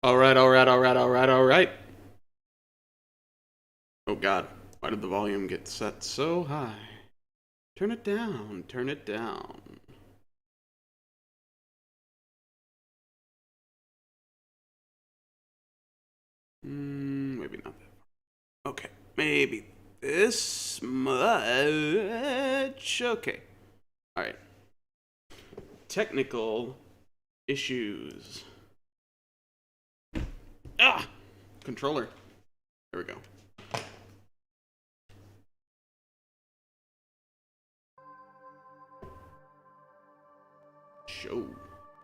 All right. Oh God, why did the volume get set so high? Turn it down, turn it down. Maybe not that far. Okay, maybe this much. Okay. All right. Technical issues. Ah! Controller. There we go. Show.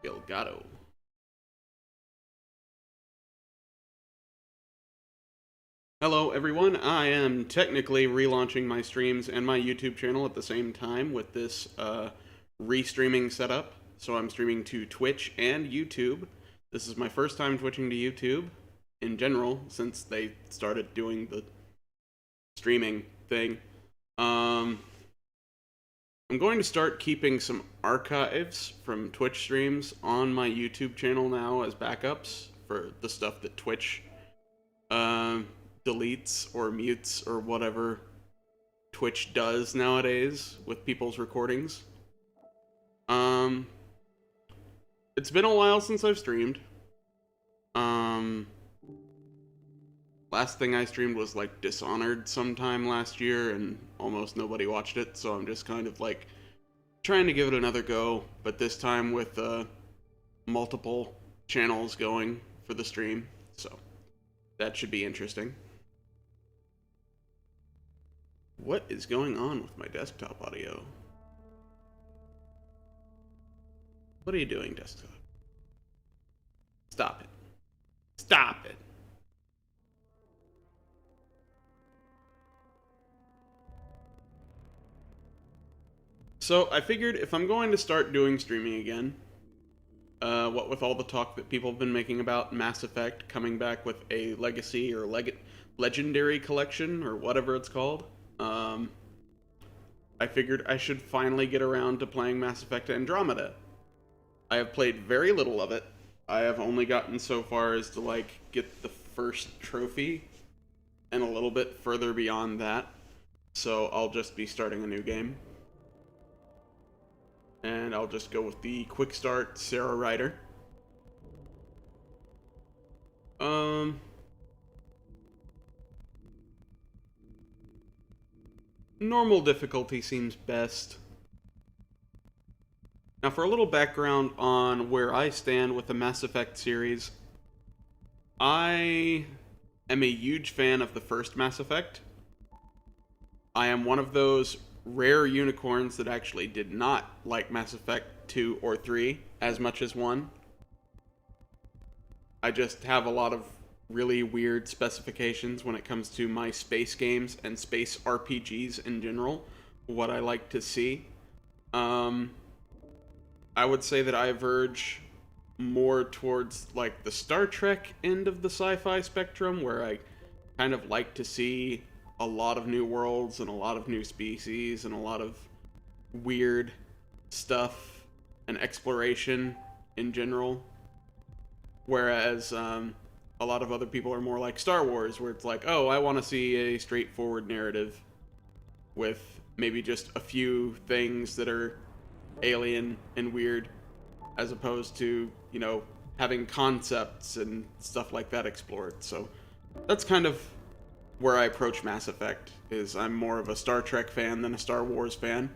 Delgado. Hello, everyone. I am technically relaunching my streams and my YouTube channel at the same time with this restreaming setup. So I'm streaming to Twitch and YouTube. This is my first time switching to YouTube in general since they started doing the streaming thing. I'm going to start keeping some archives from Twitch streams on my YouTube channel now as backups for the stuff that Twitch deletes or mutes or whatever Twitch does nowadays with people's recordings. It's been a while since I've streamed. Last thing I streamed was like Dishonored sometime last year, and almost nobody watched it, so I'm just kind of like trying to give it another go, but this time with multiple channels going for the stream, so that should be interesting. What is going on with my desktop audio? What are you doing, desktop? Stop it. Stop it. So I figured if I'm going to start doing streaming again, what with all the talk that people have been making about Mass Effect coming back with a legacy or legendary collection or whatever it's called, I figured I should finally get around to playing Mass Effect Andromeda. I have played very little of it. I have only gotten so far as to like get the first trophy and a little bit further beyond that. So I'll just be starting a new game. And I'll just go with the quick start Sarah Ryder. Normal difficulty seems best. Now, for a little background on where I stand with the Mass Effect series, I am a huge fan of the first Mass Effect. I am one of those rare unicorns that actually did not like Mass Effect 2 or 3 as much as 1. I just have a lot of really weird specifications when it comes to my space games and space RPGs in general, what I like to see. I would say that I verge more towards like the Star Trek end of the sci-fi spectrum, where I kind of like to see a lot of new worlds and a lot of new species and a lot of weird stuff and exploration in general. Whereas a lot of other people are more like Star Wars, where it's like, oh, I want to see a straightforward narrative with maybe just a few things that are alien and weird, as opposed to, you know, having concepts and stuff like that explored. So that's kind of where I approach Mass Effect, is I'm more of a Star Trek fan than a Star Wars fan.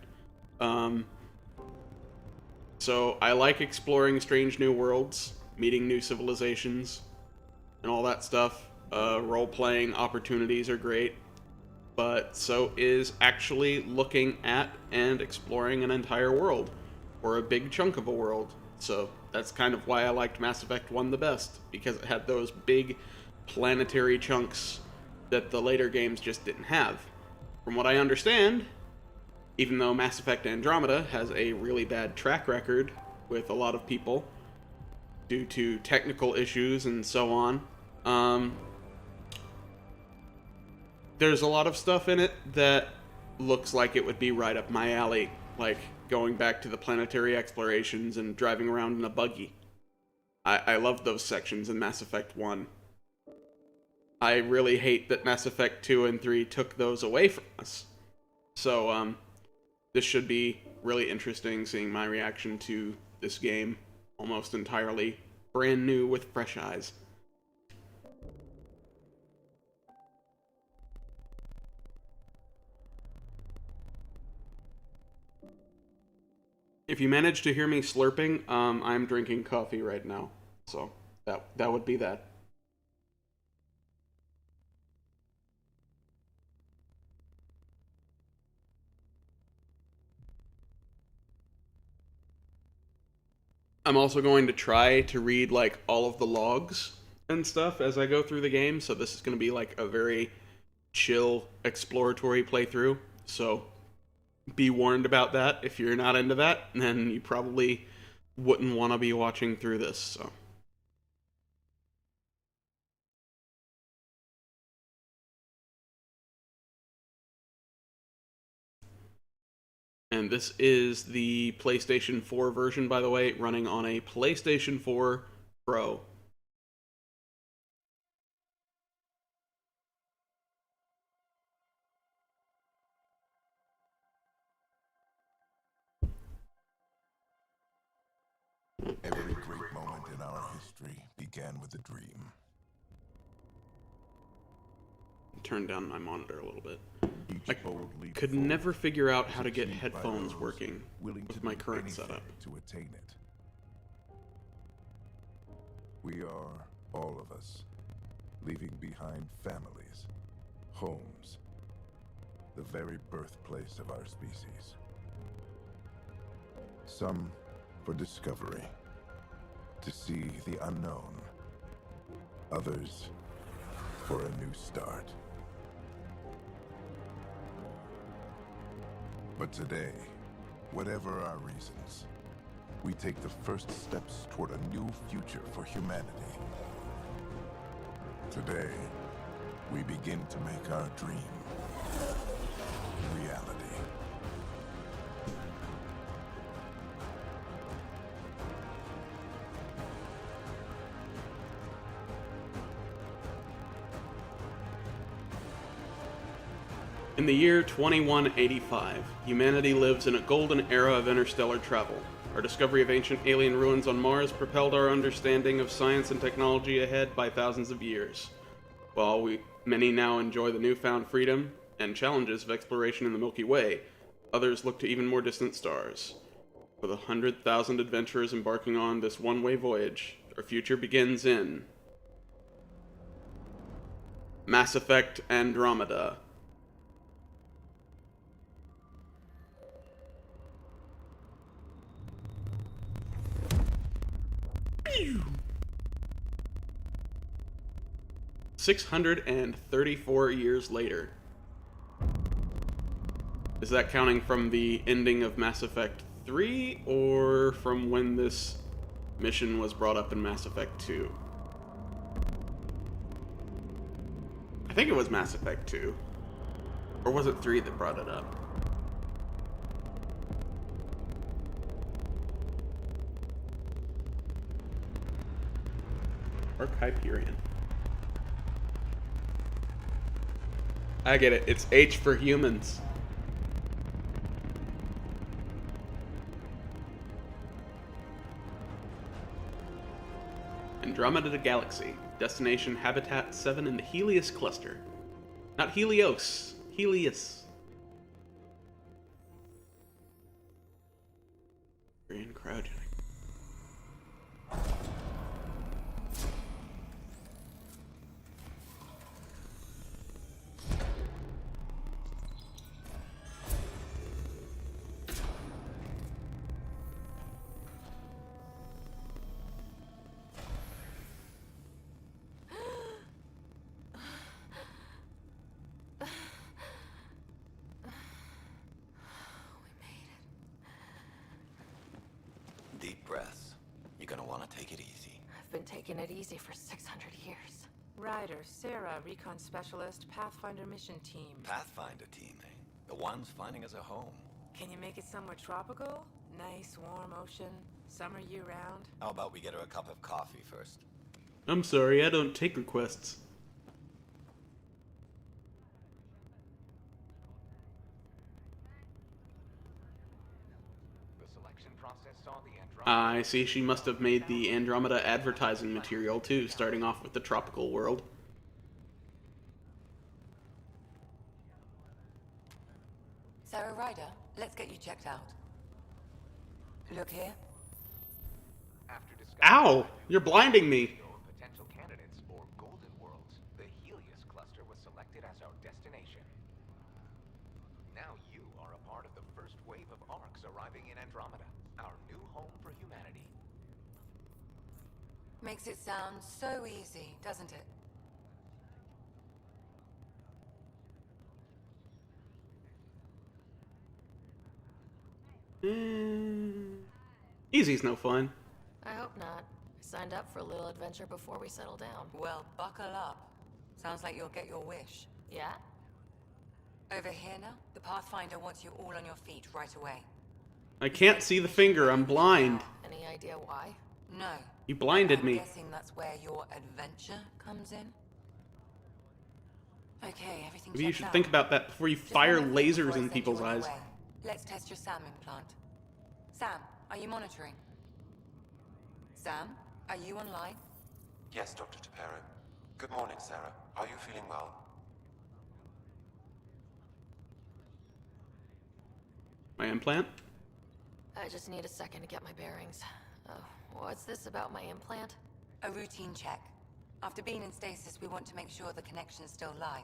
So I like exploring strange new worlds, meeting new civilizations, and all that stuff. Role-playing opportunities are great, but so is actually looking at and exploring an entire world, or a big chunk of a world. So that's kind of why I liked Mass Effect 1 the best, because it had those big planetary chunks that the later games just didn't have. From what I understand, even though Mass Effect Andromeda has a really bad track record with a lot of people due to technical issues and so on, there's a lot of stuff in it that looks like it would be right up my alley, like going back to the planetary explorations and driving around in a buggy. I love those sections in Mass Effect 1. I really hate that Mass Effect 2 and 3 took those away from us. So, this should be really interesting, seeing my reaction to this game almost entirely brand new with fresh eyes. If you manage to hear me slurping, I'm drinking coffee right now. So that would be that. I'm also going to try to read like all of the logs and stuff as I go through the game, so this is going to be like a very chill exploratory playthrough. So be warned about that. If you're not into that, then you probably wouldn't want to be watching through this. So and this is the PlayStation 4 version, by the way, running on a PlayStation 4 Pro. Every great moment in our history began with a dream. Turn down my monitor a little bit. Each I bold leap could forward never figure out how to was get achieved by headphones those working willing to with my do current anything setup. to attain it. We are, all of us, leaving behind families, homes, the very birthplace of our species. Some for discovery, to see the unknown. Others for a new start. But today, whatever our reasons, we take the first steps toward a new future for humanity. Today, we begin to make our dream reality. In the year 2185, humanity lives in a golden era of interstellar travel. Our discovery of ancient alien ruins on Mars propelled our understanding of science and technology ahead by thousands of years. While many now enjoy the newfound freedom and challenges of exploration in the Milky Way, others look to even more distant stars. For the 100,000 adventurers embarking on this one-way voyage, our future begins in Mass Effect Andromeda. Pew! 634 years later. Is that counting from the ending of Mass Effect 3 or from when this mission was brought up in Mass Effect 2? I think it was Mass Effect 2. Or was it 3 that brought it up? Arc Hyperion. I get it. It's H for humans. Andromeda Galaxy. Destination Habitat 7 in the Helios Cluster. Not Helios. Helios. Very cryogenic. Deep breaths. You're gonna want to take it easy. I've been taking it easy for 600 years. Ryder, Sarah, Recon Specialist, Pathfinder Mission Team. Pathfinder team, eh? The ones finding us a home. Can you make it somewhere tropical? Nice, warm ocean? Summer year-round? How about we get her a cup of coffee first? I'm sorry, I don't take requests. The selection process saw the Andromeda. I see she must have made the Andromeda advertising material too, starting off with the tropical world. Sarah Ryder, let's get you checked out. Look here. After discovering Ow! You're blinding me! potential candidates for Golden Worlds, the Helios cluster was selected as our destination. Now you are a part of the first wave of arcs arriving in Andromeda, our new home for humanity. Makes it sound so easy, doesn't it? Easy's no fun. I hope not. I signed up for a little adventure before we settle down. Well, buckle up. Sounds like you'll get your wish. Yeah? Over here now, the Pathfinder wants you all on your feet right away. I can't see the finger, I'm blind. Any idea why? No. You blinded I'm me. guessing that's where your adventure comes in. Okay, everything Maybe you checked should out. think about that before you Just fire one more thing lasers before I in send people's you on your eyes. way. Let's test your SAM implant. Sam, are you monitoring? Sam, are you online? Yes, Dr. Tapero. Good morning, Sarah. Are you feeling well? My implant? I just need a second to get my bearings. What's this about my implant? A routine check. After being in stasis, we want to make sure the connection is still live.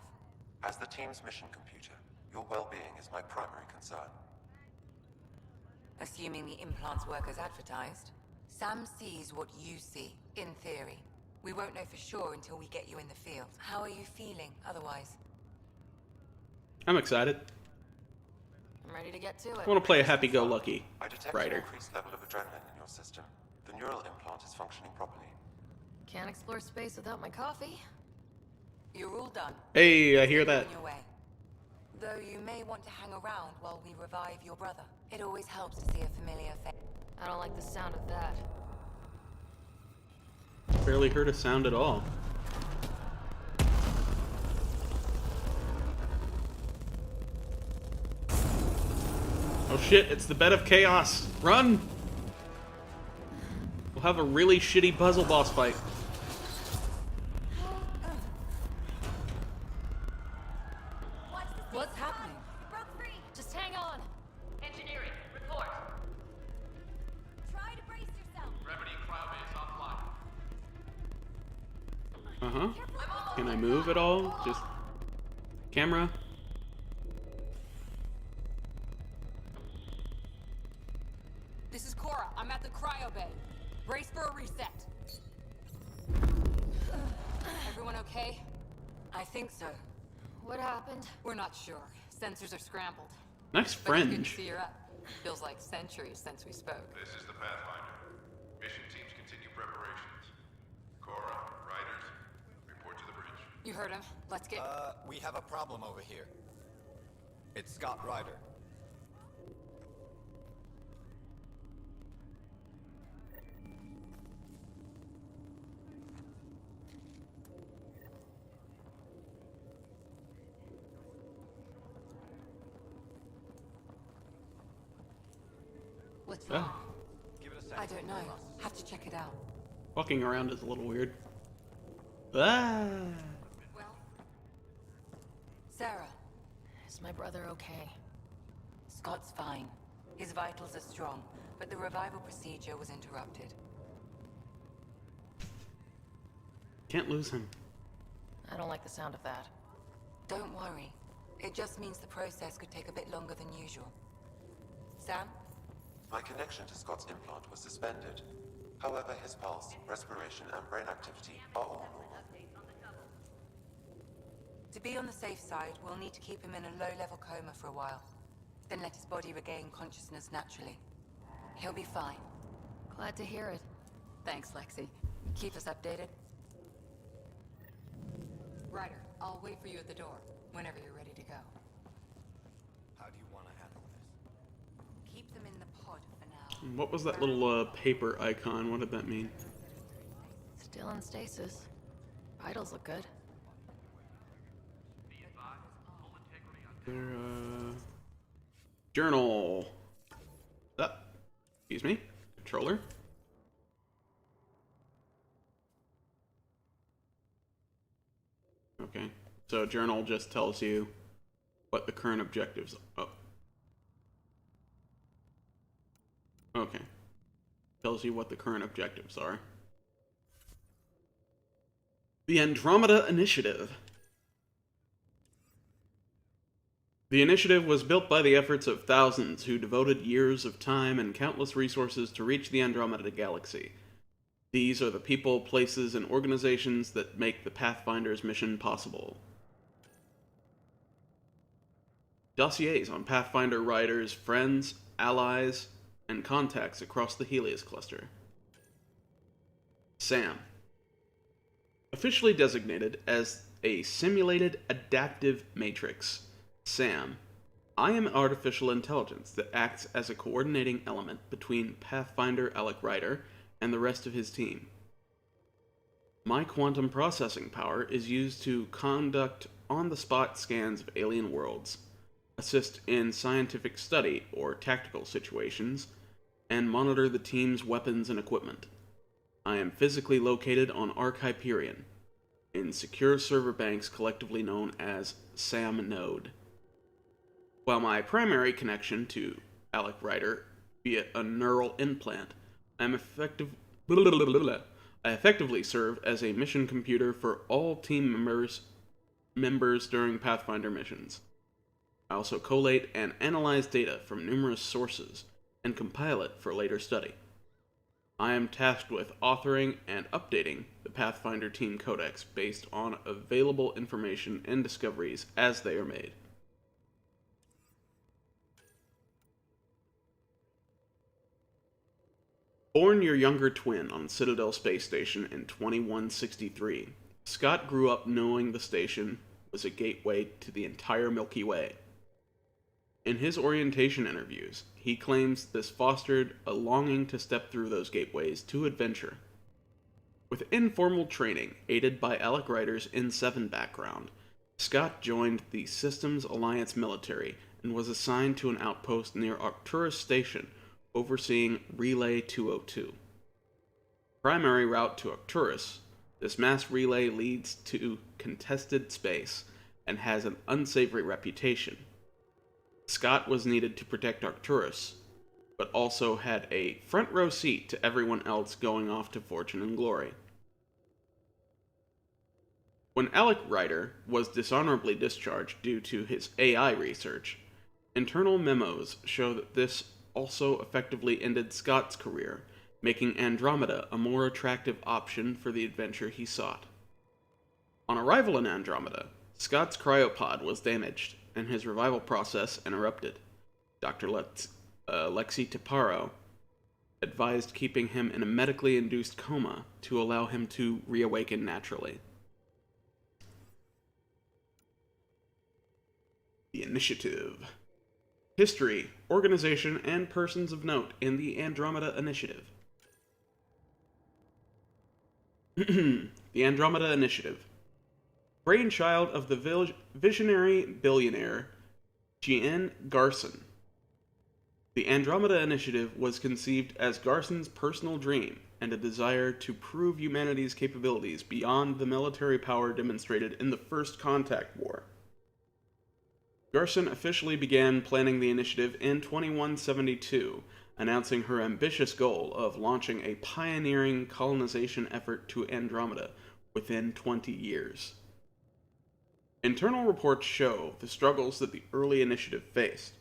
As the team's mission computer, your well-being is my primary concern. Assuming the implants work as advertised. Sam sees what you see, in theory. We won't know for sure until we get you in the field. How are you feeling otherwise? I'm excited. I'm ready to get to it. I want to play a happy-go-lucky I detect writer. an increased level of adrenaline in your system. The neural implant is functioning properly. Can't explore space without my coffee. You're all done. Hey, I hear that. On your way. Though you may want to hang around while we revive your brother. It always helps to see a familiar face. I don't like the sound of that. Barely heard a sound at all. Oh shit, it's the bed of chaos. Run! We'll have a really shitty puzzle boss fight. What's happening? Broke free! Just hang on! Engineering, report! Try to brace yourself. Gravity cloud is offline. Uh-huh. Can I move at all? Just... camera? This is Cora. I'm at the cryo bay. Brace for a reset. Everyone okay? I think so. What happened? We're not sure. Sensors are scrambled. Nice But it's good to fringe. see you're up. Feels like centuries since we spoke. This is the Pathfinder. Mission teams continue preparations. Cora, Riders, report to the bridge. You heard him. Let's get... We have a problem over here. It's Scott Ryder. What's Ah, wrong? Give it a second. I don't know. Have to check it out. walking around is a little weird. Ah! Well, Sarah, Is my brother okay? Scott's fine. His vitals are strong, but the revival procedure was interrupted. Can't lose him. I don't like the sound of that. Don't worry. It just means the process could take a bit longer than usual. Sam? My connection to Scott's implant was suspended. However, his pulse, respiration, and brain activity are all normal. To be on the safe side, we'll need to keep him in a low-level coma for a while. Then let his body regain consciousness naturally. He'll be fine. Glad to hear it. thanks, Lexi. Keep us updated. Ryder, I'll wait for you at the door, whenever you're ready to go. How do you want to handle this? Keep them in the pod for now. What was that little paper icon? What did that mean? Still in stasis. Vitals look good. Journal. Excuse me. Controller. Okay. So journal just tells you what the current objectives are. Oh. Okay. Tells you what the current objectives are. The Andromeda Initiative. The initiative was built by the efforts of thousands who devoted years of time and countless resources to reach the Andromeda Galaxy. These are the people, places, and organizations that make the Pathfinder's mission possible. Dossiers on Pathfinder riders, friends, allies, and contacts across the Helios cluster. SAM. Officially designated as a simulated adaptive matrix, SAM, I am an artificial intelligence that acts as a coordinating element between Pathfinder Alec Ryder and the rest of his team. My quantum processing power is used to conduct on-the-spot scans of alien worlds, assist in scientific study or tactical situations, and monitor the team's weapons and equipment. I am physically located on Ark Hyperion, in secure server banks collectively known as SAM Node. While my primary connection to Alec Ryder via a neural implant, I effectively serve as a mission computer for all team members during Pathfinder missions. I also collate and analyze data from numerous sources and compile it for later study. I am tasked with authoring and updating the Pathfinder Team Codex based on available information and discoveries as they are made. Born your younger twin on Citadel Space Station in 2163, Scott grew up knowing the station was a gateway to the entire Milky Way. In his orientation interviews, he claims this fostered a longing to step through those gateways to adventure. With informal training aided by Alec Ryder's N7 background, Scott joined the Systems Alliance military and was assigned to an outpost near Arcturus Station, overseeing Relay 202. Primary route to Arcturus, this mass relay leads to contested space and has an unsavory reputation. Scott was needed to protect Arcturus, but also had a front row seat to everyone else going off to fortune and glory. When Alec Ryder was dishonorably discharged due to his AI research, internal memos show that this also effectively ended Scott's career, making Andromeda a more attractive option for the adventure he sought. On arrival in Andromeda, Scott's cryopod was damaged, and his revival process interrupted. Dr. Lexi Taparo advised keeping him in a medically induced coma to allow him to reawaken naturally. The Initiative. History, organization, and persons of note in the Andromeda Initiative. The Andromeda Initiative. Brainchild of the visionary billionaire Jean Garson. The Andromeda Initiative was conceived as Garson's personal dream and a desire to prove humanity's capabilities beyond the military power demonstrated in the First Contact War. Garson officially began planning the initiative in 2172, announcing her ambitious goal of launching a pioneering colonization effort to Andromeda within 20 years. Internal reports show the struggles that the early initiative faced.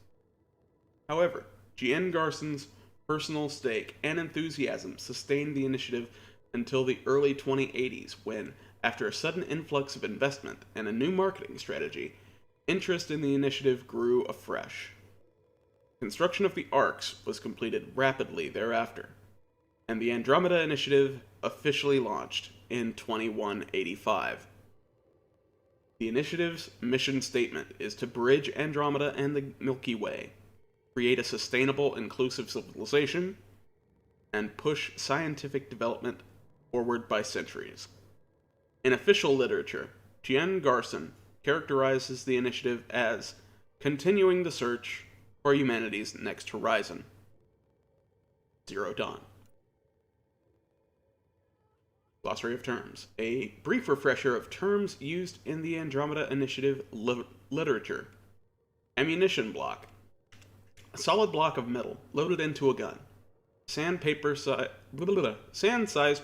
However, Jean Garson's personal stake and enthusiasm sustained the initiative until the early 2080s when, after a sudden influx of investment and a new marketing strategy, interest in the initiative grew afresh. Construction of the Arks was completed rapidly thereafter, and the Andromeda Initiative officially launched in 2185. The initiative's mission statement is to bridge Andromeda and the Milky Way, create a sustainable, inclusive civilization, and push scientific development forward by centuries. In official literature, Gian Garson characterizes the initiative as continuing the search for humanity's next horizon. Zero Dawn. Glossary of terms. A brief refresher of terms used in the Andromeda Initiative literature. Ammunition block. A solid block of metal loaded into a gun. Sand-sized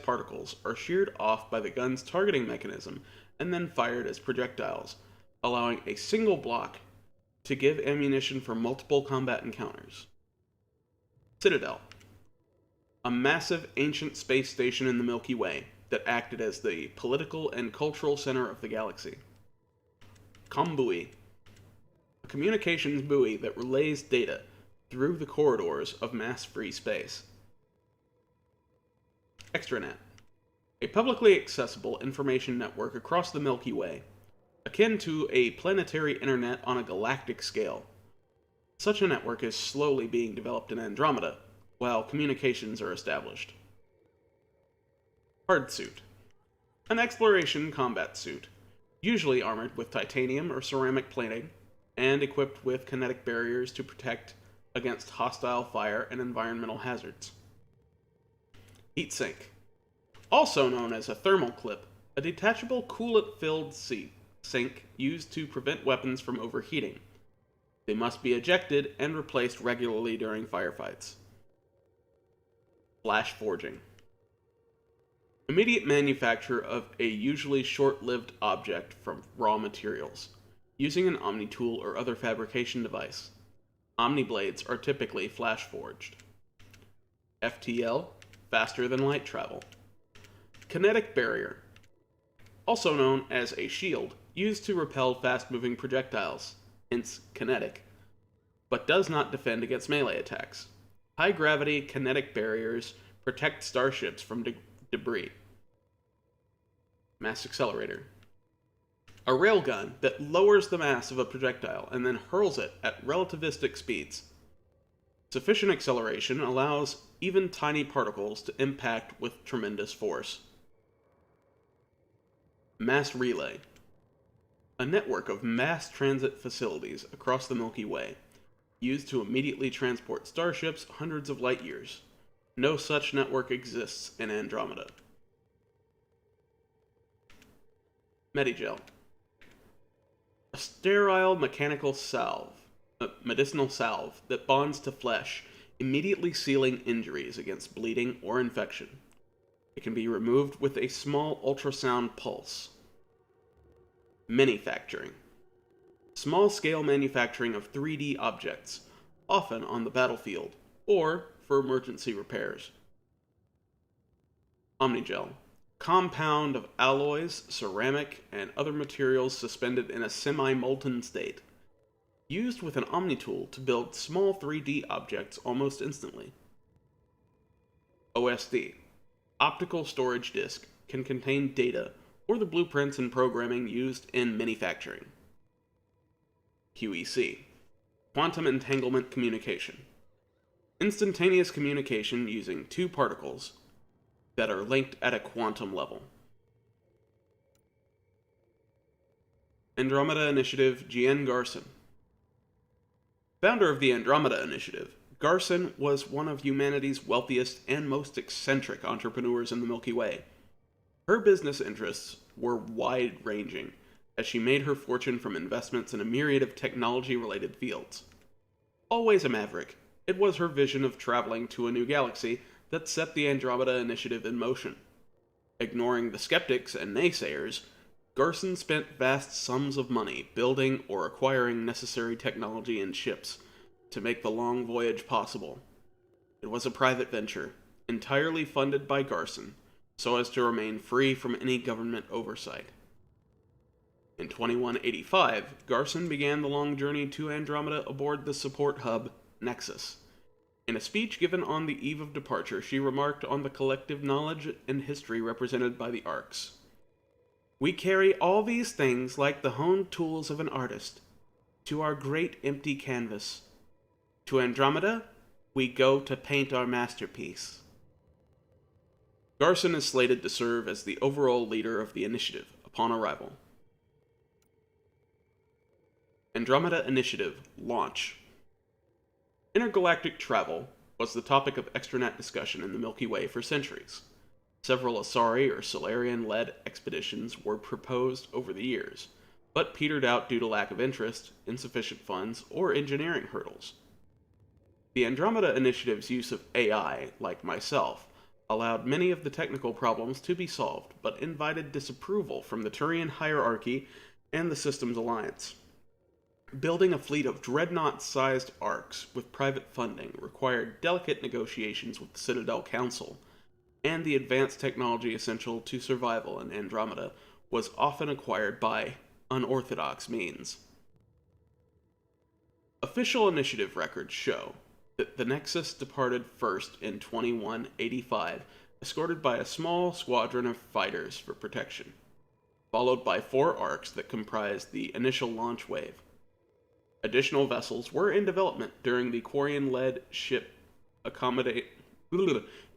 particles are sheared off by the gun's targeting mechanism and then fired as projectiles, allowing a single block to give ammunition for multiple combat encounters. Citadel. A massive ancient space station in the Milky Way that acted as the political and cultural center of the galaxy. Combuoy. A communications buoy that relays data through the corridors of mass-free space. Extranet. A publicly accessible information network across the Milky Way, akin to a planetary internet on a galactic scale. Such a network is slowly being developed in Andromeda, while communications are established. Hardsuit. An exploration combat suit, usually armored with titanium or ceramic plating, and equipped with kinetic barriers to protect against hostile fire and environmental hazards. Heatsink. Also known as a thermal clip, a detachable coolant-filled sink used to prevent weapons from overheating. They must be ejected and replaced regularly during firefights. Flash forging. Immediate manufacture of a usually short-lived object from raw materials, using an omni-tool or other fabrication device. Omni-blades are typically flash forged. FTL, faster than light travel. Kinetic barrier, also known as a shield, used to repel fast-moving projectiles, hence kinetic, but does not defend against melee attacks. High-gravity kinetic barriers protect starships from debris. Mass accelerator. A railgun that lowers the mass of a projectile and then hurls it at relativistic speeds. Sufficient acceleration allows even tiny particles to impact with tremendous force. Mass relay. A network of mass transit facilities across the Milky Way, used to immediately transport starships hundreds of light years. No such network exists in Andromeda. Medigel. A sterile medicinal salve that bonds to flesh, immediately sealing injuries against bleeding or infection. It can be removed with a small ultrasound pulse. Manufacturing. Small-scale manufacturing of 3D objects, often on the battlefield, or for emergency repairs. Omnigel. Compound of alloys, ceramic, and other materials suspended in a semi-molten state, used with an omni-tool to build small 3D objects almost instantly. OSD. Optical storage disk can contain data or the blueprints and programming used in manufacturing. QEC. Quantum entanglement communication. Instantaneous communication using two particles that are linked at a quantum level. Andromeda Initiative Gian Garson. Founder of the Andromeda Initiative, Garson was one of humanity's wealthiest and most eccentric entrepreneurs in the Milky Way. Her business interests were wide-ranging, as she made her fortune from investments in a myriad of technology-related fields. Always a maverick, it was her vision of traveling to a new galaxy that set the Andromeda Initiative in motion. Ignoring the skeptics and naysayers, Garson spent vast sums of money building or acquiring necessary technology and ships to make the long voyage possible. It was a private venture, entirely funded by Garson, so as to remain free from any government oversight. In 2185, Garson began the long journey to Andromeda aboard the support hub, Nexus. In a speech given on the eve of departure, she remarked on the collective knowledge and history represented by the arcs. "We carry all these things like the honed tools of an artist to our great empty canvas. To Andromeda, we go to paint our masterpiece." Garson is slated to serve as the overall leader of the initiative upon arrival. Andromeda Initiative Launch. Intergalactic travel was the topic of extranet discussion in the Milky Way for centuries. Several Asari or Solarian-led expeditions were proposed over the years, but petered out due to lack of interest, insufficient funds, or engineering hurdles. The Andromeda Initiative's use of AI, like myself, allowed many of the technical problems to be solved, but invited disapproval from the Turian hierarchy and the Systems Alliance. Building a fleet of dreadnought-sized arcs with private funding required delicate negotiations with the Citadel Council, and the advanced technology essential to survival in Andromeda was often acquired by unorthodox means. Official initiative records show that the Nexus departed first in 2185, escorted by a small squadron of fighters for protection, followed by 4 arcs that comprised the initial launch wave. Additional vessels were in development during the Quarian-led ship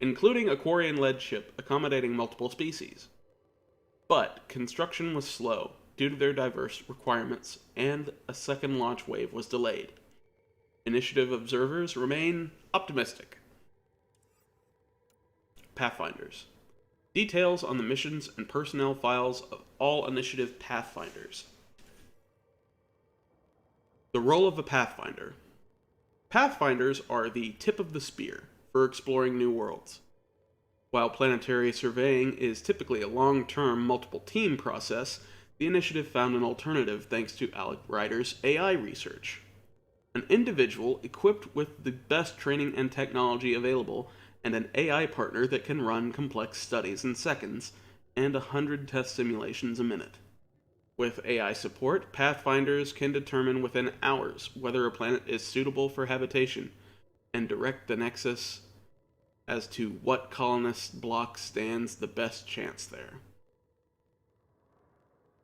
including a Quarian-led ship accommodating multiple species. But construction was slow due to their diverse requirements, and a second launch wave was delayed. Initiative observers remain optimistic. Pathfinders. Details on the missions and personnel files of all Initiative Pathfinders. The role of a Pathfinder. Pathfinders are the tip of the spear for exploring new worlds. While planetary surveying is typically a long-term multiple-team process, the Initiative found an alternative thanks to Alec Ryder's AI research. An individual equipped with the best training and technology available, and an AI partner that can run complex studies in seconds, and 100 test simulations a minute. With AI support, Pathfinders can determine within hours whether a planet is suitable for habitation, and direct the Nexus as to what colonist block stands the best chance there.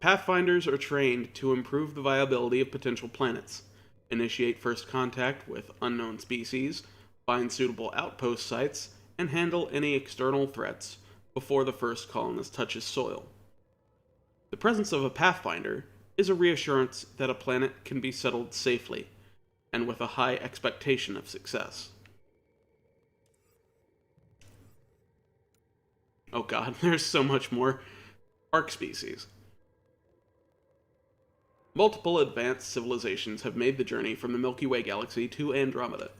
Pathfinders are trained to improve the viability of potential planets, initiate first contact with unknown species, find suitable outpost sites, and handle any external threats before the first colonist touches soil. The presence of a Pathfinder is a reassurance that a planet can be settled safely, and with a high expectation of success. Oh god, there's so much more. Arc species. Multiple advanced civilizations have made the journey from the Milky Way galaxy to Andromeda.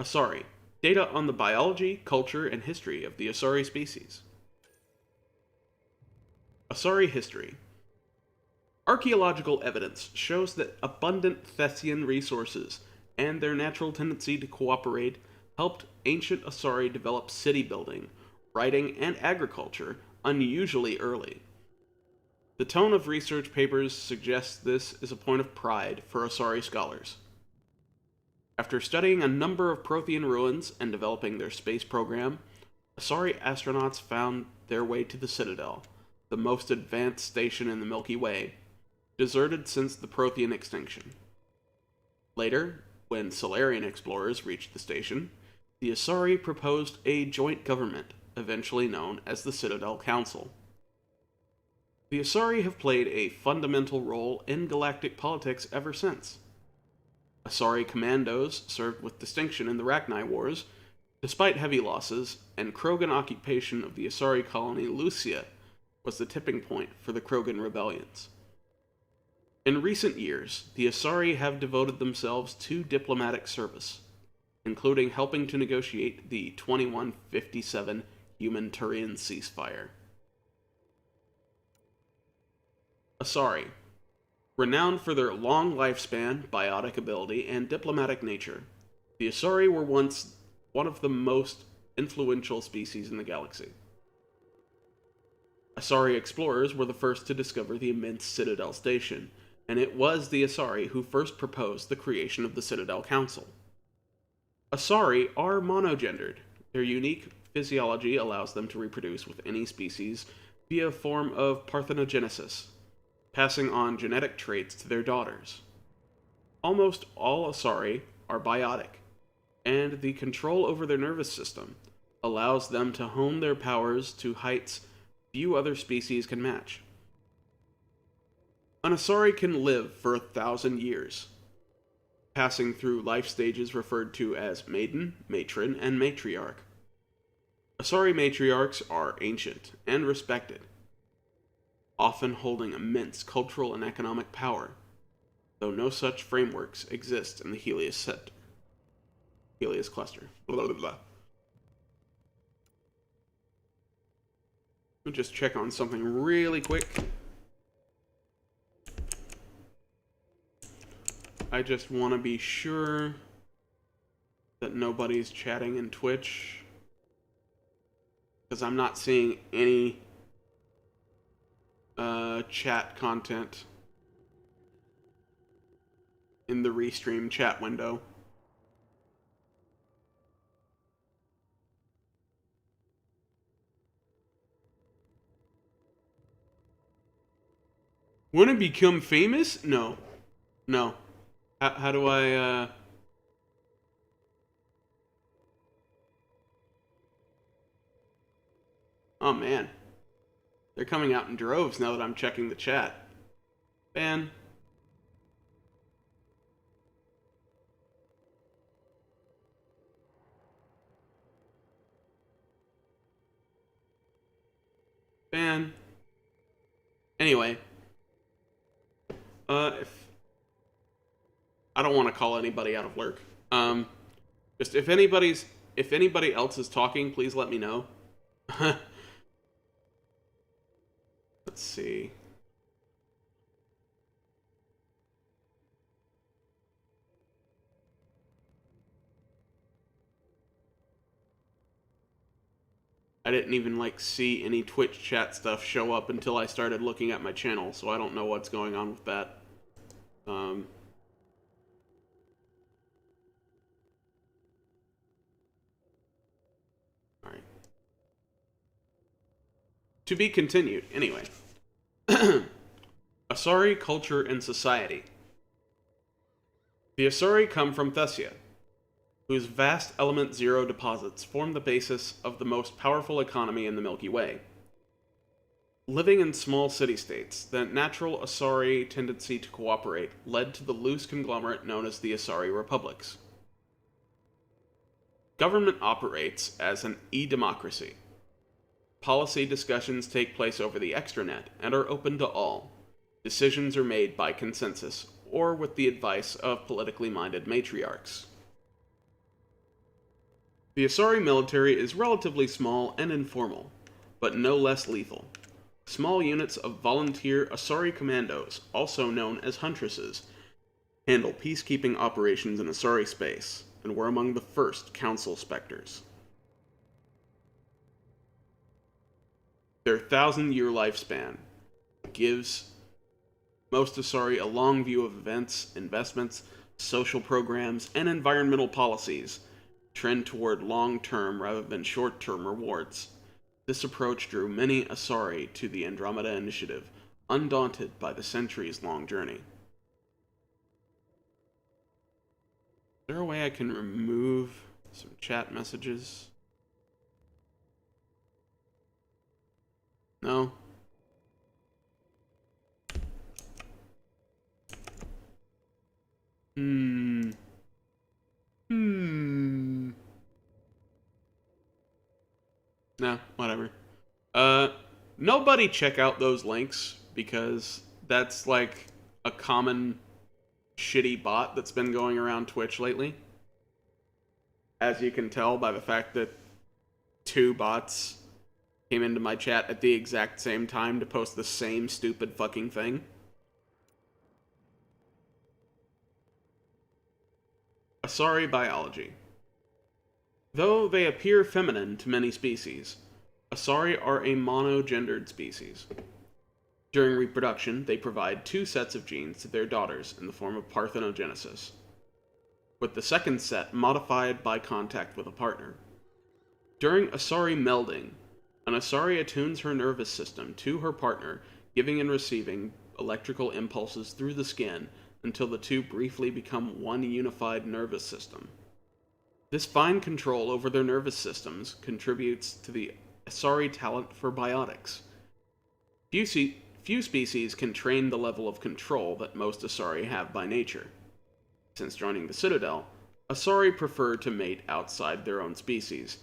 Asari. Data on the biology, culture, and history of the Asari species. Asari history. Archaeological evidence shows that abundant Thessian resources and their natural tendency to cooperate helped ancient Asari develop city building, writing, and agriculture unusually early. The tone of research papers suggests this is a point of pride for Asari scholars. After studying a number of Prothean ruins and developing their space program, Asari astronauts found their way to the Citadel, the most advanced station in the Milky Way, deserted since the Prothean extinction. Later, when Solarian explorers reached the station, the Asari proposed a joint government, eventually known as the Citadel Council. The Asari have played a fundamental role in galactic politics ever since. Asari commandos served with distinction in the Rachni Wars, despite heavy losses, and Krogan occupation of the Asari colony Lucia was the tipping point for the Krogan rebellions. In recent years, the Asari have devoted themselves to diplomatic service, including helping to negotiate the 2157 Human-Turian ceasefire. Asari. Renowned for their long lifespan, biotic ability, and diplomatic nature, the Asari were once one of the most influential species in the galaxy. Asari explorers were the first to discover the immense Citadel Station, and it was the Asari who first proposed the creation of the Citadel Council. Asari are monogendered. Their unique physiology allows them to reproduce with any species via a form of parthenogenesis, passing on genetic traits to their daughters. Almost all Asari are biotic, and the control over their nervous system, allows them to hone their powers to heights few other species can match. An Asari can live for 1,000 years, passing through life stages referred to as maiden, matron, and matriarch. Asari matriarchs are ancient and respected, often holding immense cultural and economic power, though no such frameworks exist in the Helios cluster. Blah, blah, blah. Let me just check on something really quick. I just want to be sure that nobody's chatting in Twitch, because I'm not seeing any chat content in the restream chat window. Want to become famous? No. No. How do I, Oh, man. They're coming out in droves now that I'm checking the chat. Ban. Ban. Anyway. If I don't want to call anybody out of lurk. Just if anybody else is talking, please let me know. Let's see. I didn't even see any Twitch chat stuff show up until I started looking at my channel, so I don't know what's going on with that. Alright. To be continued, anyway. Asari culture and society. The Asari come from Thessia, whose vast Element Zero deposits form the basis of the most powerful economy in the Milky Way. Living in small city-states, the natural Asari tendency to cooperate led to the loose conglomerate known as the Asari Republics. Government operates as an e-democracy. Policy discussions take place over the extranet and are open to all. Decisions are made by consensus, or with the advice of politically minded matriarchs. The Asari military is relatively small and informal, but no less lethal. Small units of volunteer Asari commandos, also known as huntresses, handle peacekeeping operations in Asari space, and were among the first Council Spectres. Their 1,000-year lifespan gives most Asari a long view of events, investments, social programs, and environmental policies trend toward long-term rather than short-term rewards. This approach drew many Asari to the Andromeda Initiative, undaunted by the centuries-long journey. Is there a way I can remove some chat messages? No? No, whatever. Nobody check out those links, because that's a common shitty bot that's been going around Twitch lately. As you can tell by the fact that 2 bots came into my chat at the exact same time to post the same stupid fucking thing. Asari biology. Though they appear feminine to many species, Asari are a monogendered species. During reproduction, they provide 2 sets of genes to their daughters in the form of parthenogenesis, with the second set modified by contact with a partner. During Asari melding, an Asari attunes her nervous system to her partner, giving and receiving electrical impulses through the skin until the two briefly become one unified nervous system. This fine control over their nervous systems contributes to the Asari talent for biotics. Few species can train the level of control that most Asari have by nature. Since joining the Citadel, Asari prefer to mate outside their own species,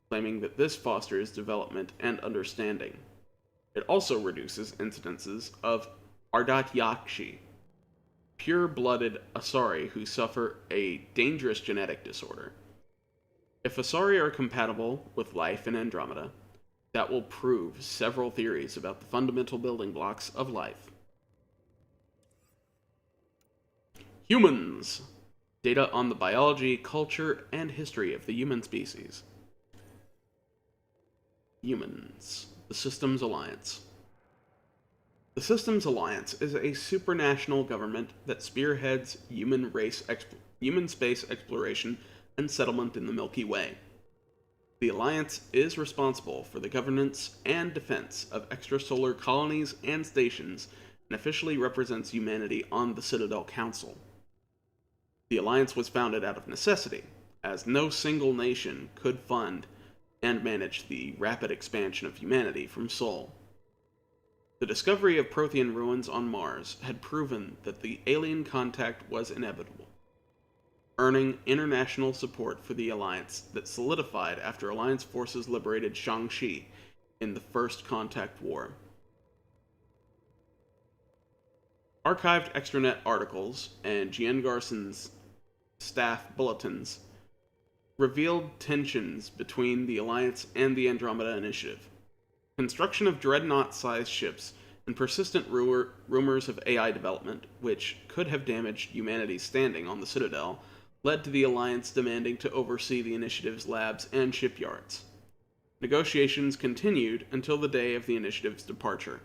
claiming that this fosters development and understanding. It also reduces incidences of Ardatyakshi, pure-blooded Asari who suffer a dangerous genetic disorder. If Asari are compatible with life in Andromeda, that will prove several theories about the fundamental building blocks of life. Humans. Data on the biology, culture, and history of the human species. Humans. The Systems Alliance. The Systems Alliance is a supranational government that spearheads human space exploration and settlement in the Milky Way. The Alliance is responsible for the governance and defense of extrasolar colonies and stations and officially represents humanity on the Citadel Council. The Alliance was founded out of necessity, as no single nation could fund and manage the rapid expansion of humanity from Sol. The discovery of Prothean ruins on Mars had proven that the alien contact was inevitable, earning international support for the Alliance that solidified after Alliance forces liberated Shang-Chi in the First Contact War. Archived extranet articles and Gian Garson's staff bulletins revealed tensions between the Alliance and the Andromeda Initiative. Construction of dreadnought-sized ships and persistent rumors of AI development, which could have damaged humanity's standing on the Citadel, led to the Alliance demanding to oversee the Initiative's labs and shipyards. Negotiations continued until the day of the Initiative's departure.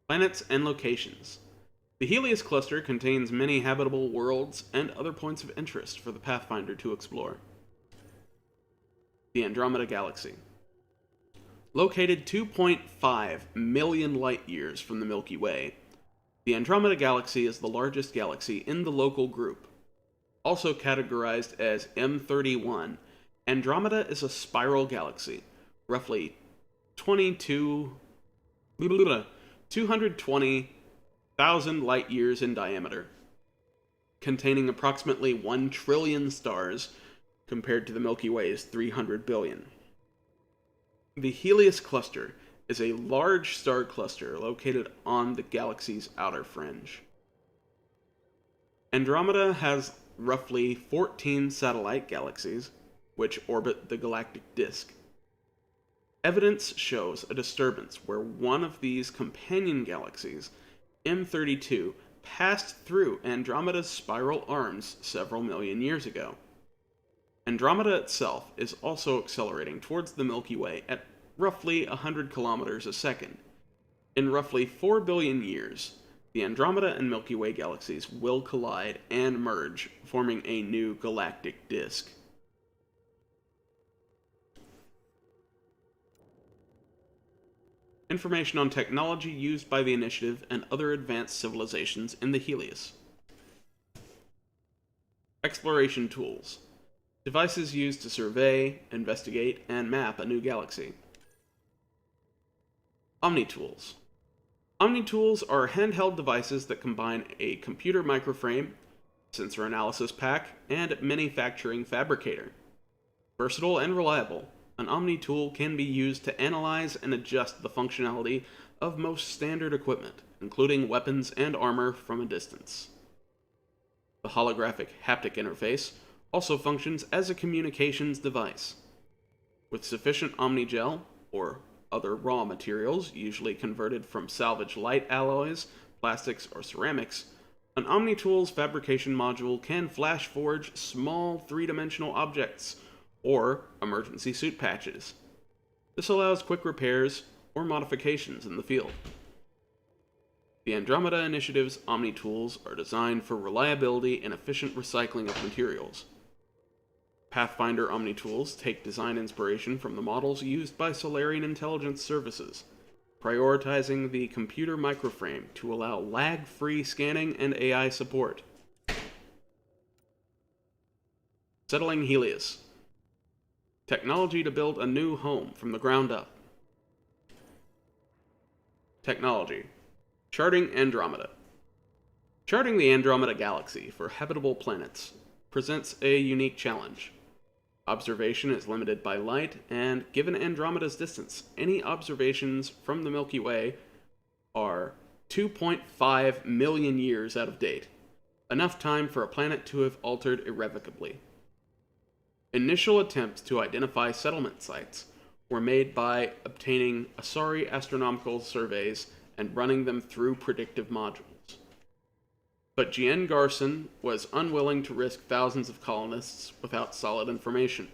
Planets and locations. The Helios cluster contains many habitable worlds and other points of interest for the Pathfinder to explore. The Andromeda Galaxy. Located 2.5 million light-years from the Milky Way, the Andromeda Galaxy is the largest galaxy in the local group. Also categorized as M31, Andromeda is a spiral galaxy, roughly 220,000 light-years in diameter, containing approximately 1 trillion stars compared to the Milky Way's 300 billion. The Helios cluster is a large star cluster located on the galaxy's outer fringe. Andromeda has roughly 14 satellite galaxies, which orbit the galactic disk. Evidence shows a disturbance where one of these companion galaxies, M32, passed through Andromeda's spiral arms several million years ago. Andromeda itself is also accelerating towards the Milky Way at roughly 100 kilometers a second. In roughly 4 billion years, the Andromeda and Milky Way galaxies will collide and merge, forming a new galactic disk. Information on technology used by the Initiative and other advanced civilizations in the Helios. Exploration tools. Devices used to survey, investigate, and map a new galaxy. Omnitools. Omnitools are handheld devices that combine a computer microframe, sensor analysis pack, and manufacturing fabricator. Versatile and reliable, an Omnitool can be used to analyze and adjust the functionality of most standard equipment, including weapons and armor from a distance. The holographic haptic interface also functions as a communications device. With sufficient Omnigel, or other raw materials, usually converted from salvaged light alloys, plastics, or ceramics, an Omnitool's fabrication module can flash forge small three-dimensional objects, or emergency suit patches. This allows quick repairs or modifications in the field. The Andromeda Initiative's Omnitools are designed for reliability and efficient recycling of materials. Pathfinder Omnitools take design inspiration from the models used by Solarian intelligence services. prioritizing the computer microframe to allow lag-free scanning and AI support. Settling Helios. Technology to build a new home from the ground up. Technology. Charting Andromeda. Charting the Andromeda galaxy for habitable planets presents a unique challenge. Observation is limited by light, and given Andromeda's distance, any observations from the Milky Way are 2.5 million years out of date, enough time for a planet to have altered irrevocably. Initial attempts to identify settlement sites were made by obtaining Asari astronomical surveys and running them through predictive modules. But Gian Garson was unwilling to risk thousands of colonists without solid information.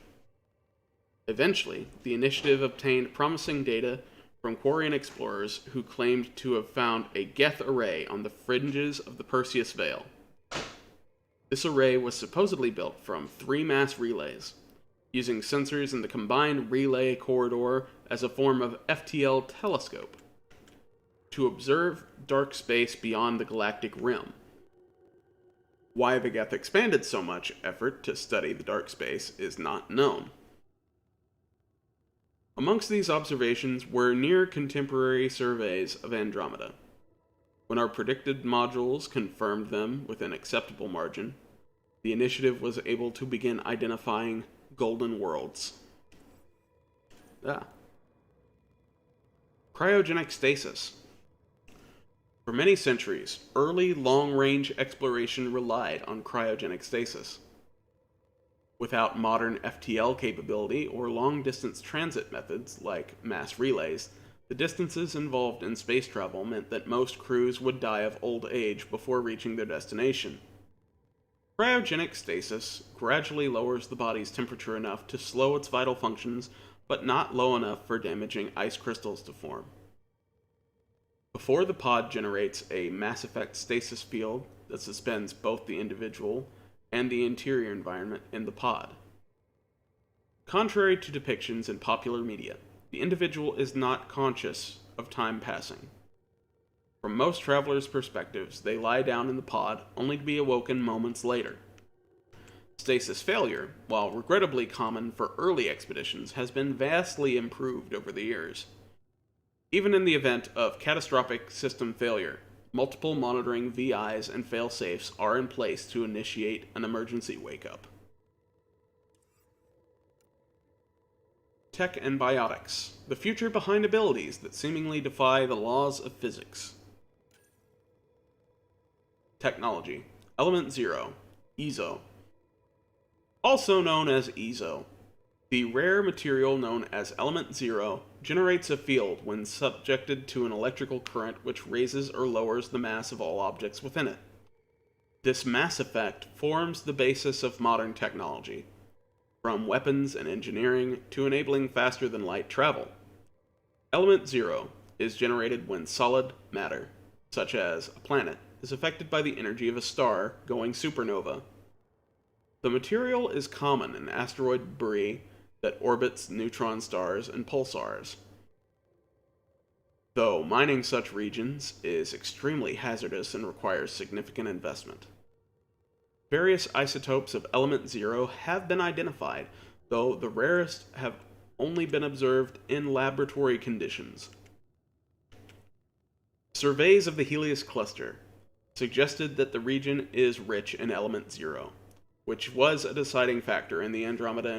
Eventually, the initiative obtained promising data from Quarian explorers who claimed to have found a Geth array on the fringes of the Perseus Veil. This array was supposedly built from 3 mass relays, using sensors in the combined relay corridor as a form of FTL telescope to observe dark space beyond the galactic rim. Why the Geth expanded so much effort to study the dark space is not known. Amongst these observations were near-contemporary surveys of Andromeda. When our predicted modules confirmed them with an acceptable margin, the initiative was able to begin identifying golden worlds. Cryogenic stasis. For many centuries, early long-range exploration relied on cryogenic stasis. Without modern FTL capability or long-distance transit methods like mass relays, the distances involved in space travel meant that most crews would die of old age before reaching their destination. Cryogenic stasis gradually lowers the body's temperature enough to slow its vital functions, but not low enough for damaging ice crystals to form. Before the pod generates a mass effect stasis field that suspends both the individual and the interior environment in the pod. Contrary to depictions in popular media, the individual is not conscious of time passing. From most travelers' perspectives, they lie down in the pod only to be awoken moments later. Stasis failure, while regrettably common for early expeditions, has been vastly improved over the years. Even in the event of catastrophic system failure, multiple monitoring VIs and fail-safes are in place to initiate an emergency wake-up. Tech and biotics, the future behind abilities that seemingly defy the laws of physics. Technology, Element Zero, EZO. Also known as EZO, the rare material known as Element Zero generates a field when subjected to an electrical current which raises or lowers the mass of all objects within it. This mass effect forms the basis of modern technology, from weapons and engineering to enabling faster-than-light travel. Element Zero is generated when solid matter, such as a planet, is affected by the energy of a star going supernova. The material is common in asteroid debris that orbits neutron stars and pulsars, though mining such regions is extremely hazardous and requires significant investment. Various isotopes of Element Zero have been identified, though the rarest have only been observed in laboratory conditions. Surveys of the Helios cluster suggested that the region is rich in Element Zero, which was a deciding factor in the Andromeda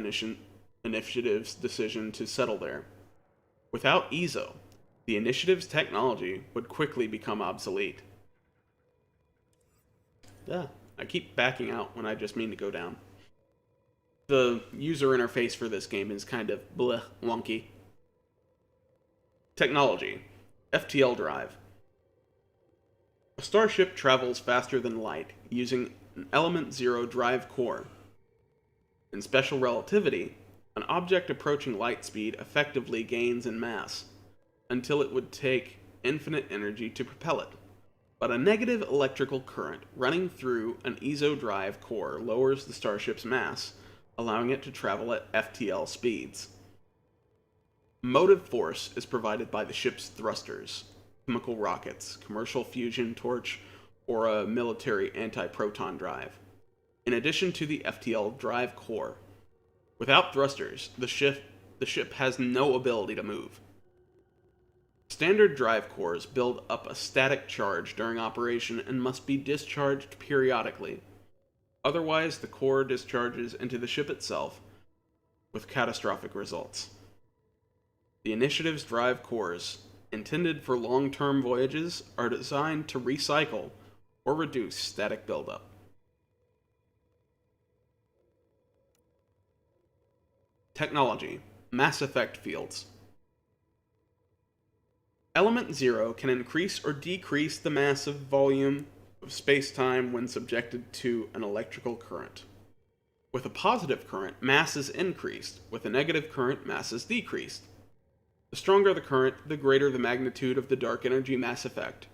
Initiative's decision to settle there. Without EZO, the Initiative's technology would quickly become obsolete. I keep backing out when I just mean to go down. The user interface for this game is kind of bleh, wonky. Technology, FTL drive. A starship travels faster than light, using an Element Zero drive core. In special relativity, an object approaching light speed effectively gains in mass, until it would take infinite energy to propel it. But a negative electrical current running through an EZO drive core lowers the starship's mass, allowing it to travel at FTL speeds. Motive force is provided by the ship's thrusters, chemical rockets, commercial fusion torch, or a military anti-proton drive, in addition to the FTL drive core. Without thrusters, the ship has no ability to move. Standard drive cores build up a static charge during operation and must be discharged periodically. Otherwise, the core discharges into the ship itself, with catastrophic results. The Initiative's drive cores, intended for long-term voyages, are designed to recycle or reduce static buildup. Technology: Mass effect fields. Element 0 can increase or decrease the massive volume of space-time when subjected to an electrical current. With a positive current, mass is increased. With a negative current, mass is decreased. The stronger the current, the greater the magnitude of the dark energy mass effect.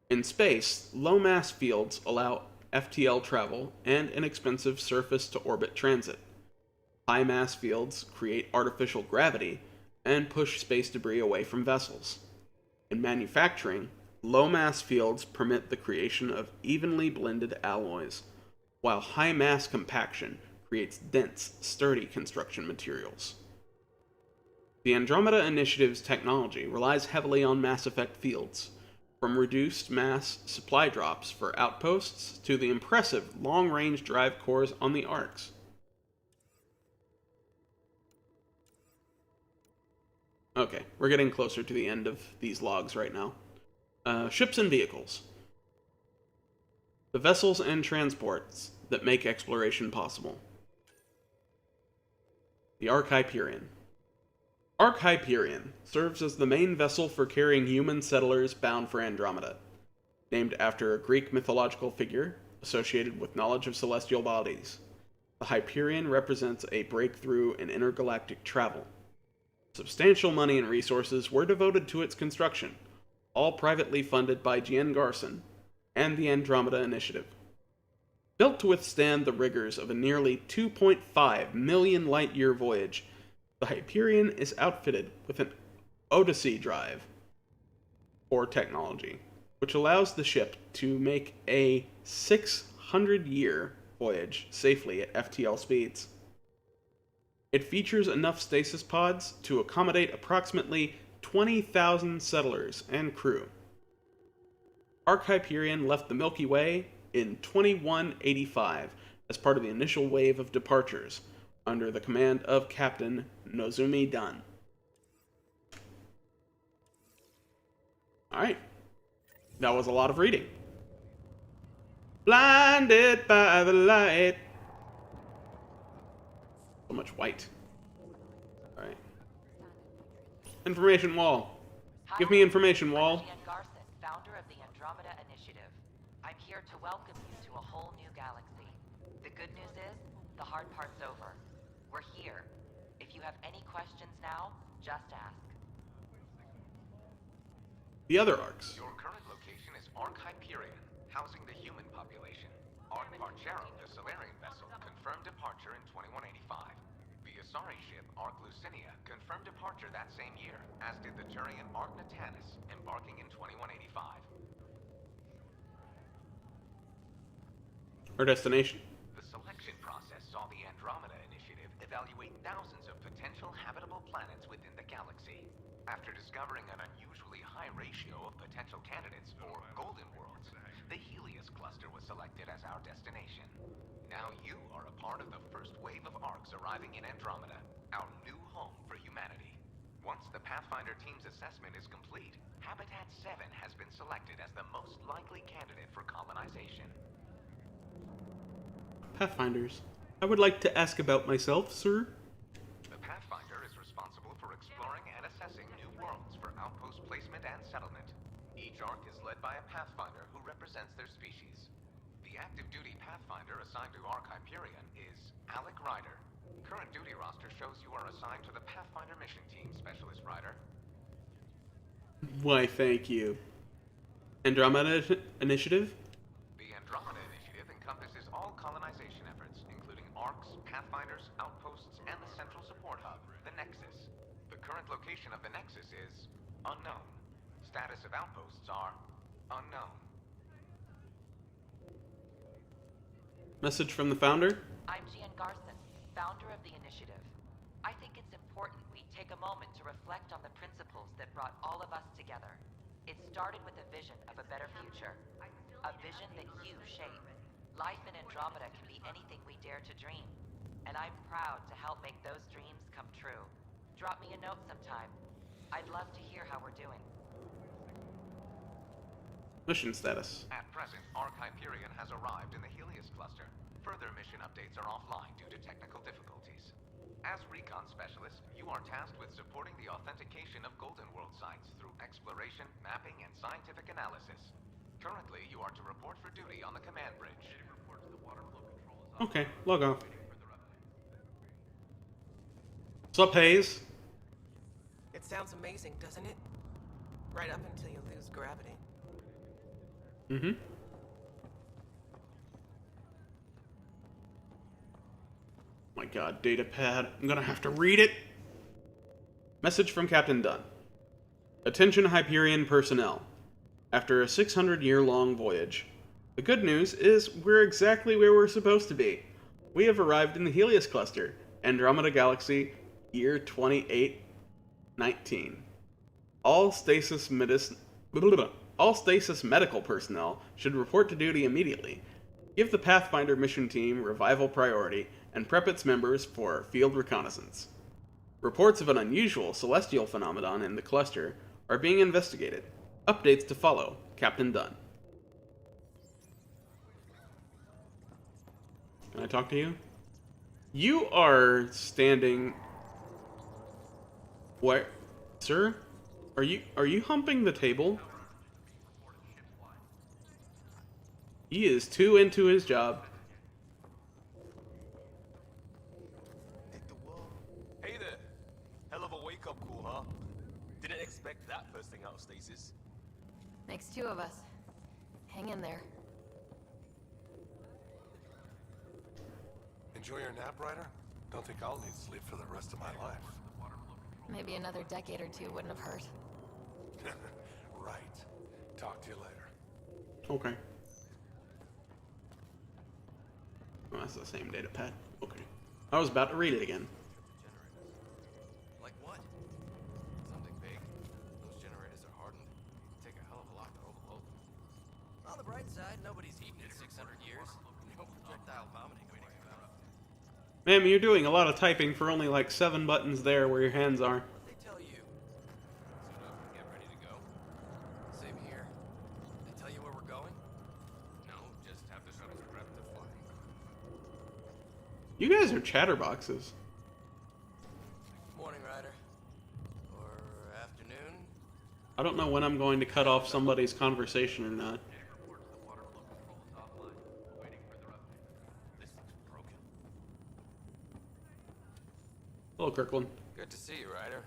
In space, low mass fields allow FTL travel and inexpensive surface-to-orbit transit. High mass fields create artificial gravity and push space debris away from vessels. In manufacturing, low mass fields permit the creation of evenly blended alloys, while high mass compaction creates dense, sturdy construction materials. The Andromeda Initiative's technology relies heavily on mass effect fields, from reduced mass supply drops for outposts to the impressive long-range drive cores on the arcs. Okay, we're getting closer to the end of these logs right now. Ships and vehicles. The vessels and transports that make exploration possible. The Ark Hyperion. Ark Hyperion serves as the main vessel for carrying human settlers bound for Andromeda, named after a Greek mythological figure associated with knowledge of celestial bodies. The Hyperion represents a breakthrough in intergalactic travel. Substantial money and resources were devoted to its construction, all privately funded by Gian Garson and the Andromeda Initiative. Built to withstand the rigors of a nearly 2.5 million light-year voyage, the Hyperion is outfitted with an Odyssey drive, or technology, which allows the ship to make a 600-year voyage safely at FTL speeds. It features enough stasis pods to accommodate approximately 20,000 settlers and crew. Ark Hyperion left the Milky Way in 2185 as part of the initial wave of departures, under the command of Captain Nozumi Dunn. Alright. That was a lot of reading. Blinded by the light. So much white. Alright. Information wall. Give me information wall. I'm Gian Garson, founder of the Andromeda Initiative. I'm here to welcome you to a whole new galaxy. The good news is, the hard part's over. We're here. If you have any questions now, just ask. The other arcs. Your current location is Ark Hyperion, housing the human population. Ark Parchero, the Solarian vessel, confirmed departure in 2185. The Asari ship Ark Lucinia confirmed departure that same year, as did the Turian Ark Natanus, embarking in 2185. Our destination. The selection process saw the Andromeda Initiative evaluate thousands of potential habitable planets within the galaxy. After discovering an unusually high ratio of potential candidates for golden worlds, the Helios cluster was selected as our destination. Now you are a part of the first wave of arcs arriving in Andromeda, our new home for humanity. Once the Pathfinder team's assessment is complete, Habitat 7 has been selected as the most likely candidate for colonization. Pathfinders. I would like to ask about myself, sir. The Pathfinder is responsible for exploring and assessing new worlds for outpost placement and settlement. Each arc is led by a Pathfinder who represents their species. The active duty Pathfinder assigned to Ark Hyperion is Alec Ryder. Current duty roster shows you are assigned to the Pathfinder Mission Team, Specialist Ryder. Why, thank you. Andromeda Initiative? The Andromeda Initiative encompasses all colonization efforts, including arcs, pathfinders, outposts, and the central support hub, the Nexus. current location of the Nexus is unknown. Status of outposts are unknown. Message from the founder? I'm Gian Garson, founder of the initiative. I think it's important we take a moment to reflect on the principles that brought all of us together. It started with a vision of a better future. A vision that you shape. Life in Andromeda can be anything we dare to dream. And I'm proud to help make those dreams come true. Drop me a note sometime. I'd love to hear how we're doing. Mission status. At present, Ark Hyperion has arrived in the Helios cluster. Further mission updates are offline due to technical difficulties. As recon specialist, you are tasked with supporting the authentication of Golden World sites through exploration, mapping, and scientific analysis. Currently, you are to report for duty on the command bridge. Okay, log off. Sup, Hayes? It sounds amazing, doesn't it? Right up until you lose gravity. Mm-hmm. My god, datapad. I'm gonna have to read it. Message from Captain Dunn. Attention Hyperion personnel. After a 600-year-long voyage, the good news is we're exactly where we're supposed to be. We have arrived in the Helios cluster, Andromeda Galaxy, year 2819. All stasis medical personnel should report to duty immediately. Give the Pathfinder mission team revival priority and prep its members for field reconnaissance. Reports of an unusual celestial phenomenon in the cluster are being investigated. Updates to follow. Captain Dunn. Can I talk to you? You are standing... Where? Sir? Are you humping the table? He is too into his job. Hey there. Hell of a wake-up call, huh? Didn't expect that first thing out of stasis. Makes two of us. Hang in there. Enjoy your nap, Ryder? Don't think I'll need sleep for the rest of my life. Maybe another decade or two wouldn't have hurt. Right. Talk to you later. Okay. Oh, that's the same data pad. Okay. I was about to read it again. Like what? Something big. Those generators are hardened. It'd take a hell of a lot to overload them. On the bright side, nobody's eaten in 600 years. No projectile vomiting. Ma'am, you're doing a lot of typing for only like 7 buttons there where your hands are. They tell you. Suit up and get ready to go. Same here. They tell you where we're going? No, just have the shuttles prepped to fly. You guys are chatterboxes. Morning, Ryder. Or afternoon. I don't know when I'm going to cut off somebody's conversation or not. Hello, Kirkland. Good to see you, Ryder.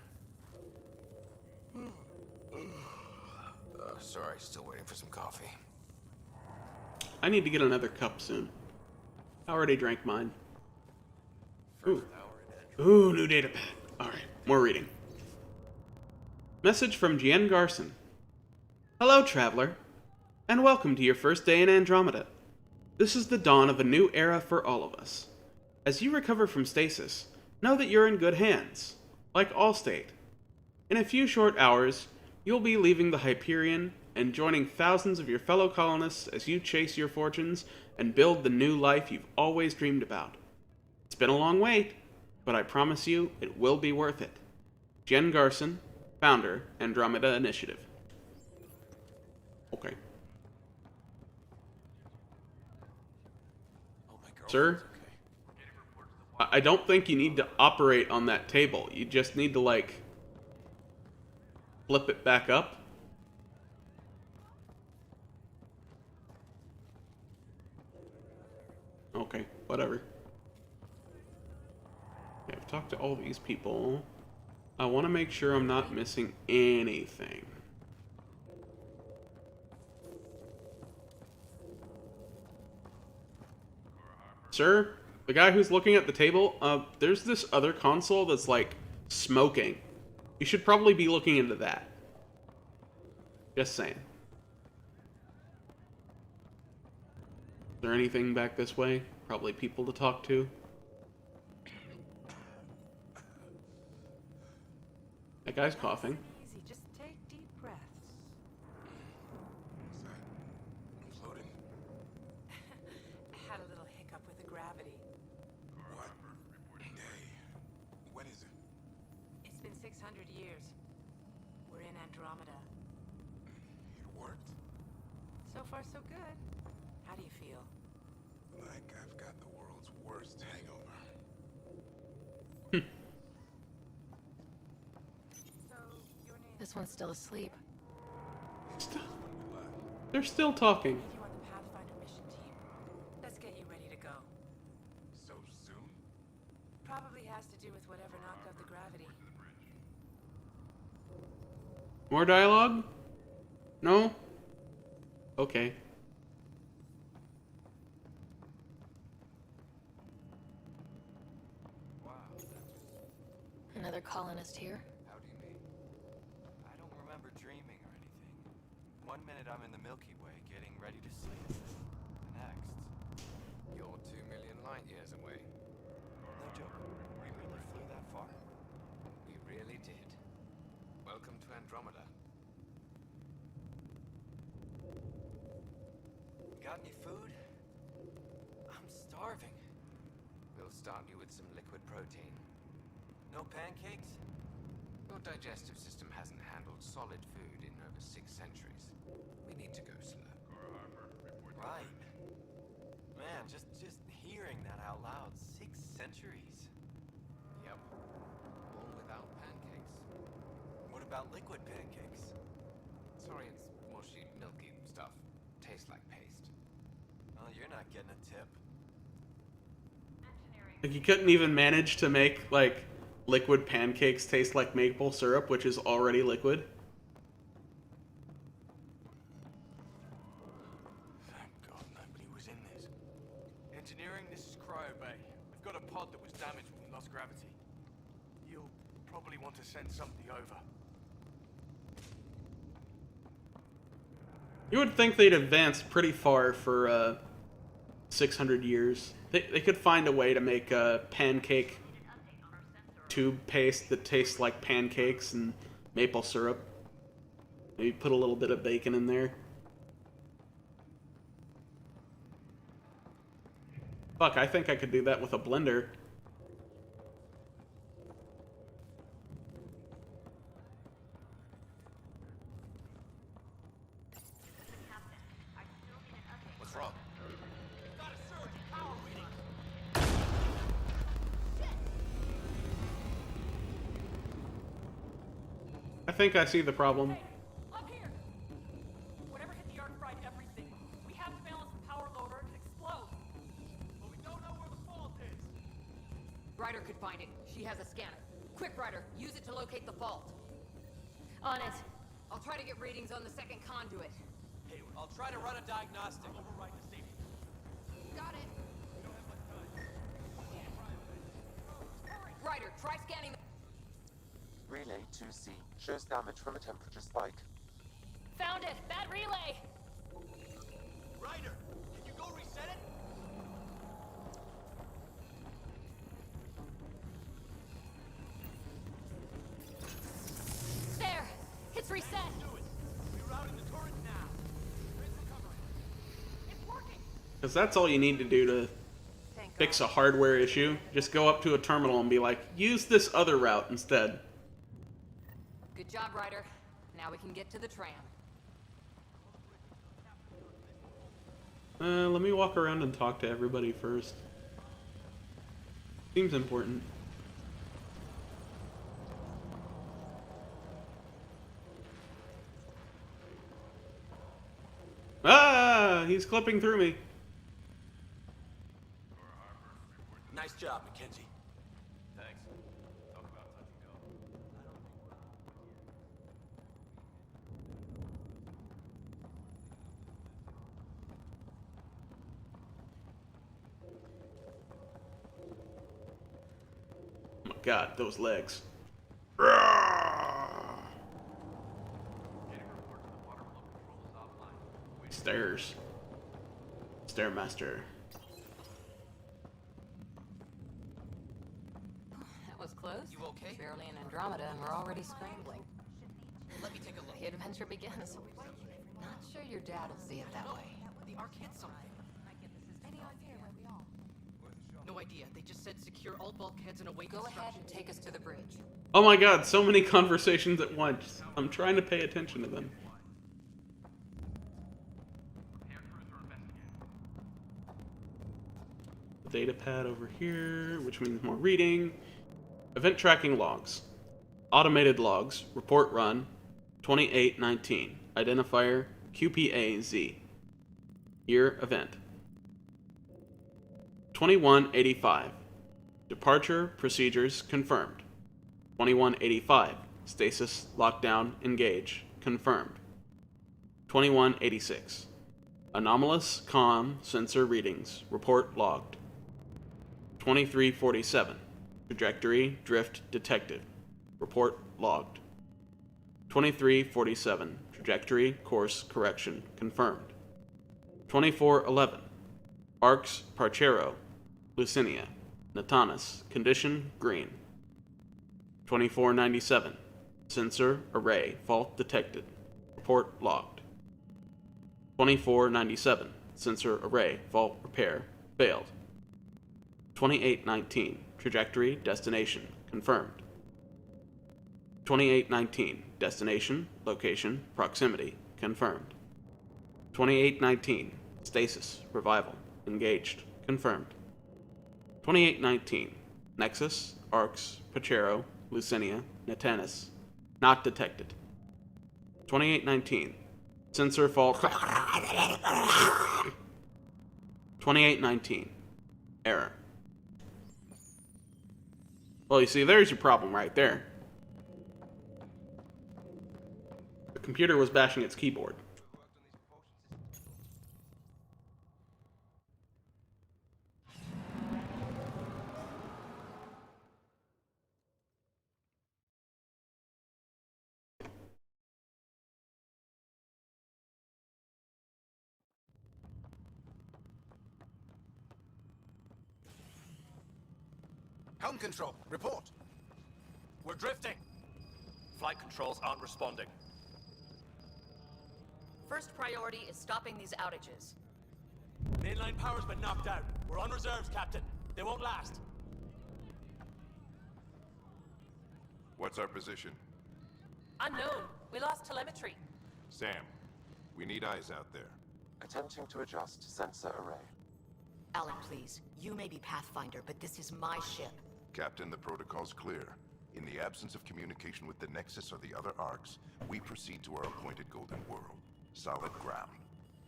Sorry, still waiting for some coffee. I need to get another cup soon. I already drank mine. Ooh. Ooh, new data pad. Alright, more reading. Message from Gian Garson. Hello, traveler, and welcome to your first day in Andromeda. This is the dawn of a new era for all of us. As you recover from stasis, know that you're in good hands, like Allstate. In a few short hours, you'll be leaving the Hyperion and joining thousands of your fellow colonists as you chase your fortunes and build the new life you've always dreamed about. It's been a long wait, but I promise you it will be worth it. Jen Garson, founder, Andromeda Initiative. Okay. Sir? I don't think you need to operate on that table. You just need to, like, flip it back up. Okay, whatever. Okay, I've talked to all these people. I want to make sure I'm not missing anything. Sir? The guy who's looking at the table, there's this other console that's, like, smoking. You should probably be looking into that. Just saying. Is there anything back this way? Probably people to talk to. That guy's coughing. Easy, just take deep breaths. What's that? I'm floating. Had a little hiccup with the gravity. What? Hey, when is it? It's been 600 years. We're in Andromeda. It worked? So far, so good. How do you feel? Like I've got the world's worst hangover. This one's still asleep. They're still talking. Need you on the Pathfinder mission team. Let's get you ready to go. So soon? Probably has to do with whatever knocked out the gravity. More dialogue? No? Okay. Another colonist here? How do you mean? I don't remember dreaming or anything. One minute I'm in the Milky Way getting ready to sleep. The next, you're 2 million light years away. No joke. We really flew that far? We really did. Welcome to Andromeda. Got any food? I'm starving. We'll start you with some liquid protein. No pancakes? Your digestive system hasn't handled solid food in over 6 centuries. We need to go slow. Right. Man, just hearing that out loud. 6 centuries. Yep. All without pancakes. What about liquid pancakes? Sorry, it's mushy, milky stuff. Tastes like paste. Well, you're not getting a tip. Like, you couldn't even manage to make, like, liquid pancakes taste like maple syrup, which is already liquid. Thank God nobody was in this. Engineering, this is Cryo Bay. We've got a pod that was damaged when we lost gravity. You'll probably want to send somebody over. You would think they'd advanced pretty far for 600 years. They could find a way to make a pancake tube paste that tastes like pancakes and maple syrup. Maybe put a little bit of bacon in there. Fuck, I think I could do that with a blender. What's wrong? I think I see the problem. Up here! Whatever hit the arc fried everything. We have to balance the power load or it could explode. But we don't know where the fault is. Ryder could find it. She has a scanner. Quick, Ryder, use it to locate the fault. On it. I'll try to get readings on the second conduit. Hey, I'll try to run a diagnostic. Override the safety. Got it. Ryder, try scanning the... Relay 2C shows damage from a temperature spike. Found it. Bad relay. Ryder, can you go reset it? There. It's reset. Do it. Rerouting the turret now. Grid's recovering. It's working! Because that's all you need to do to fix a hardware issue. Just go up to a terminal and be like, use this other route instead. Good job, Ryder. Now we can get to the tram. Let me walk around and talk to everybody first. Seems important. Ah! He's clipping through me. Nice job, Mackenzie. Thanks. Talk about touch and go. Oh my god, those legs. Rawr! Stairs. Stairmaster. That was close. You okay? Barely in Andromeda, and we're already scrambling. Let me take a look. The adventure begins. Not sure your dad will see it that way. The Ark hit something. No idea. They just said secure all bulkheads and await Go ahead instructions. and take us to the bridge. Oh my god, so many conversations at once. I'm trying to pay attention to them. Data pad over here, which means more reading. Event tracking logs. Automated logs. Report run. 2819. Identifier QPAZ. Year event. 2185. Departure procedures confirmed. 2185. Stasis lockdown engage confirmed. 2186. Anomalous comm sensor readings report logged. 2347. Trajectory drift detected. Report logged. 2347. Trajectory course correction confirmed. 2411. Arcs Parchero, Lucinia, Natanus, condition green. 2497. Sensor array fault detected. Report logged. 2497. Sensor array fault repair failed. 2819. Trajectory destination confirmed. 2819. Destination, location, proximity confirmed. 2819. Stasis revival engaged confirmed. 2819. Nexus, Arcs, Pachero, Lucinia, Natanus not detected. 2819. Sensor fault. 2819. Error. Well, you see, there's your problem right there. The computer was bashing its keyboard. Helm control, report. We're drifting. Flight controls aren't responding. First priority is stopping these outages. Mainline power's been knocked out. We're on reserves, Captain. They won't last. What's our position? Unknown. We lost telemetry. Sam, we need eyes out there. Attempting to adjust sensor array. Alan, please. You may be Pathfinder, but this is my ship. Captain, the protocol's clear. In the absence of communication with the Nexus or the other Arcs, we proceed to our appointed Golden World. Solid ground.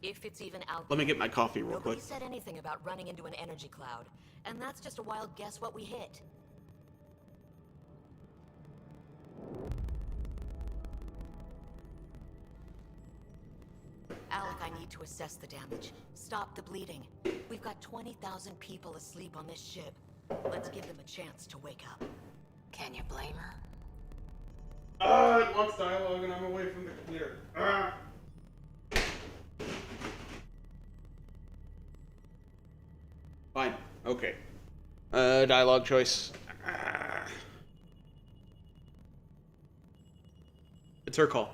If it's even out Let me get my coffee real Nobody quick. said anything about running into an energy cloud. And that's just a wild guess what we hit. Alec, I need to assess the damage. Stop the bleeding. We've got 20,000 people asleep on this ship. Let's give them a chance to wake up. Can you blame her? It wants dialogue and I'm away from the computer. Fine. Okay. Dialogue choice. It's her call.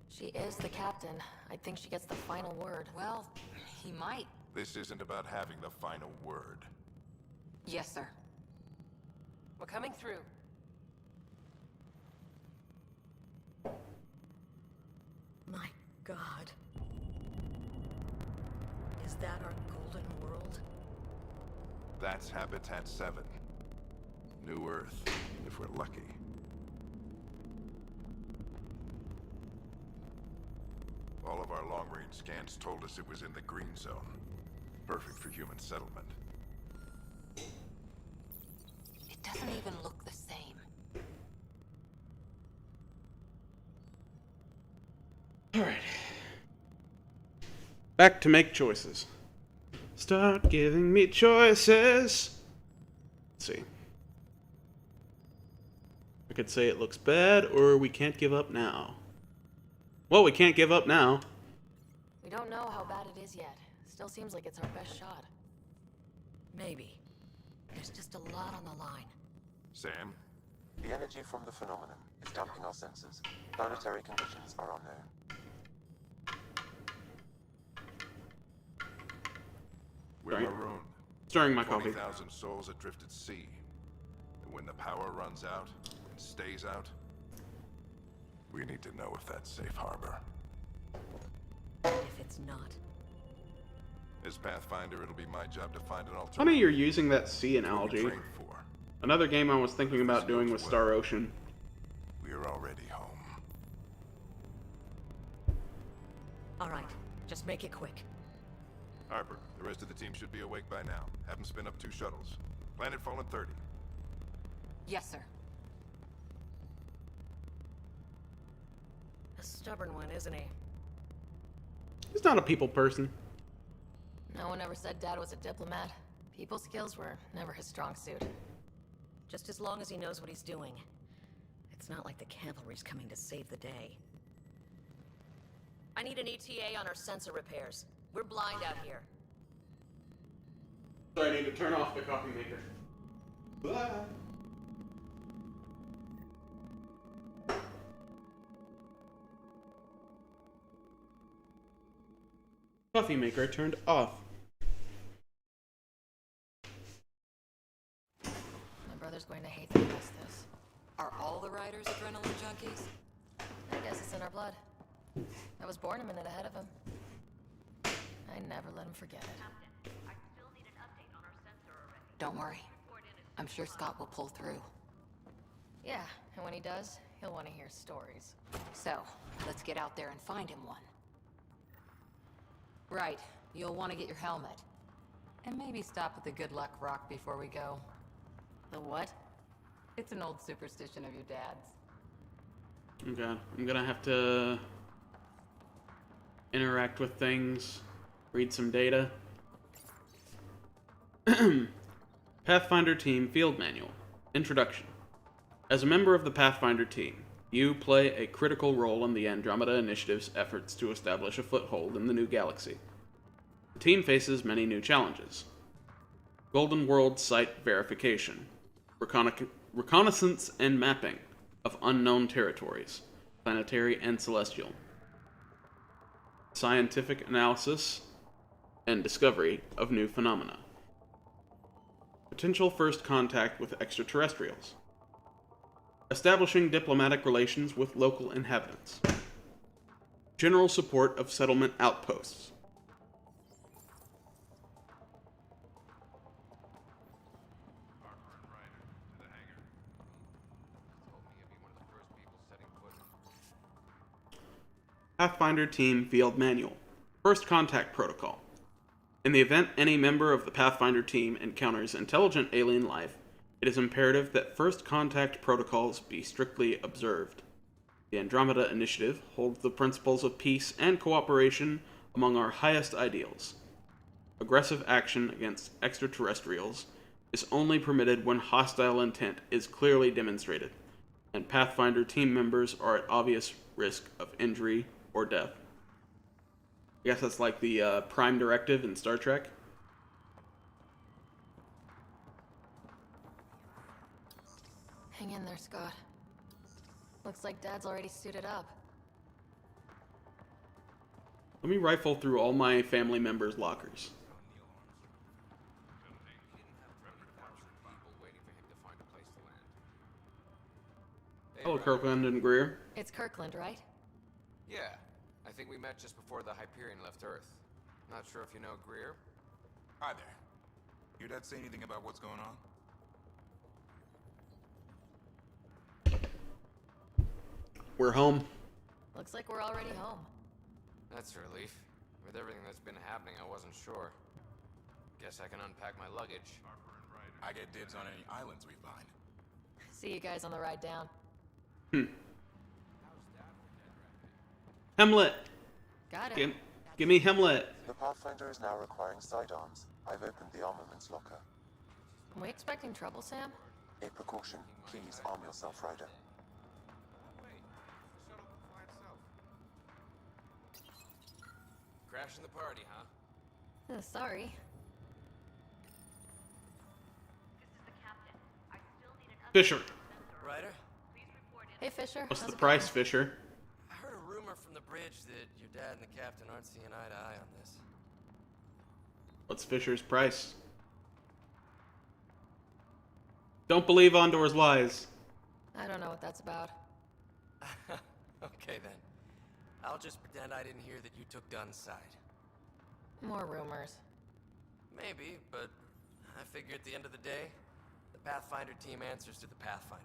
She is the captain. I think she gets the final word. Well, he might. This isn't about having the final word. Yes, sir. We're coming through. My God. Is that our golden world? That's Habitat 7. New Earth, if we're lucky. All of our long-range scans told us it was in the green zone. Perfect for human settlement. It doesn't even look the same. Alright. Back to make choices. Start giving me choices. Let's see. I could say it looks bad, or we can't give up now. Well, we can't give up now. We don't know how bad it is yet. Still seems like it's our best shot. Maybe. There's just a lot on the line. Sam? The energy from the phenomenon is damping our senses. Planetary conditions are unknown. We're Sorry. marooned. Stirring my coffee. 20,000 souls adrift at sea. And when the power runs out, and stays out, we need to know if that's safe harbor. If it's not. As Pathfinder, it'll be my job to find an alternative. Funny you're using that sea What we analogy. trained for. Another game I was thinking about doing was Star Ocean. We're already home. Alright, just make it quick. Harper, the rest of the team should be awake by now. Have them spin up 2 shuttles. Planetfall in 30. Yes, sir. A stubborn one, isn't he? He's not a people person. No one ever said Dad was a diplomat. People skills were never his strong suit. Just as long as he knows what he's doing. It's not like the cavalry's coming to save the day. I need an ETA on our sensor repairs. We're blind out here. So I need to turn off the coffee maker. Blah. Coffee maker turned off. My brother's going to hate that I missed this. Are all the riders adrenaline junkies? I guess it's in our blood. I was born a minute ahead of him. I never let him forget it. Don't worry. I'm sure Scott will pull through. Yeah, and when he does, he'll want to hear stories. So, let's get out there and find him one. Right, you'll want to get your helmet. And maybe stop at the Good Luck Rock before we go. The what? It's an old superstition of your dad's. Okay, I'm gonna have to interact with things, read some data. Pathfinder Team Field Manual. Introduction. As a member of the Pathfinder team, you play a critical role in the Andromeda Initiative's efforts to establish a foothold in the new galaxy. The team faces many new challenges. Golden World Site verification, reconnaissance and mapping of unknown territories, planetary and celestial, scientific analysis and discovery of new phenomena, potential first contact with extraterrestrials, establishing diplomatic relations with local inhabitants, general support of settlement outposts. Pathfinder Team Field Manual. First Contact Protocol. In the event any member of the Pathfinder team encounters intelligent alien life, it is imperative that first contact protocols be strictly observed. The Andromeda Initiative holds the principles of peace and cooperation among our highest ideals. Aggressive action against extraterrestrials is only permitted when hostile intent is clearly demonstrated, and Pathfinder team members are at obvious risk of injury or death. I guess that's like the Prime Directive in Star Trek. Hang in there, Scott. Looks like Dad's already suited up. Let me rifle through all my family members' lockers. Hello, Kirkland and Greer. It's Kirkland, right? Yeah, I think we met just before the Hyperion left Earth. Not sure if you know Greer. Hi there. Your dad say anything about what's going on? We're home. Looks like we're already home. That's a relief. With everything that's been happening, I wasn't sure. Guess I can unpack my luggage. I get dibs on any islands we find. See you guys on the ride down. Hemlet! Got it. Give me Hemlet! The Pathfinder is now requiring sidearms. I've opened the armaments locker. Are we expecting trouble, Sam? A precaution. Please arm yourself, Ryder. crashing the party, huh? Sorry. Fisher. Ryder? Hey, Fisher. What's how's the it price, going? Fisher? I heard a rumor from the bridge that your dad and the captain aren't seeing eye to eye on this. What's Fisher's price? Don't believe Ondor's lies. I don't know what that's about. Okay then. I'll just pretend I didn't hear that you took Gunn's side. More rumors. Maybe, but I figure at the end of the day, the Pathfinder team answers to the Pathfinder.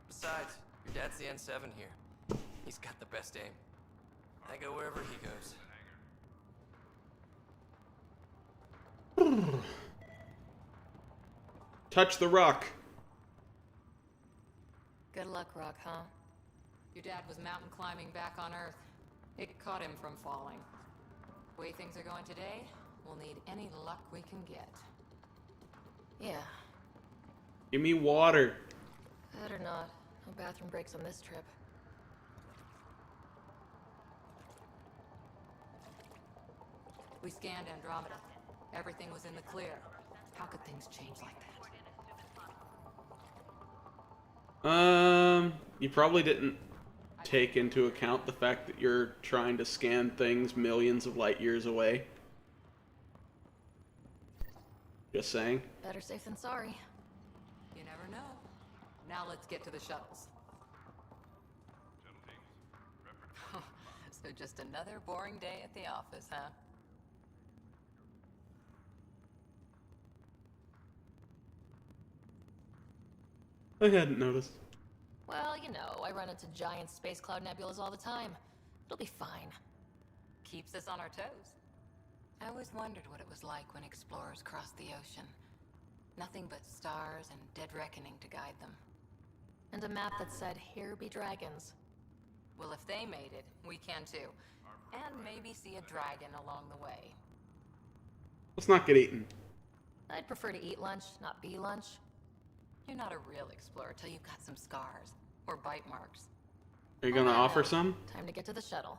Besides, your dad's the N7 here. He's got the best aim. I go wherever he goes. Touch the rock. Good luck, Rock, huh? Your dad was mountain climbing back on Earth. It caught him from falling. The way things are going today, we'll need any luck we can get. Yeah, Give me water. better not. No bathroom breaks on this trip. We scanned Andromeda. Everything was in the clear. How could things change like that? You probably didn't take into account the fact that you're trying to scan things millions of light years away. Just saying. Better safe than sorry. You never know. Now let's get to the shuttles. So just another boring day at the office, huh? I hadn't noticed. Well, you know, I run into giant space cloud nebulas all the time. It'll be fine. Keeps us on our toes. I always wondered what it was like when explorers crossed the ocean. Nothing but stars and dead reckoning to guide them. And a map that said, "Here be dragons." Well, if they made it, we can too. And maybe see a dragon along the way. Let's not get eaten. I'd prefer to eat lunch, not be lunch. You're not a real explorer till you've got some scars. Or bite marks. Are you gonna On that offer note, some? Time to get to the shuttle.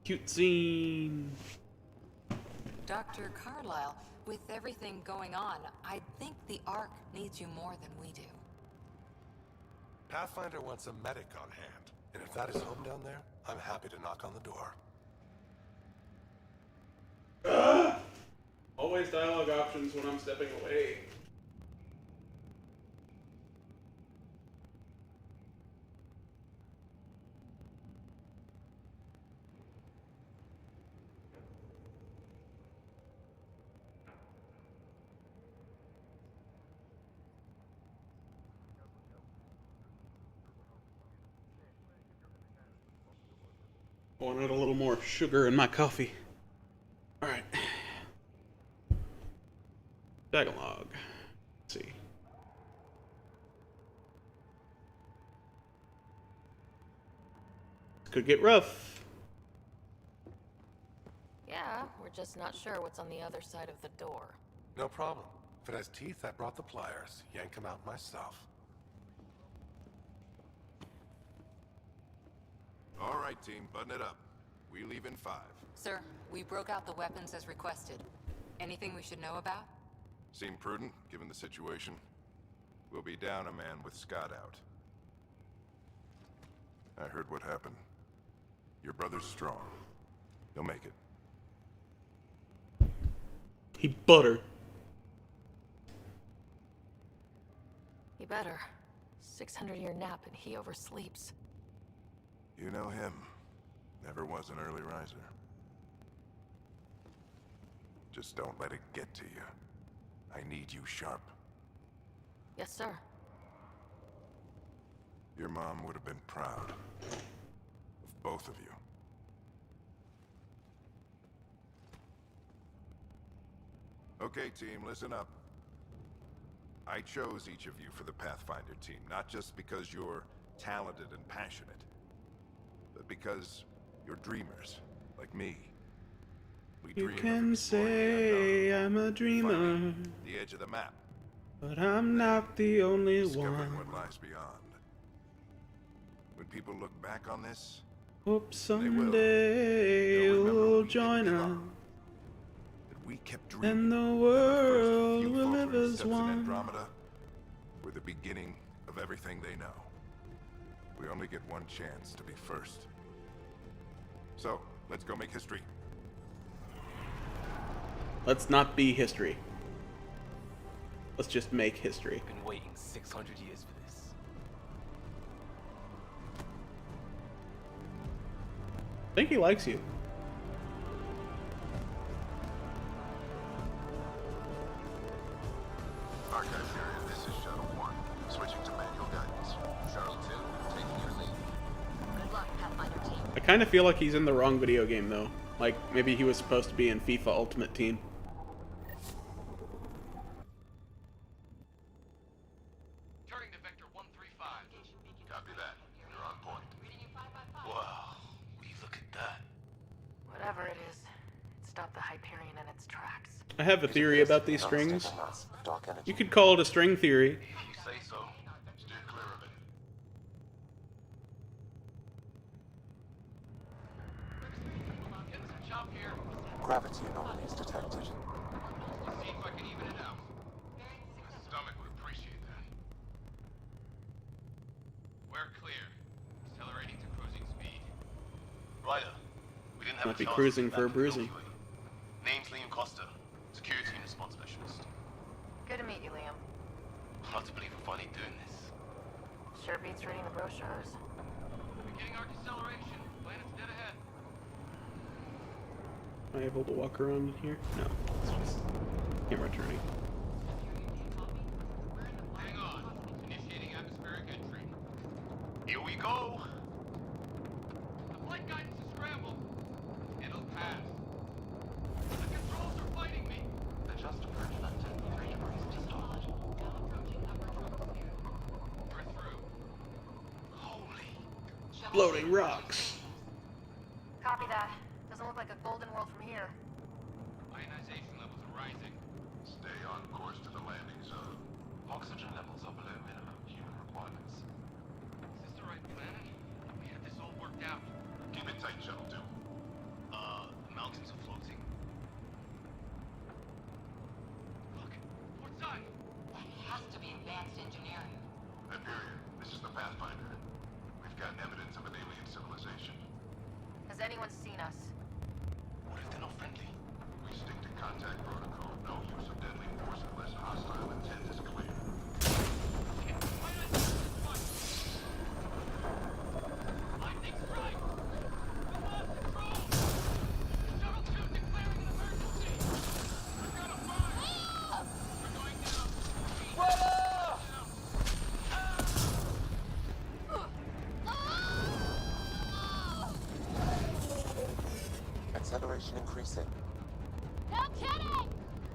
Cute scene. Dr. Carlyle, with everything going on, I think the Ark needs you more than we do. Pathfinder wants a medic on hand, and if that is home down there, I'm happy to knock on the door. Always dialogue options when I'm stepping away. I wanted a little more sugar in my coffee. Alright. Dialogue. Let's see. This could get rough. Yeah, we're just not sure what's on the other side of the door. No problem. If it has teeth, I brought the pliers. Yank them out myself. All right, team, button it up. We leave in 5. Sir, we broke out the weapons as requested. Anything we should know about? Seem prudent, given the situation. We'll be down a man with Scott out. I heard what happened. Your brother's strong. He'll make it. He buttered. He better. 600-year nap and he oversleeps. You know him. Never was an early riser. Just don't let it get to you. I need you sharp. Yes, sir. Your mom would have been proud. Of both of you. Okay, team, listen up. I chose each of you for the Pathfinder team, not just because you're talented and passionate, but because you're dreamers. like me. We You dream of can say I'm a dreamer, finding the edge of the map, but I'm not the only discovering one. what lies beyond. When people look back on this, Hope will. someday They'll remember you'll we join didn't give us, up, that we kept dreaming, and the and world few will live faltering as steps in one. Andromeda were the beginning of everything they know. We only get one chance to be first. So, let's go make history. Let's not be history. Let's just make history. Been waiting 600 years for this. I think he likes you. Archive period, this is Shuttle 1. Switching to manual guidance. Shuttle 2, taking your lead. Good luck, Pathfinder team. I kind of feel like he's in the wrong video game, though. Like, maybe he was supposed to be in FIFA Ultimate Team. Turning to Vector 135. Copy that. You're on point. Wow. Will you look at that? Whatever it is, it stopped the Hyperion in its tracks. I have a theory about these strings. You could call it a string theory. If you say so. Steer clear of it. Getting some chop here. Gravity anomalies detected. See if I can even it out. My stomach would appreciate that. We're clear. Accelerating to cruising speed. Ryder, we didn't have Might a be chance cruising to get for a back to the bruising. Milky Way. Name's Liam Costa, security and response specialist. Good to meet you, Liam. Hard to believe we're finally doing this. Sure beats reading the brochures. Beginning our deceleration. Planet's dead ahead. Am I able to walk around in here? No. It's just camera turning. Hang on. Initiating atmospheric entry. Here we go. The flight guidance is scrambled. It'll pass. The controls are fighting me. Adjust approach vector 3 degrees to start. We're through. Holy. Floating rocks. Copy that. Doesn't look like a golden world from here. Ionization levels are rising. Stay on course to the landing zone. Oxygen levels are below minimum human requirements. Is this the right planet? We had this all worked out. Keep it tight, Shuttle 2. The mountains are floating. Look, port side. That has to be advanced engineering. Hyperion, this is the Pathfinder. We've got evidence of an alien civilization. Has anyone seen us? What if they're not friendly? We stick to contact protocol. No use of deadly force unless hostile intent is clear. Lightning strike! Come on, control! Shuttle 2 declaring an emergency! We've got a fire! We're going down! Acceleration increasing. No kidding!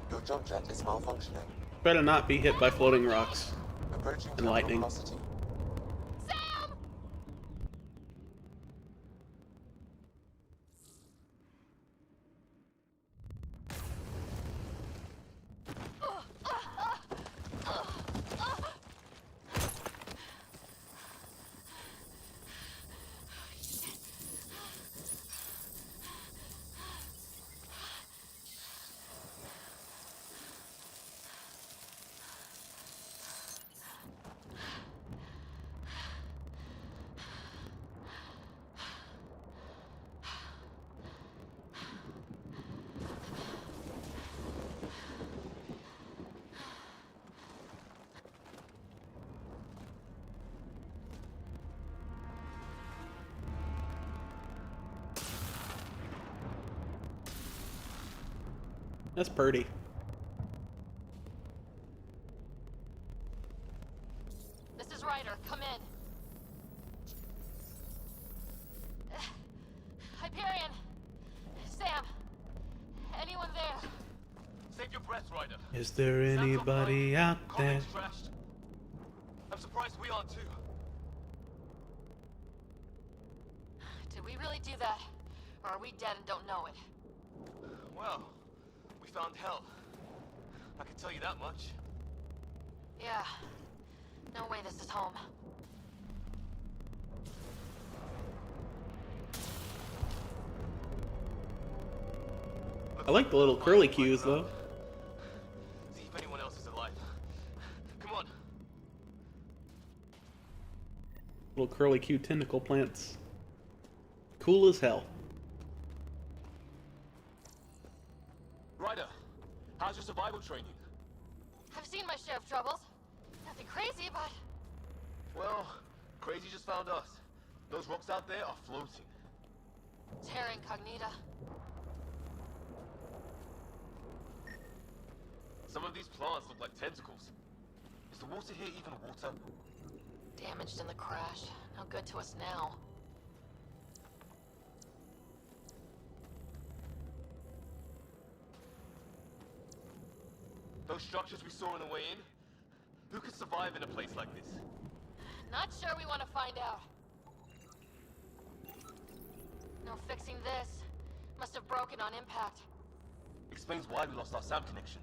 Your jump jet is malfunctioning. Better not be hit by floating rocks Approaching and terminal lightning. velocity. Sam! That's pretty. This is Ryder. Come in. Hyperion! Sam! Anyone there? Save your breath, Ryder. Is there anybody out there? Comms crashed. I'm surprised we aren't too. Did we really do that? Or are we dead and don't know it? Well, we found hell. I can tell you that much. Yeah. No way this is home. I like the little curly cues, though. See if anyone else is alive. Come on. Little curly cue tentacle plants. Cool as hell. Ryder, how's your survival training? I've seen my share of troubles. Nothing crazy, but... Well, crazy just found us. Those rocks out there are floating. Terra Incognita. Some of these plants look like tentacles. Is the water here even water? Damaged in the crash. No good to us now. Those structures we saw on the way in? Who could survive in a place like this? Not sure we want to find out. No fixing this. Must have broken on impact. Explains why we lost our sound connection.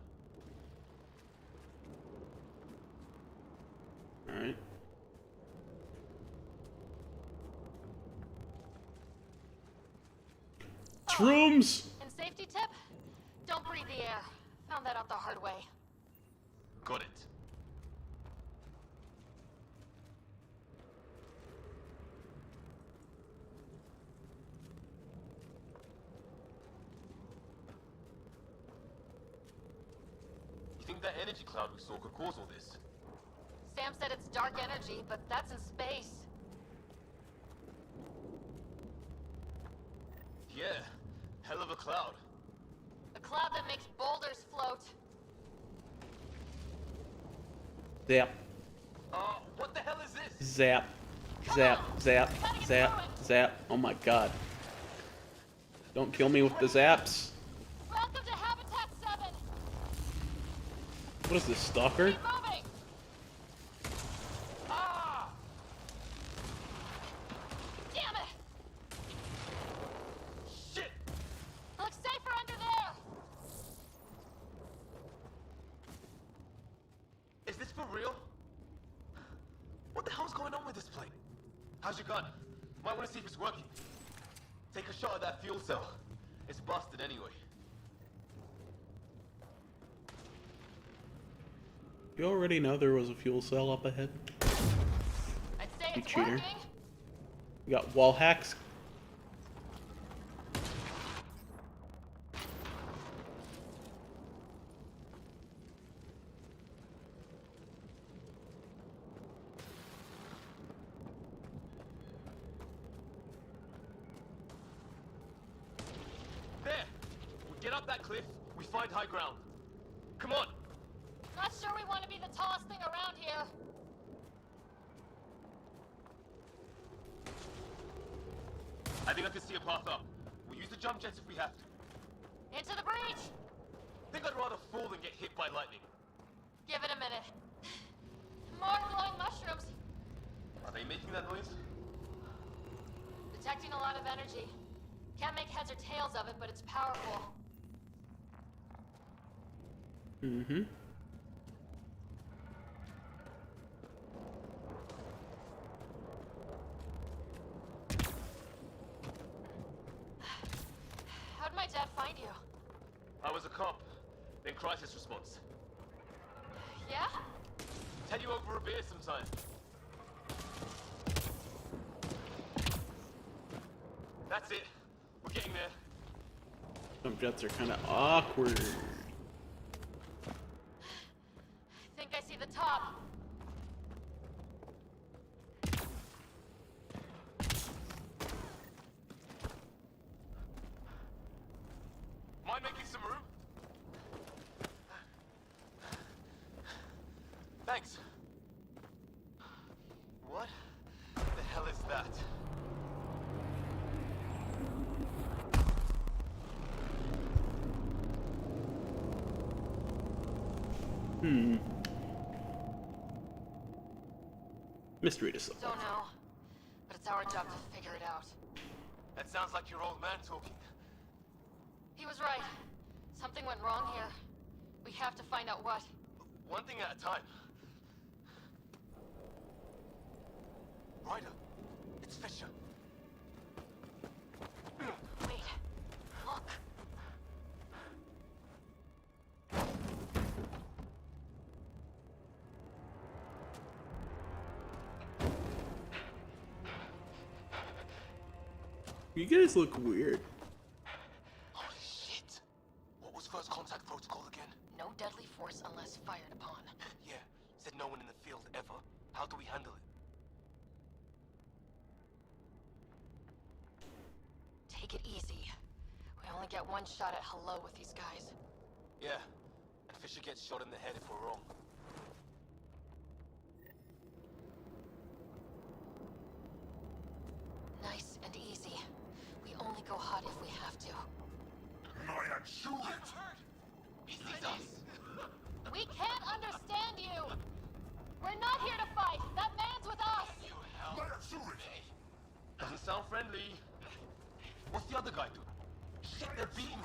Alright. Shrooms! And safety tip? Don't breathe the air. Found that out the hard way. Got it. You think that energy cloud we saw could cause all this? Sam said it's dark energy, but that's in space. Yeah, hell of a cloud. A cloud that makes boulders float. Zap. What the hell is this? Zap. Zap. Zap. Zap. Zap. Oh my god. Don't kill me with the zaps. Welcome to Habitat 7. What is this, stalker? Keep moving. Damn it! Shit! Looks safer under there. Is this for real? What the hell's going on with this plane? How's your gun? Might want to see if it's working. Take a shot at that fuel cell. It's busted anyway. You already know there was a fuel cell up ahead. I'd say You it's cheater. working. You got wall hacks. There! We get up that cliff, we find high ground. Come on! Not sure we want to be the tallest thing around here. I think I can see a path up. We'll use the jump jets if we have to. Into the breach. Think I'd rather fall than get hit by lightning. Give it a minute. More glowing mushrooms. Are they making that noise? Detecting a lot of energy. Can't make heads or tails of it, but it's powerful. Mm-hmm. How'd my dad find you? I was a cop, then crisis response. Yeah? Tell you over a beer sometime. That's it. We're getting there. Some jets are kind of awkward. Think I see the top. Mind making some room? Thanks. What the hell is that? Mystery to solve. Don't know. But it's our job to figure it out. At sounds like your old man talking. He was right. Something went wrong here. We have to find out what. One thing at a time. Ryder, it's Fisher. Wait. Look. You guys look weird. Holy shit. What was first contact protocol again? No deadly force unless fired upon. Yeah, said no one in the field ever. How do we handle it? Take it easy. We only get one shot at hello with these guys. Yeah, and Fisher gets shot in the head if we're wrong. Nice and easy. We only go hot if we have to. Ryan, shoot it! He sees us! We can't understand you! We're not here to fight! That man's with us! Let him shoot it! Doesn't sound friendly. What's the other guy doing? Shit, they're beating him!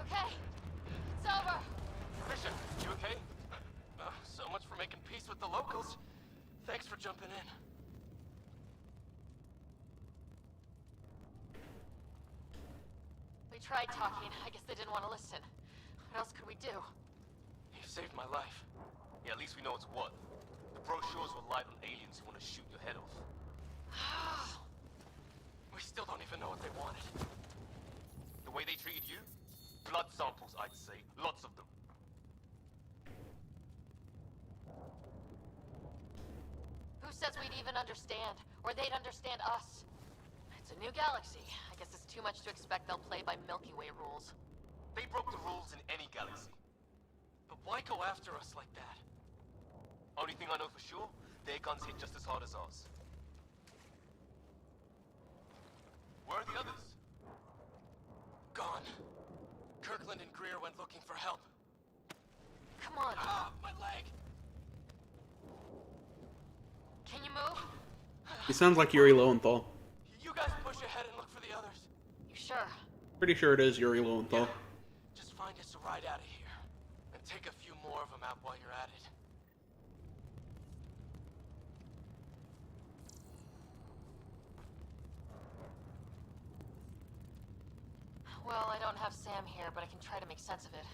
Okay, it's over. Fisher, you okay? So much for making peace with the locals. Thanks for jumping in. We tried talking. I guess they didn't want to listen. What else could we do? You saved my life. Yeah, at least we know it's what. The brochures were light on aliens who want to shoot your head off. We still don't even know what they wanted. The way they treated you? Blood samples, I'd say. Lots of them. Who says we'd even understand? Or they'd understand us? It's a new galaxy. I guess it's too much to expect they'll play by Milky Way rules. They broke the rules in any galaxy. But why go after us like that? Only thing I know for sure, their guns hit just as hard as ours. Where are the others? Gone. Kirkland and Greer went looking for help. Come on. Ah, my leg! Can you move? He sounds like Yuri Lowenthal. You guys push ahead and look for the others. You sure? Pretty sure it is Yuri Lowenthal. Just find us a ride out of here. And take a few more of them out while you're at it. Well, I don't have Sam here, but I can try to make sense of it.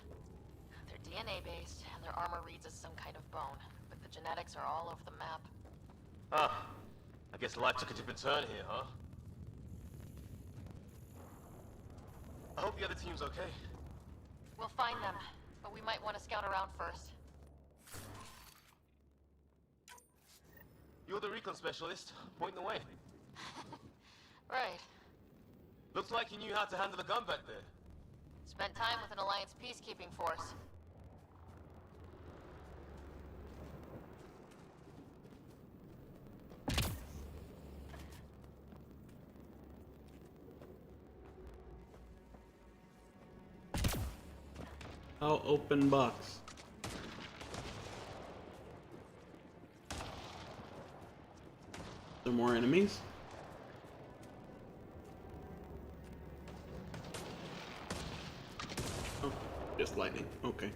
They're DNA-based, and their armor reads as some kind of bone. But the genetics are all over the map. Ah, I guess life took a different turn here, huh? I hope the other team's okay. We'll find them, but we might want to scout around first. You're the recon specialist. Point the way. Right. Looks like you knew how to handle the gun back there. Spent time with an Alliance peacekeeping force. I'll open box. Some more enemies. Oh, just lightning. Okay.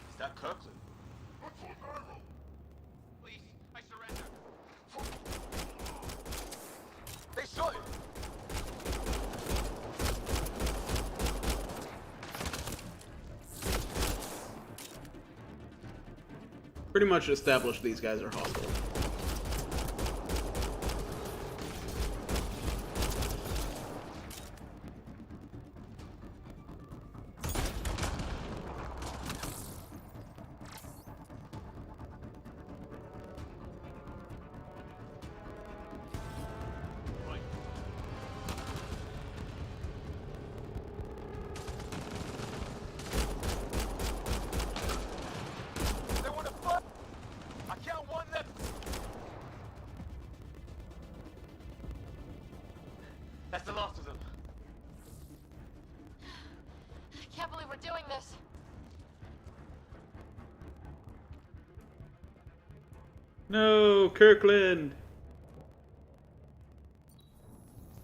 Is that Kirkland? Please, I surrender. They shot him! Pretty much established these guys are hostile. believe we're doing this. No, Kirkland!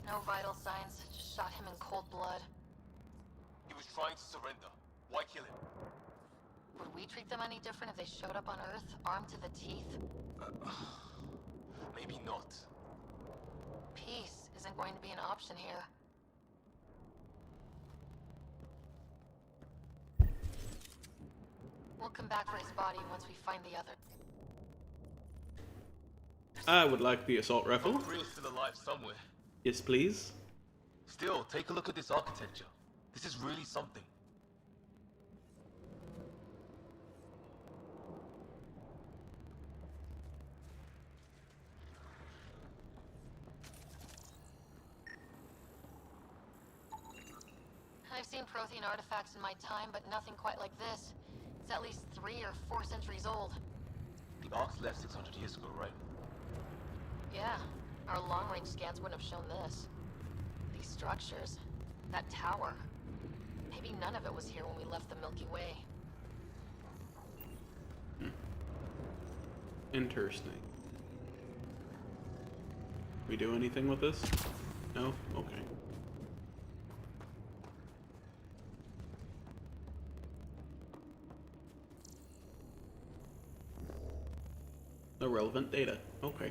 No vital signs. Just shot him in cold blood. He was trying to surrender. Why kill him? Would we treat them any different if they showed up on Earth, armed to the teeth? Maybe not. Peace isn't going to be an option here. We'll come back for his body once we find the other. I would like the assault rifle. Real's still alive somewhere. Yes, please. Still, take a look at this architecture. This is really something. I've seen Prothean artifacts in my time, but nothing quite like this. It's at least 3 or 4 centuries old. The Ark's left 600 years ago, right? Yeah, our long-range scans wouldn't have shown this. These structures, that tower. Maybe none of it was here when we left the Milky Way. Interesting. We do anything with this? No? Okay. Irrelevant data. Okay.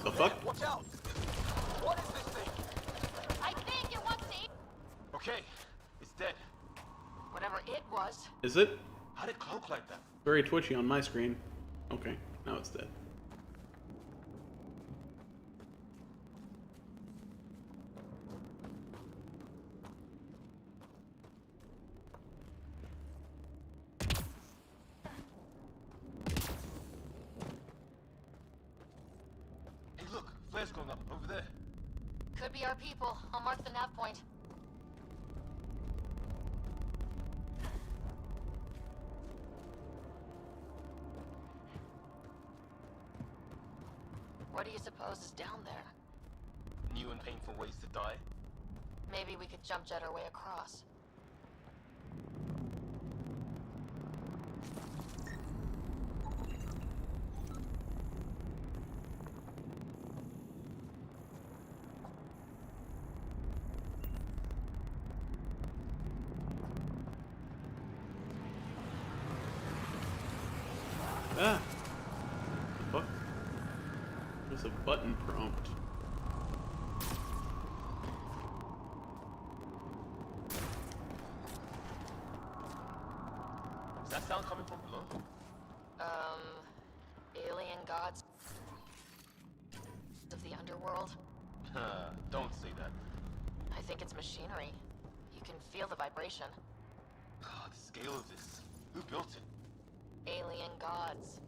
The fuck? Watch out! What is this thing? I think it wants to eat. Okay, it's dead. Whatever it was. Is it? How did it cloak like that? Very twitchy on my screen. Okay, now it's dead. Hey, look, flares going up over there. Could be our people. I'll mark the nav point. What do you suppose is down there? New and painful ways to die. Maybe we could jump jet our way across. Ah! Fuck. There's a button prompt. Is that sound coming from below? Alien gods of the underworld. Don't say that. I think it's machinery. You can feel the vibration. God, the scale of this. Who built it? Alien gods.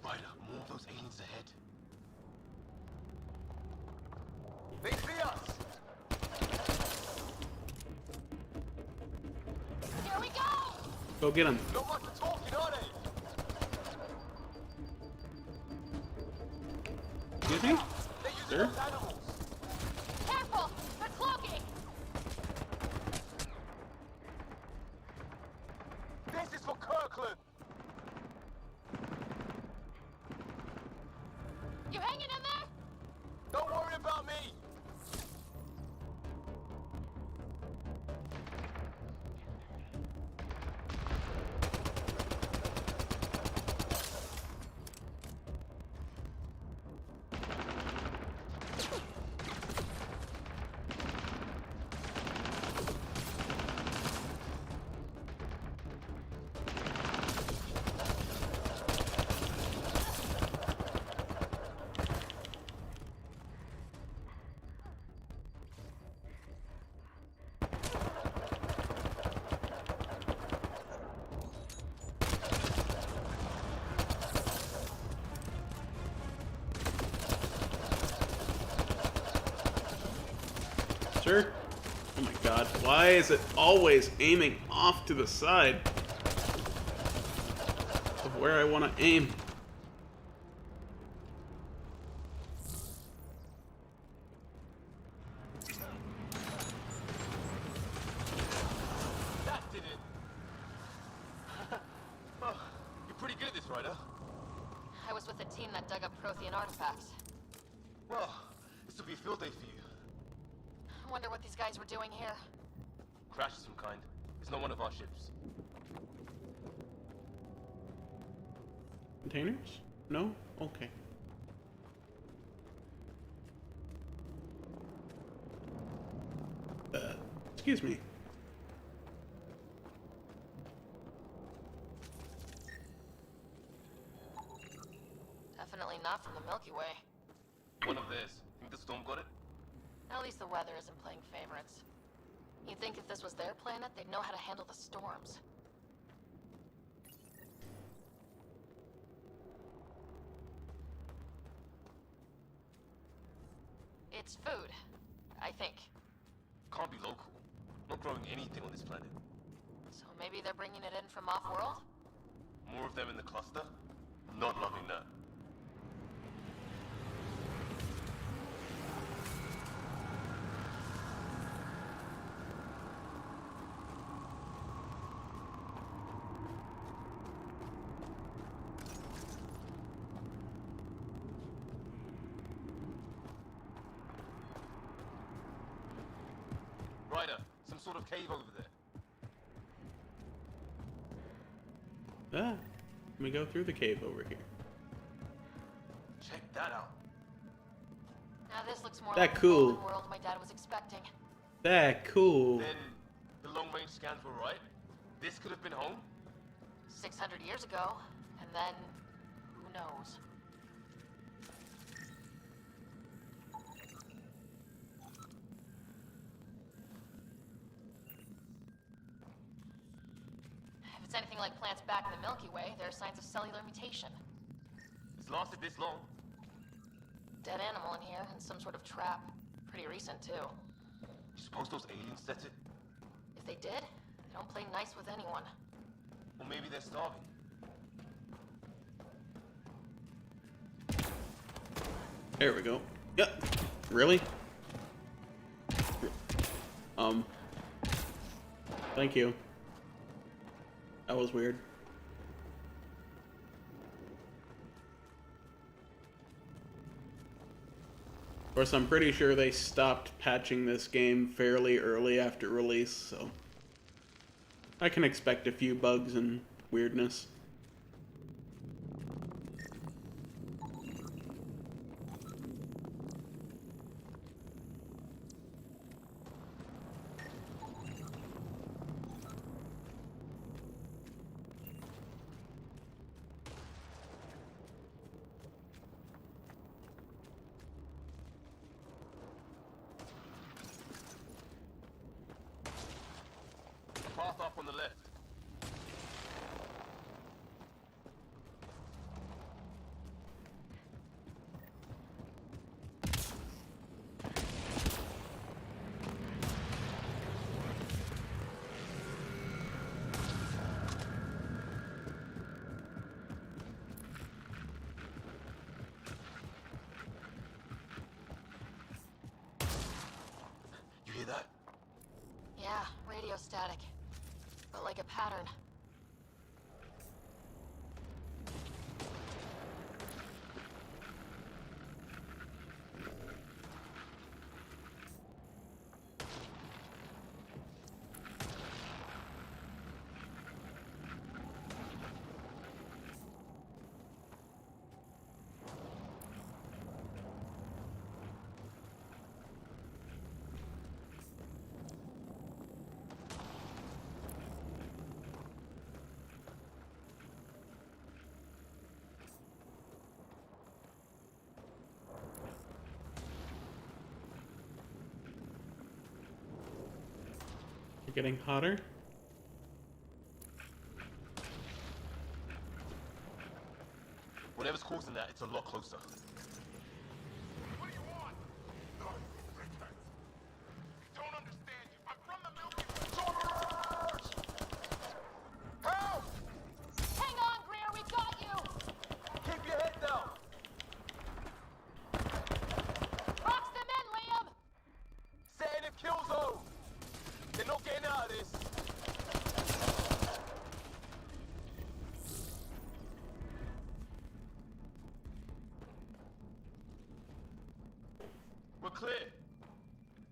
Ryder, more of those aliens ahead. They see us! Here we go! Go get him. Not much talking, are they? Excuse me? Sir? Careful! They're cloaking! This is for Kirkland! You hanging in there? Don't worry about me! Sir? Oh my god, why is it always aiming off to the side of where I want to aim? That did it! Well, you're pretty good at this, Ryder. I was with the team that dug up Prothean artifacts. Well, this will be a field day for you. I wonder what these guys were doing here. Crash of some kind. It's not one of our ships. Containers? No? Okay. Excuse me. Definitely not from the Milky Way. One of theirs. Think the storm got it? At least the weather isn't playing favorites. You'd think if this was their planet, they'd know how to handle the storms. It's food, I think. Can't be local. Not growing anything on this planet. So maybe they're bringing it in from off-world? More of them in the cluster? Not loving that. Ryder, some sort of cave over there. Ah, let me go through the cave over here. Check that out. Now this looks more That like cool. the golden world my dad was expecting. That cool. Then the long-range scans were right. This could have been home. 600 years ago, and then who knows? If it's anything like plants back in the Milky Way, there are signs of cellular mutation. It's lasted this long. Dead animal in here, and some sort of trap. Pretty recent, too. You suppose those aliens set it? If they did, they don't play nice with anyone. Or maybe they're starving. There we go. Yep. Really? Thank you. That was weird. Of course, I'm pretty sure they stopped patching this game fairly early after release, so I can expect a few bugs and weirdness. Path up on the left. You hear that? Yeah, radio static. But like a pattern. You're getting hotter? Whatever's causing that, it's a lot closer. What do you want? None. Repent. Don't We're clear.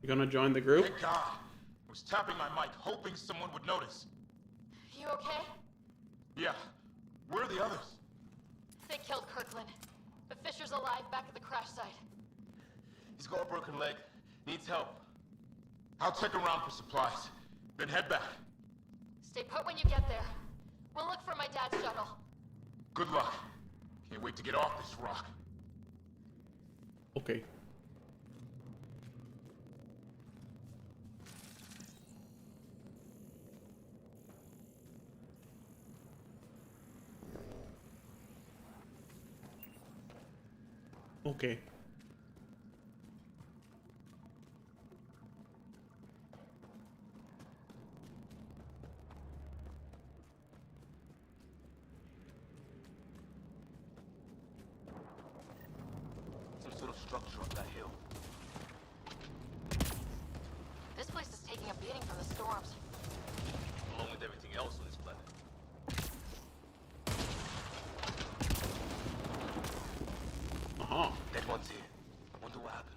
You gonna join the group? Thank God. I was tapping my mic, hoping someone would notice. You okay? Yeah. Where are the others? They killed Kirkland. But Fisher's alive back at the crash site. He's got a broken leg. Needs help. I'll check around for supplies. Then head back. Stay put when you get there. We'll look for my dad's shuttle. Good luck. Can't wait to get off this rock. Okay. Okay. Some sort of structure up that hill. This place is taking a beating from the storms. Along with everything else on this planet. Uh-huh. Dead one's here. Wonder what happened.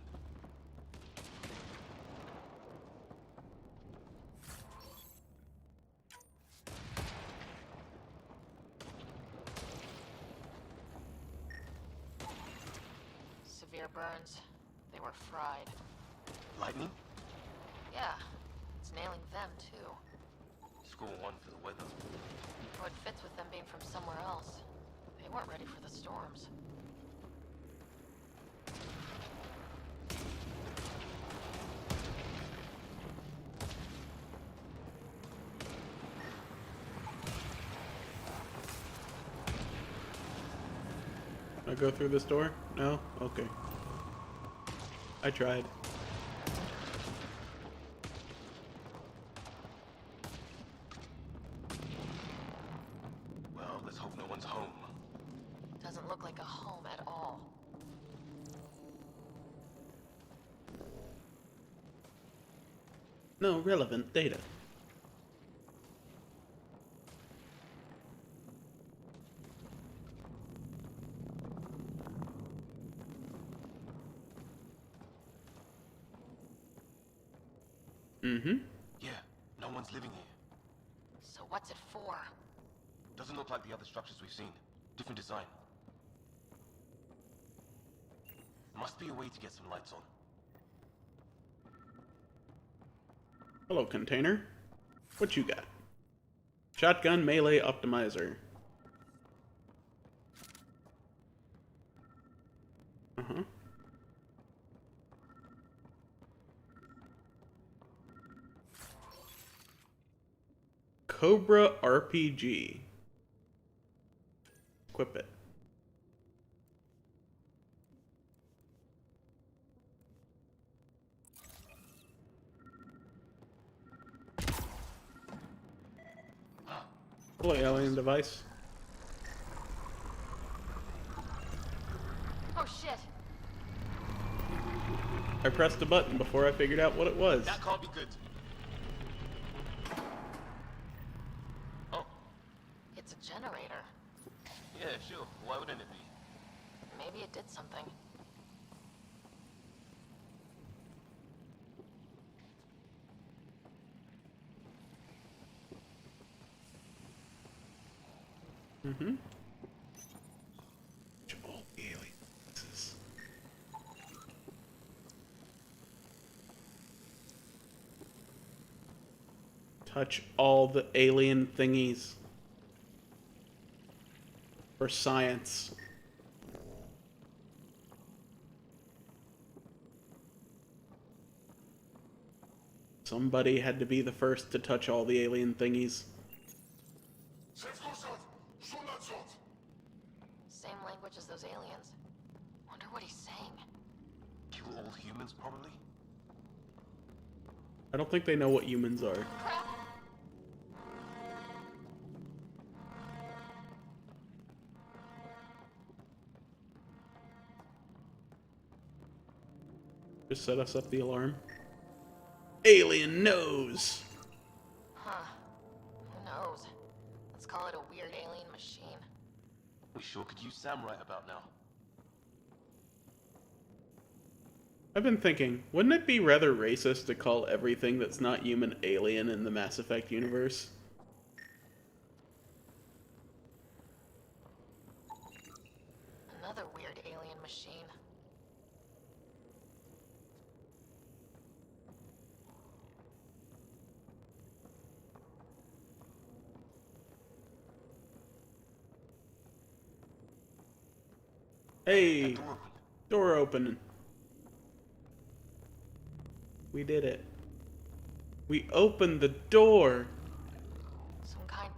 Severe burns. They were fried. Lightning? Yeah, it's nailing them too. Score one for the weather. Or it fits with them being from somewhere else. They weren't ready for the storms. I go through this door? No? Okay. I tried. Well, let's hope no one's home. Doesn't look like a home at all. No relevant data. Mm-hmm. Yeah, no one's living here. So what's it for? Doesn't look like the other structures we've seen. Different design. Must be a way to get some lights on. Hello, container. What you got? Shotgun melee optimizer. Uh-huh. Cobra RPG. Equip it. Hello, alien device. Oh shit! I pressed a button before I figured out what it was. That can't be good. Oh. It's a generator. Yeah, sure. Why wouldn't it be? Maybe it did something. Mm-hmm. All aliens. Touch all the alien thingies. For science. Somebody had to be the first to touch all the alien thingies. Same language as those aliens. Wonder what he's saying. Kill all humans, probably? I don't think they know what humans are. Crap! Just set us up the alarm. Alien nose! Huh. Who knows? Let's call it a weird alien machine. We sure could use Sam right about now. I've been thinking, wouldn't it be rather racist to call everything that's not human alien in the Mass Effect universe? Another weird alien machine. Hey! Door opening. We did it. We opened the door! Some kind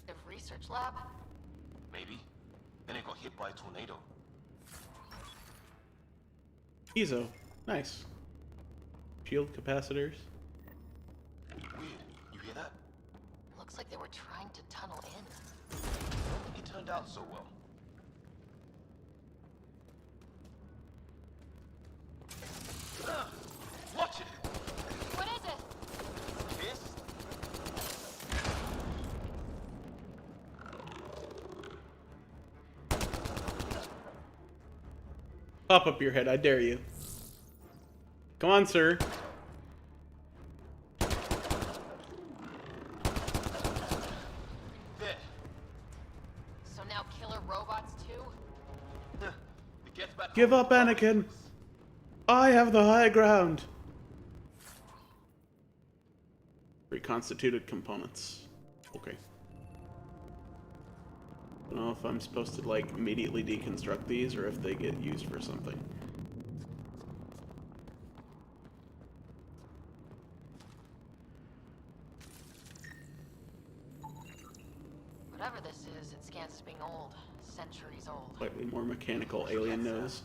of research lab? Maybe. Then it got hit by a tornado. Ezo. Nice. Shield capacitors. Weird. You hear that? Looks like they were trying to tunnel in. I don't think it turned out so well. Watch it! What is it? This? Pop up your head, I dare you. Come on, sir. There. So now killer robots too? It gets back. Give up, Anakin! I have the high ground! Reconstituted components. Okay. I don't know if I'm supposed to, like, immediately deconstruct these or if they get used for something. Whatever this is, it scans as being old. Centuries old. Slightly more mechanical alien nose.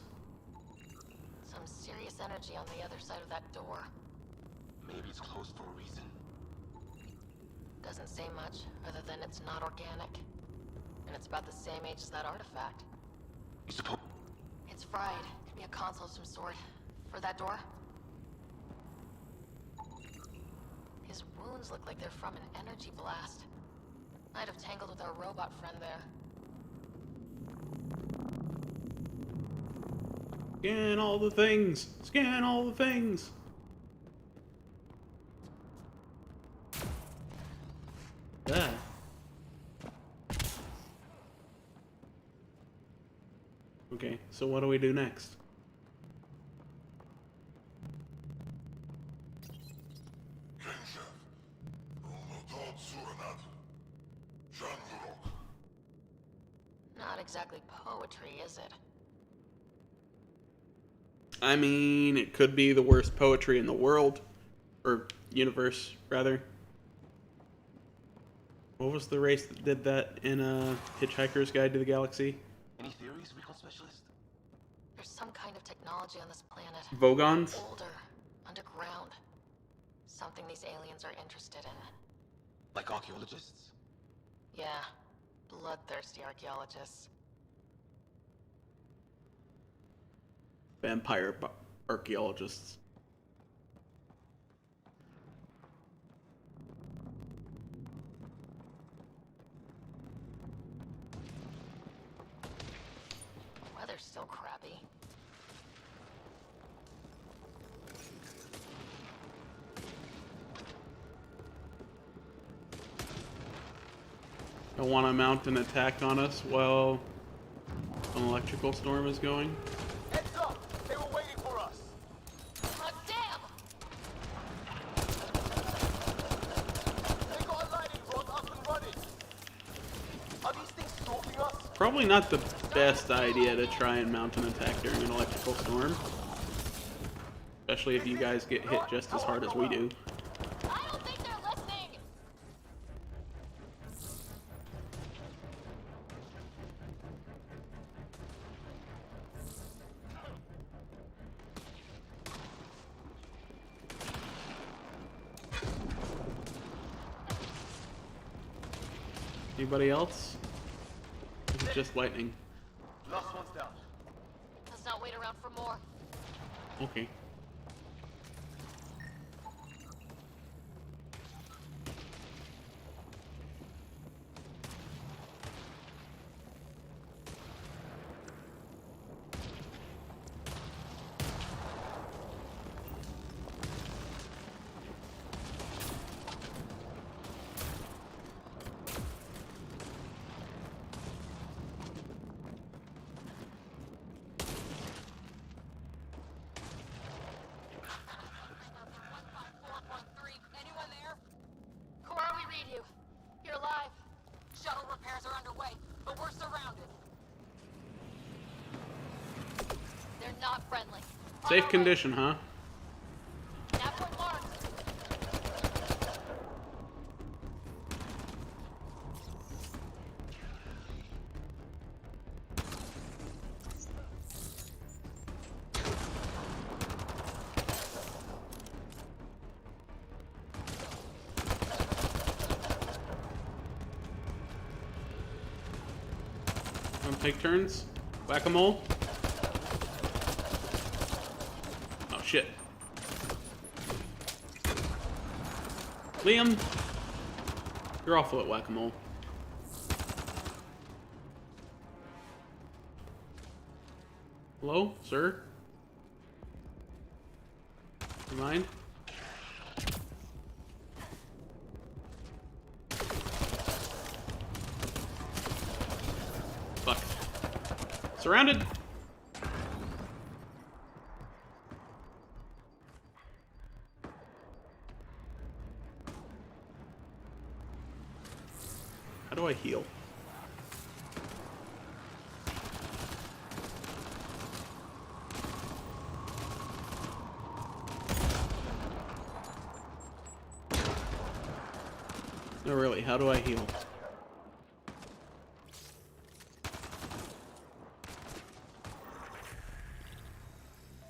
Some serious energy on the other side of that door. Maybe it's closed for a reason. Doesn't say much, other than it's not organic. And it's about the same age as that artifact. You suppose? It's fried. Could be a console of some sort. For that door? His wounds look like they're from an energy blast. Might have tangled with our robot friend there. Scan all the things! Scan all the things! Ah. Okay, so what do we do next? Not exactly poetry, is it? I mean, it could be the worst poetry in the world. Or universe, rather. What was the race that did that in Hitchhiker's Guide to the Galaxy? Any theories, recon specialist? There's some kind of technology on this planet. Vogons? Older. Underground. Something these aliens are interested in. Like archaeologists? Yeah. Bloodthirsty archaeologists. Vampire archaeologists. Weather's still crappy. Don't want to mount an attack on us while an electrical storm is going. Heads up! They were waiting for us! Damn! They got a lightning rod up and running! Are these things stalking us? Probably not the best idea to try and mount an attack during an electrical storm. Especially if you guys get hit just as hard as we do. I don't think they're listening! Anybody else? Is it just lightning? Last one's down. Let's not wait around for more. Okay. not friendly. Safe condition, huh? That point marked. Take turns. Whack-a-mole. Oh shit. Liam, you're awful at whack-a-mole. Hello, sir? You mind? Fuck. Surrounded! How do I heal? No, really, how do I heal?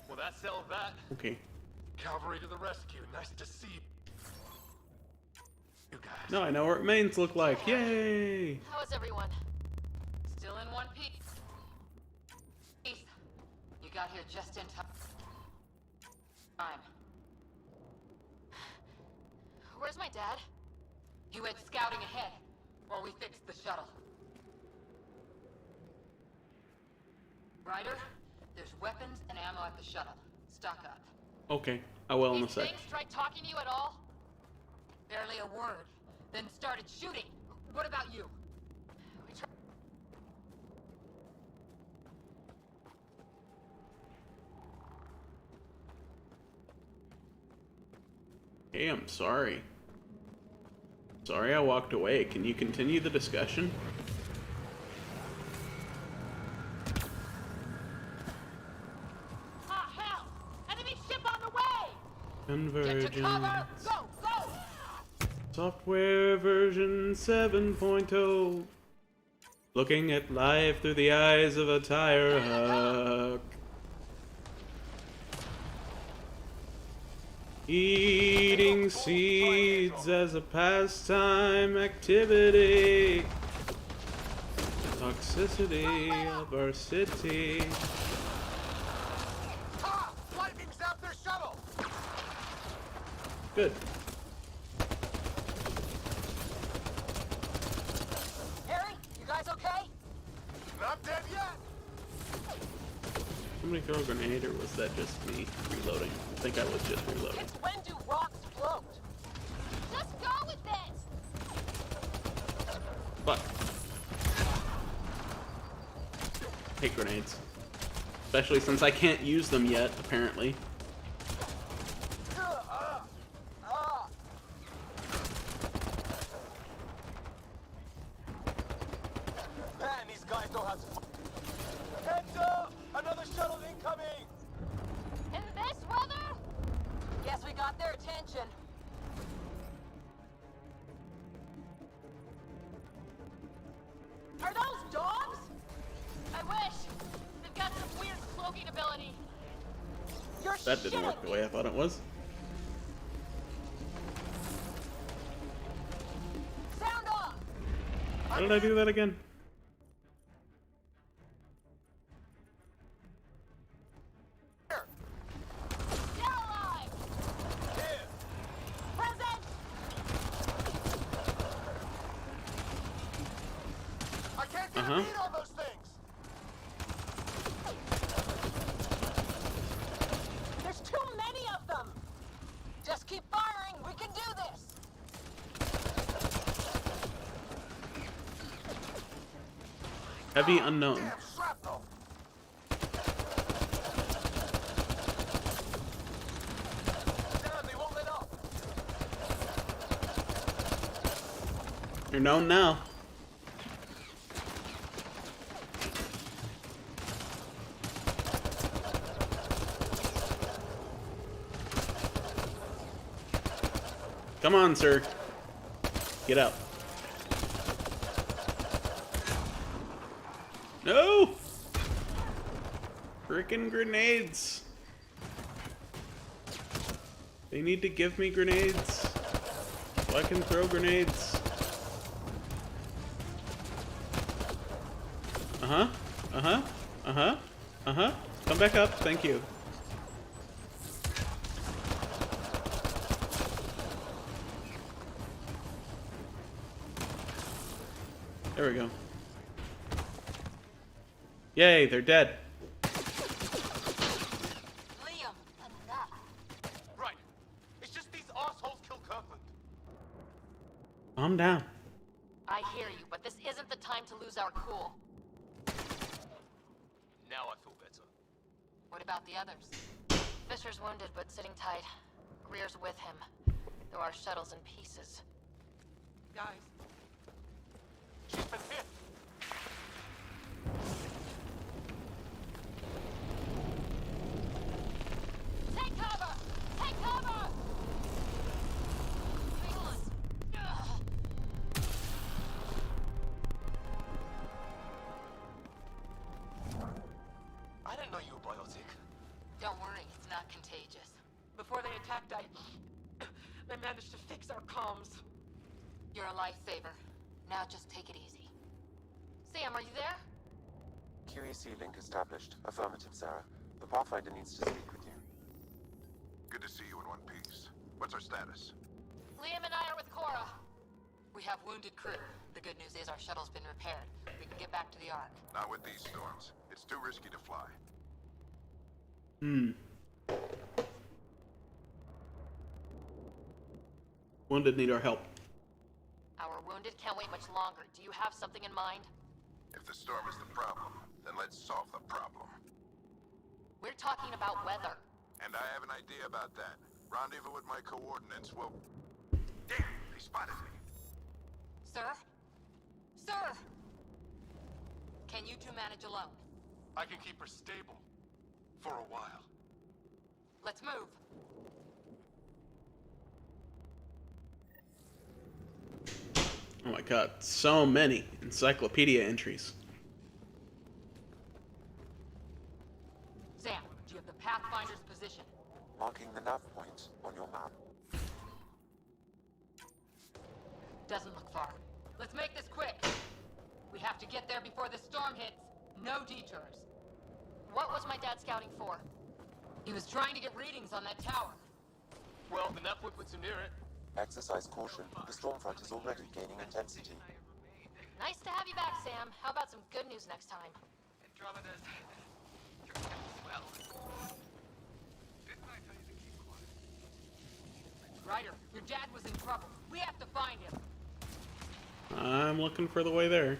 Well, that settled that. Okay. Cavalry to the rescue. Nice to see you guys. No, I know what remains look like. Yay! How is everyone? Still in one piece. You got here just in time. Where's my dad? He went scouting ahead while we fixed the shuttle. Ryder, there's weapons and ammo at the shuttle. Stock up. Okay, I will in a sec. Things tried talking to you at all? Barely a word. Then started shooting. What about you? We tried. Hey, I'm sorry. Sorry I walked away. Can you continue the discussion? Ah, hell! Enemy ship on the way! Convergence. Get to cover! Go, go! Software version 7.0. Looking at life through the eyes of a tire hawk. Eating seeds as a pastime activity. Toxicity of our city. Ah! Lightning zapped their shuttle! Good. Harry, you guys okay? Not dead yet! Somebody throw a grenade, or was that just me reloading? I think I was just reloading. It's when do rocks float? Just go with it! Fuck. Hate grenades. Especially since I can't use them yet, apparently. Man, these guys know how to fight. Heads up! Another shuttle incoming! In this weather? Guess we got their attention. Are those dogs? I wish. They've got some weird cloaking ability. You're That didn't work the way I thought it was. Sound off! How did I do that again? They're alive! Here! Present! I can't get a beat on those things! There's too many of them! Just keep firing, we can do this! Heavy unknown. Damn shrapnel! Damn, they won't let up! You're known now. Come on, sir. Get out. No! Frickin' grenades. They need to give me grenades so I can throw grenades. Uh-huh. Uh-huh. Uh-huh. Uh-huh. Come back up. Thank you. There we go. Yay, they're dead. Liam, enough. Right. It's just these assholes kill Kirkland. Calm down. I hear you, but this isn't the time to lose our cool. Now I feel better. What about the others? Fisher's wounded, but sitting tight. Greer's with him. Though our shuttle's in pieces. Guys. She's been hit. Take cover! Take cover! Hang on. Ugh. I didn't know you were biotic. Don't worry, it's not contagious. Before they attacked, I managed to fix our comms. You're a lifesaver. Now just take it easy. Sam, are you there? QEC link established. Affirmative, Sarah. The Pathfinder needs to speak with you. Good to see you in one piece. What's our status? Liam and I are with Cora. We have wounded crew. The good news is our shuttle's been repaired. We can get back to the Ark. Not with these storms. It's too risky to fly. Wounded need our help. Our wounded can't wait much longer. Do you have something in mind? If the storm is the problem, then let's solve the problem. We're talking about weather. And I have an idea about that. Rendezvous with my coordinates will... Damn, they spotted me. Sir? Sir! Can you two manage alone? I can keep her stable. For a while. Let's move. Oh my god, so many encyclopedia entries. Sam, do you have the Pathfinder's position? Marking the nav point on your map. Doesn't look far. Let's make this quick. We have to get there before the storm hits. No detours. What was my dad scouting for? He was trying to get readings on that tower. Well, the network puts him near it. Exercise caution. The storm front is already gaining intensity. Nice to have you back, Sam. How about some good news next time? Andromeda's... You're swell. Didn't I tell you to keep quiet? Ryder, your dad was in trouble. We have to find him. I'm looking for the way there.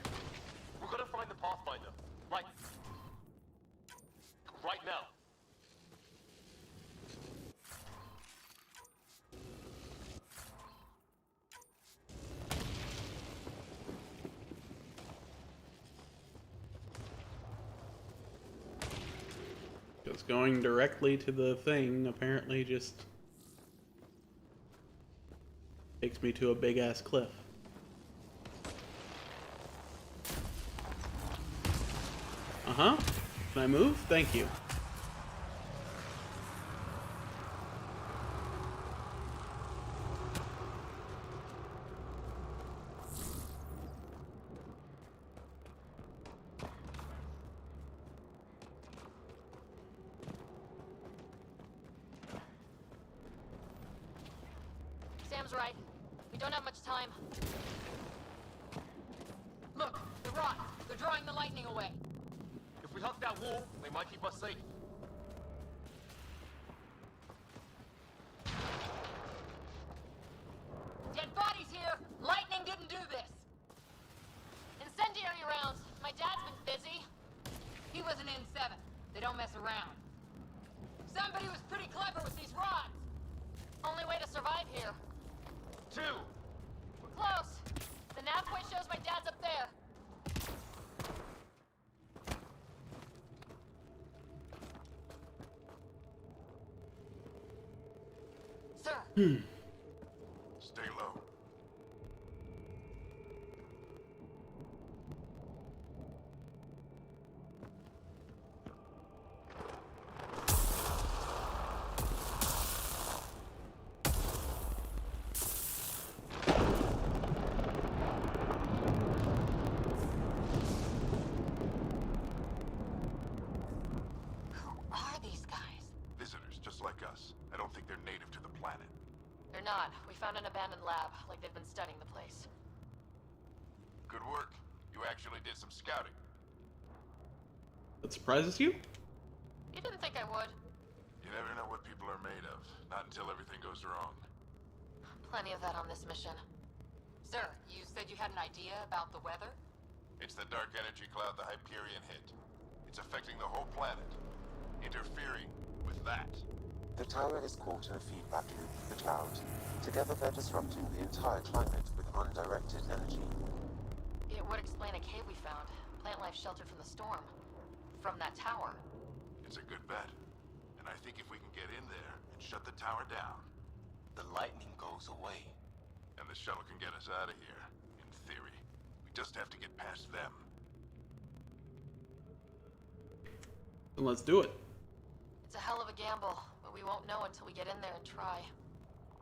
We're gonna find the Pathfinder. Like... right now. Because going directly to the thing apparently just takes me to a big ass cliff. Uh-huh. Can I move? Thank you. Sam's right. We don't have much time. Look, the rocks. They're drawing the lightning away. If we hug that wall, they might keep us safe. Dead bodies here. Lightning didn't do this. Incendiary rounds. My dad's been busy. He was an N7. They don't mess around. Somebody was pretty clever with these rods. Only way to survive here. 2. We're close. The nav point shows my dad's up there. Sir. Stay like us. I don't think they're native to the planet. They're not. We found an abandoned lab, like they've been studying the place. Good work. You actually did some scouting. That surprises you? You didn't think I would? You never know what people are made of. Not until everything goes wrong. Plenty of that on this mission. Sir, you said you had an idea about the weather? It's the dark energy cloud the Hyperion hit. It's affecting the whole planet. Interfering with that. The tower is caught in a feedback loop with the cloud. Together they're disrupting the entire climate with undirected energy. It would explain a cave we found. Plant life sheltered from the storm. From that tower. It's a good bet. And I think if we can get in there and shut the tower down, The lightning goes away. and the shuttle can get us out of here, in theory. We just have to get past them. Then let's do it. It's a hell of a gamble, but we won't know until we get in there and try.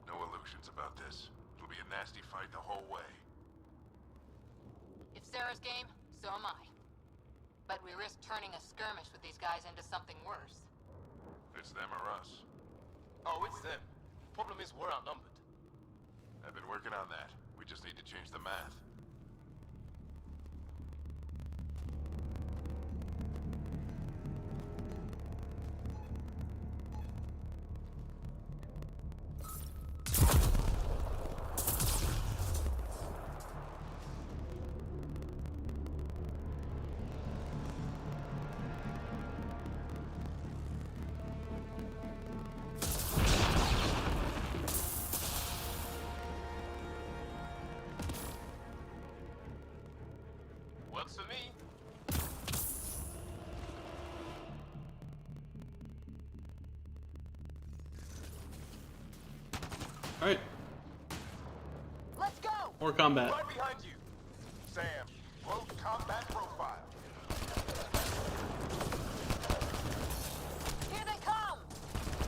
No illusions about this. It'll be a nasty fight the whole way. If Sarah's game, so am I. But we risk turning a skirmish with these guys into something worse. It's them or us. Oh, it's them. Problem is, we're outnumbered. I've been working on that. We just need to change the math. Works for me. Alright, Let's go! more combat. Right behind you. Sam, close combat profile. Here they come!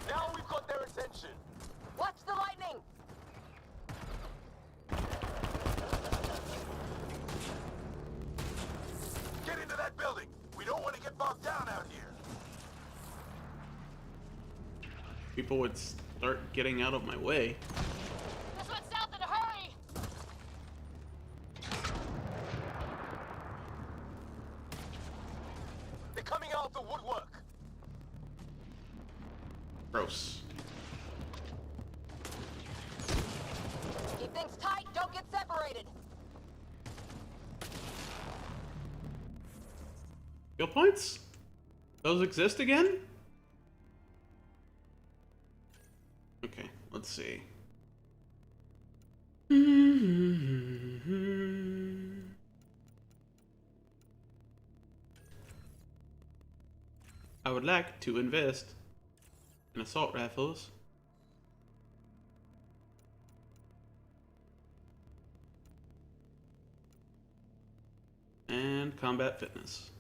Now we've got their attention. Watch the lightning! Get into that building. We don't want to get bogged down out here. People would start getting out of my way. This one's south in a hurry! They're coming out of the woodwork. Gross. Keep things tight, don't get separated! Skill points? Those exist again? Okay, let's see. I would like to invest in assault rifles. And combat fitness.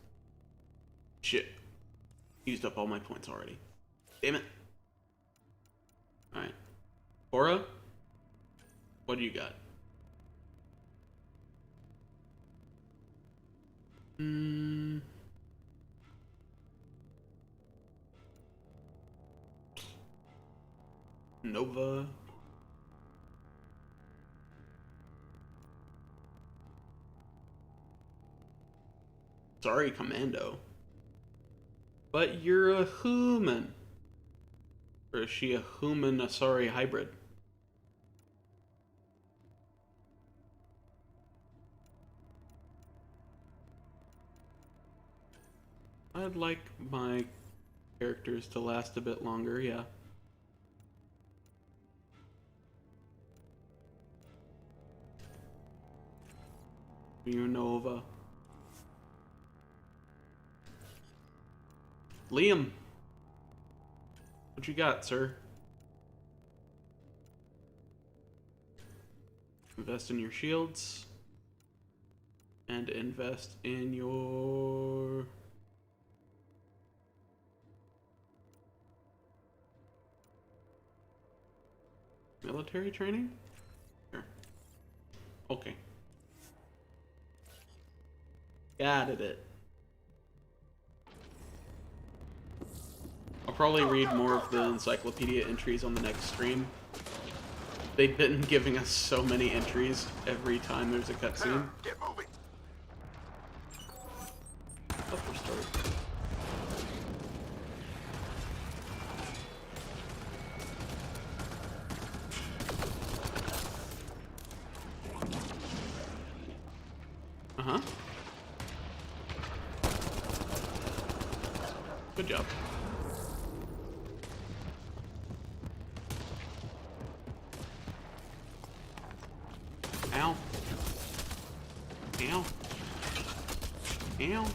Shit. Used up all my points already. Damn it. Alright. Cora? What do you got? Nova. Sorry, Commando. But you're a human. Or is she a human Asari hybrid? I'd like my characters to last a bit longer, yeah. Nova. Liam, what you got, sir? Invest in your shields. And invest in your... military training? Sure. Okay. Got it. I'll probably read more of the encyclopedia entries on the next stream. They've been giving us so many entries every time there's a cutscene. Get moving. Upper story. Uh-huh. Good job. Ow. Ow. Ow.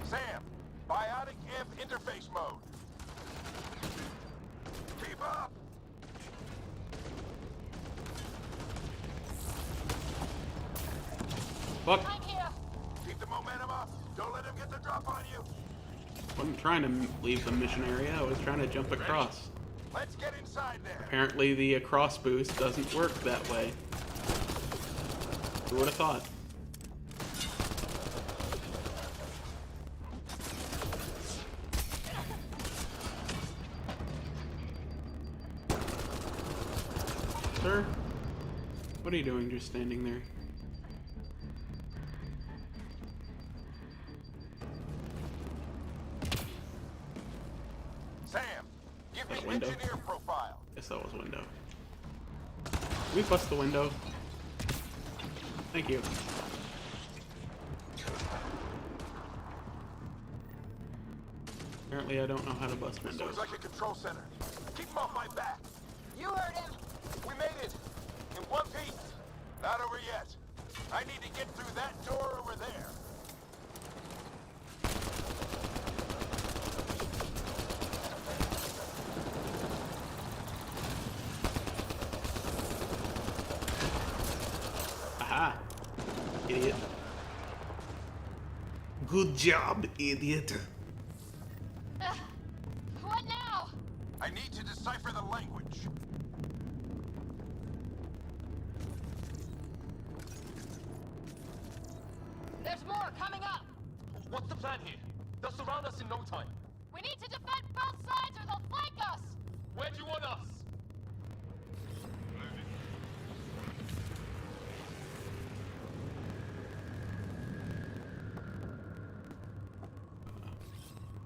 Sam, biotic amp interface mode. Keep up. Fuck. I'm here. Keep the momentum up. Don't let him get the drop on you. Wasn't trying to leave the mission area, I was trying to jump across. Let's get inside there. Apparently the cross boost doesn't work that way. Who would have thought? Sir? What are you doing just standing there? Sam, give me window? engineer profile. Guess that was window. Can we bust the window? Thank you. Apparently I don't know how to bust This windows. looks like a control center. Keep him off my back. You heard him. We made it. In one piece. Not over yet. I need to get through that door over there. Aha! Idiot. Good job, idiot. What now? I need to decipher the language. There's more coming up. What's the plan here? They'll surround us in no time. We need to defend both sides or they'll flank us. Where do you want us?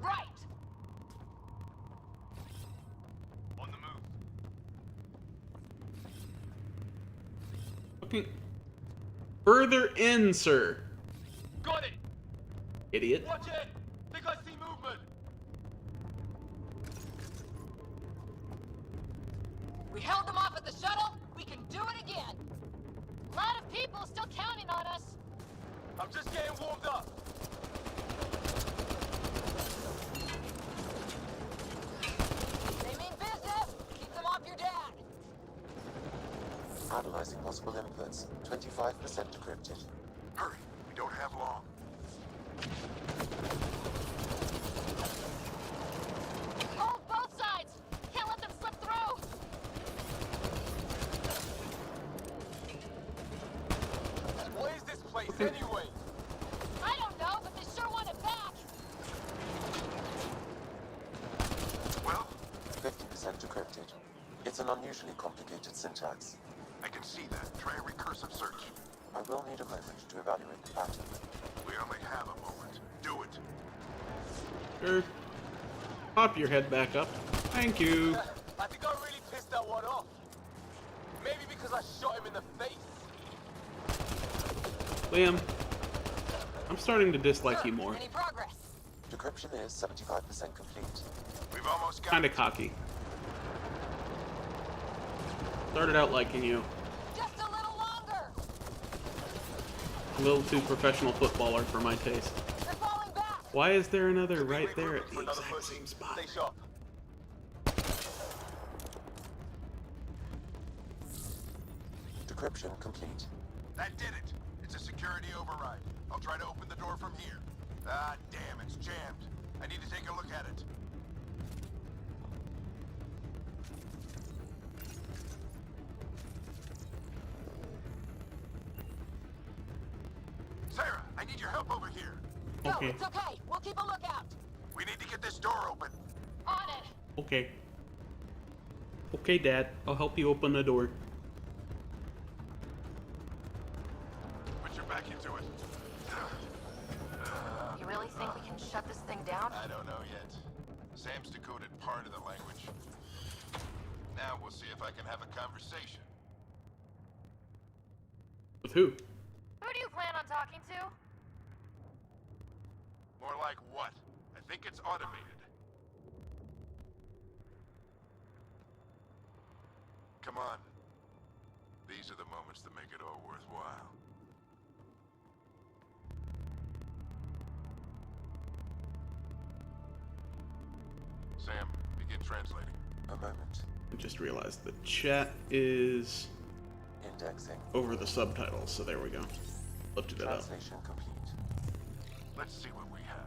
Right. On the move. Fucking further in, sir. Got it! Idiot. Watch it! Think I see movement! We held them off at the shuttle. We can do it again. A lot of people still counting on us. I'm just getting warmed up. They mean business. Keep them off your dad. Analyzing possible inputs. 25% decrypted. Hurry. We don't have long. Hold both sides. Can't let them slip through. What is this place anyway? I don't know, but they sure want it back. Well, 50% decrypted. It's an unusually complicated syntax. I can see that. Try a recursive search. I will need a moment to evaluate the pattern. We only have a moment. Do it. Sure. Pop your head back up. Thank you. I think I really pissed that one off. Maybe because I shot him in the face. Liam, I'm starting to dislike you more. Any progress? Decryption is 75% complete. We've almost got Kinda cocky. Started out liking you. Just a little longer. A little too professional footballer for my taste. They're falling back. Why is there another right there at the Another exact push. same spot? Stay sharp. Decryption complete. That did it. It's a security override. I'll try to open the door from here. Ah, damn, it's jammed. I need to take a look at it. Sarah, I need your help over here. No, Okay. it's okay. We'll keep a lookout. We need to get this door open. On it. Okay. Okay, Dad. I'll help you open the door. Put your back into it. You really think we can shut this thing down? I don't know yet. Sam's decoded part of the language. Now we'll see if I can have a conversation. With who? Who do you plan on talking to? More like what? I think it's automated. Come on. These are the moments that make it all worthwhile. Sam, begin translating. A moment. I just realized the chat is Indexing. over the subtitles, so there we go. Lifted it up. Translation complete. Let's see what we have.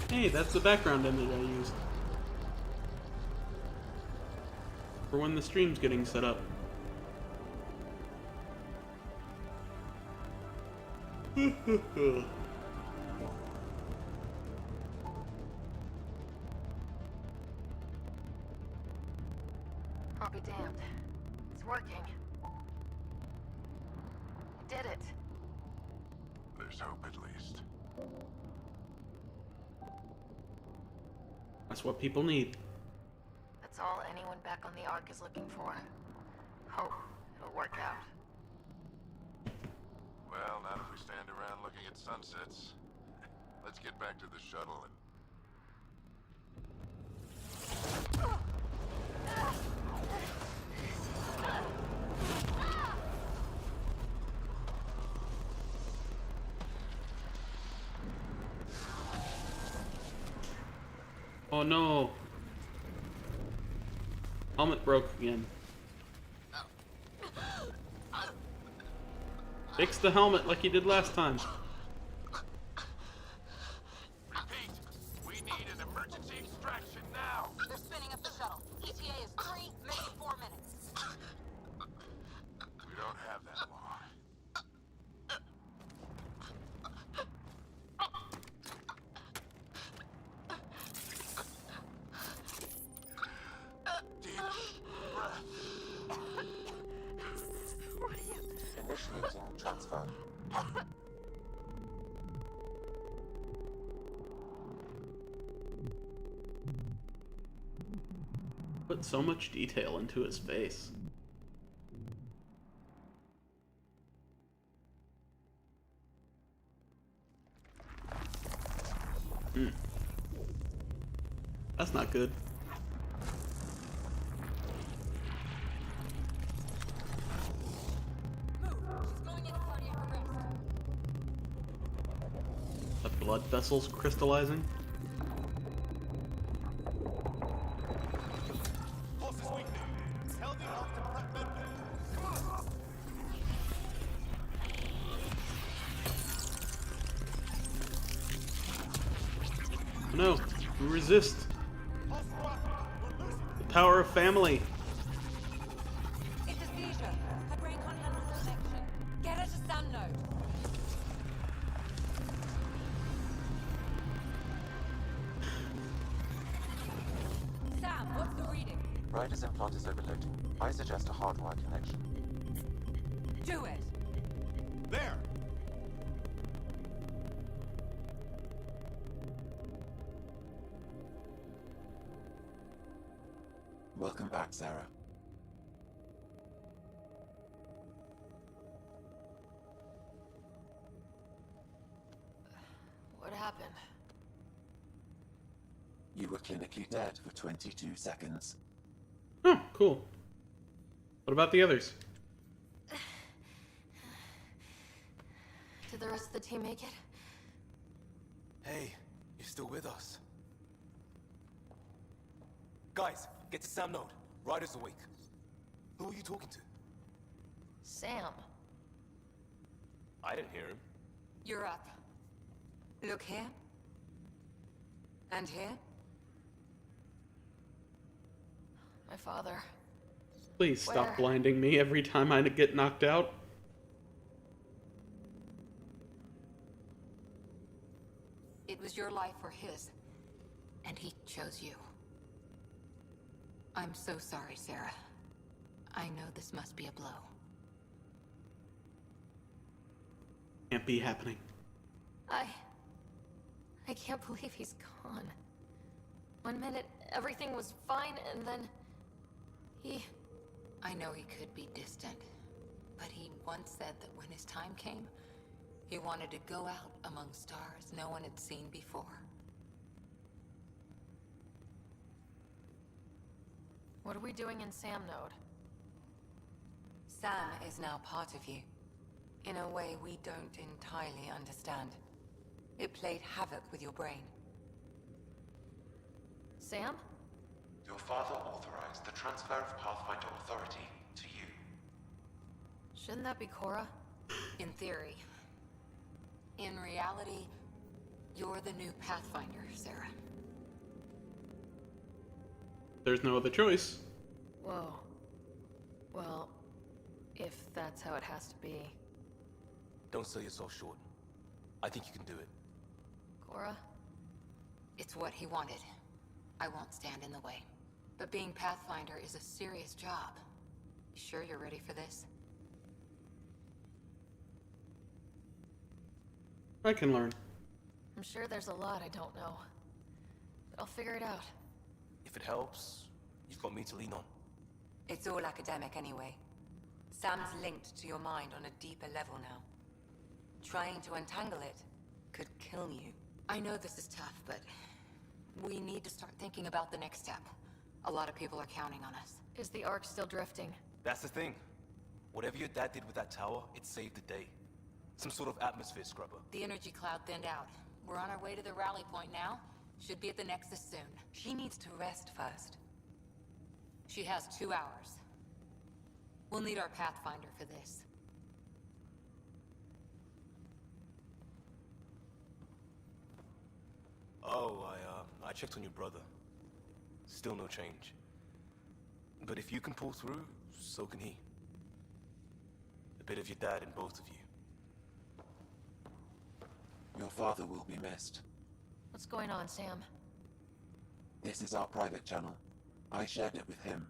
Hey, that's the background image I used. For when the stream's getting set up. I'll be damned. It's working. I did it. There's hope at least. That's what people need. That's all anyone back on the Ark is looking for. Hope it'll work out. Well, not if we stand around looking at sunsets. Let's get back to the shuttle and... Oh no. Helmet broke again. Fix the helmet like you did last time. Repeat! We need an emergency extraction now! They're spinning up the shuttle. ETA is 3, maybe 4 minutes. We don't have that long. Deep breath. What are you... Initiating transfer. Put so much detail into his face. That's not good. The blood vessels crystallizing. Forces weakening. Tell the Ark to prep medbay. No, we resist. The power of family. It's a seizure. Her brain can't handle the section. Get her to Sam node. Sam, what's the reading? Ryder's implant is overloading. I suggest a hardwire connection. Do it. There! Welcome back, Sarah. What happened? You were clinically dead for 22 seconds. Oh, cool. What about the others? Did the rest of the team make it? Hey, you're still with us. Guys, get to Sam node. Ryder's awake. Who are you talking to? Sam. I didn't hear him. You're up. Look here. And here. My father. Please stop Where? blinding me every time I get knocked out. It was your life or his. And he chose you. I'm so sorry, Sarah. I know this must be a blow. Can't be happening. I can't believe he's gone. 1 minute, everything was fine, and then... I know he could be distant, but he once said that when his time came, he wanted to go out among stars no one had seen before. What are we doing in Sam Node? Sam is now part of you, in a way we don't entirely understand. It played havoc with your brain. Sam? Your father authorized the transfer of Pathfinder authority to you. Shouldn't that be Cora? In theory. In reality, you're the new Pathfinder, Sarah. There's no other choice. Whoa. Well, if that's how it has to be. Don't sell yourself short. I think you can do it. Cora? It's what he wanted. I won't stand in the way. But being Pathfinder is a serious job. You sure you're ready for this? I can learn. I'm sure there's a lot I don't know. But I'll figure it out. If it helps, you've got me to lean on. It's all academic anyway. Sam's linked to your mind on a deeper level now. Trying to untangle it could kill you. I know this is tough, but we need to start thinking about the next step. A lot of people are counting on us. Is the Ark still drifting? That's the thing. Whatever your dad did with that tower, it saved the day. Some sort of atmosphere scrubber. The energy cloud thinned out. We're on our way to the rally point now. Should be at the Nexus soon. She needs to rest first. She has 2 hours. We'll need our Pathfinder for this. Oh, I checked on your brother. Still no change. But if you can pull through, so can he. A bit of your dad in both of you. Your father will be missed. What's going on, Sam? This is our private channel. I shared it with him.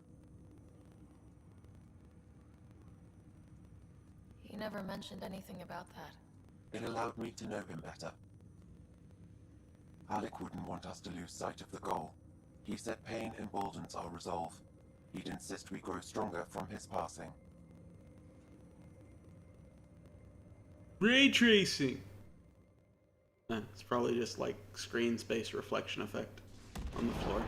He never mentioned anything about that. It allowed me to know him better. Alec wouldn't want us to lose sight of the goal. He said pain emboldens our resolve. He'd insist we grow stronger from his passing. Ray tracing! It's probably just like screen space reflection effect on the floor.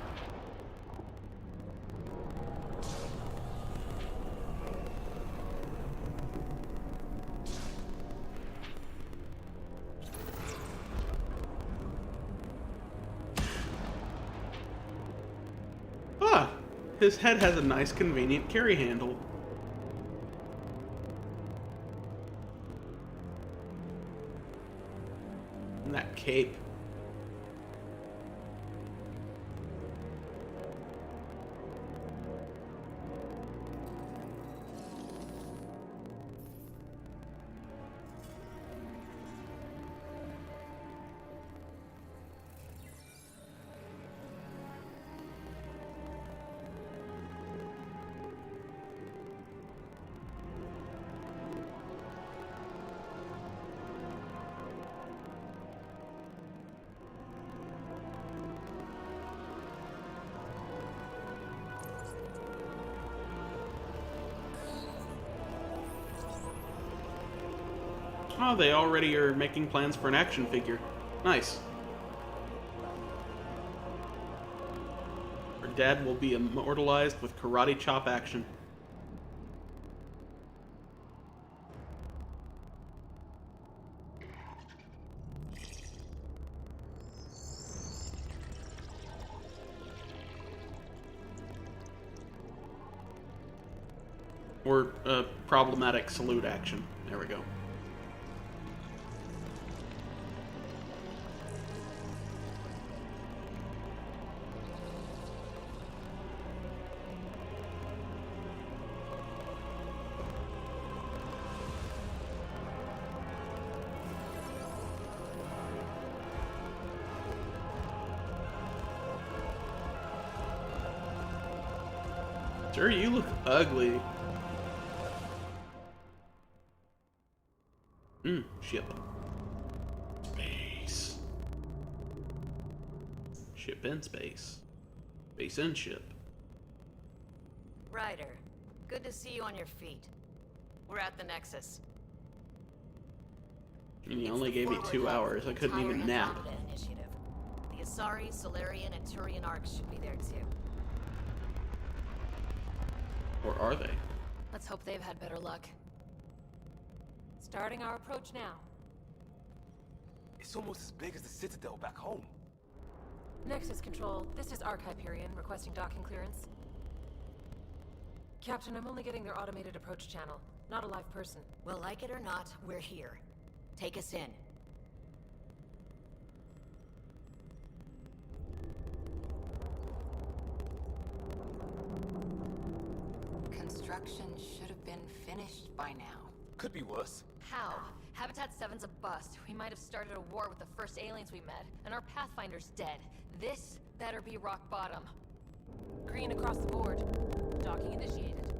Ah! His head has a nice convenient carry handle. And that cape. Oh, they already are making plans for an action figure. Nice. Her dad will be immortalized with karate chop action. Or problematic salute action. There we go. Sir, you look ugly. Ship. Space. Ship in space. Space in ship. Ryder, good to see you on your feet. We're at the Nexus. And he only gave me 2 hours. I couldn't even nap. Andromeda initiative. The Asari, Solarian, and Turian arcs should be there too. Or are they? Let's hope they've had better luck. Starting our approach now. It's almost as big as the Citadel back home. Nexus Control, this is Arc Hyperion requesting docking clearance. Captain, I'm only getting their automated approach channel, not a live person. Well, like it or not, we're here. Take us in. Construction should have been finished by now. Could be worse. How? Habitat 7's a bust. We might have started a war with the first aliens we met, and our Pathfinder's dead. This better be rock bottom. Green across the board. Docking initiated.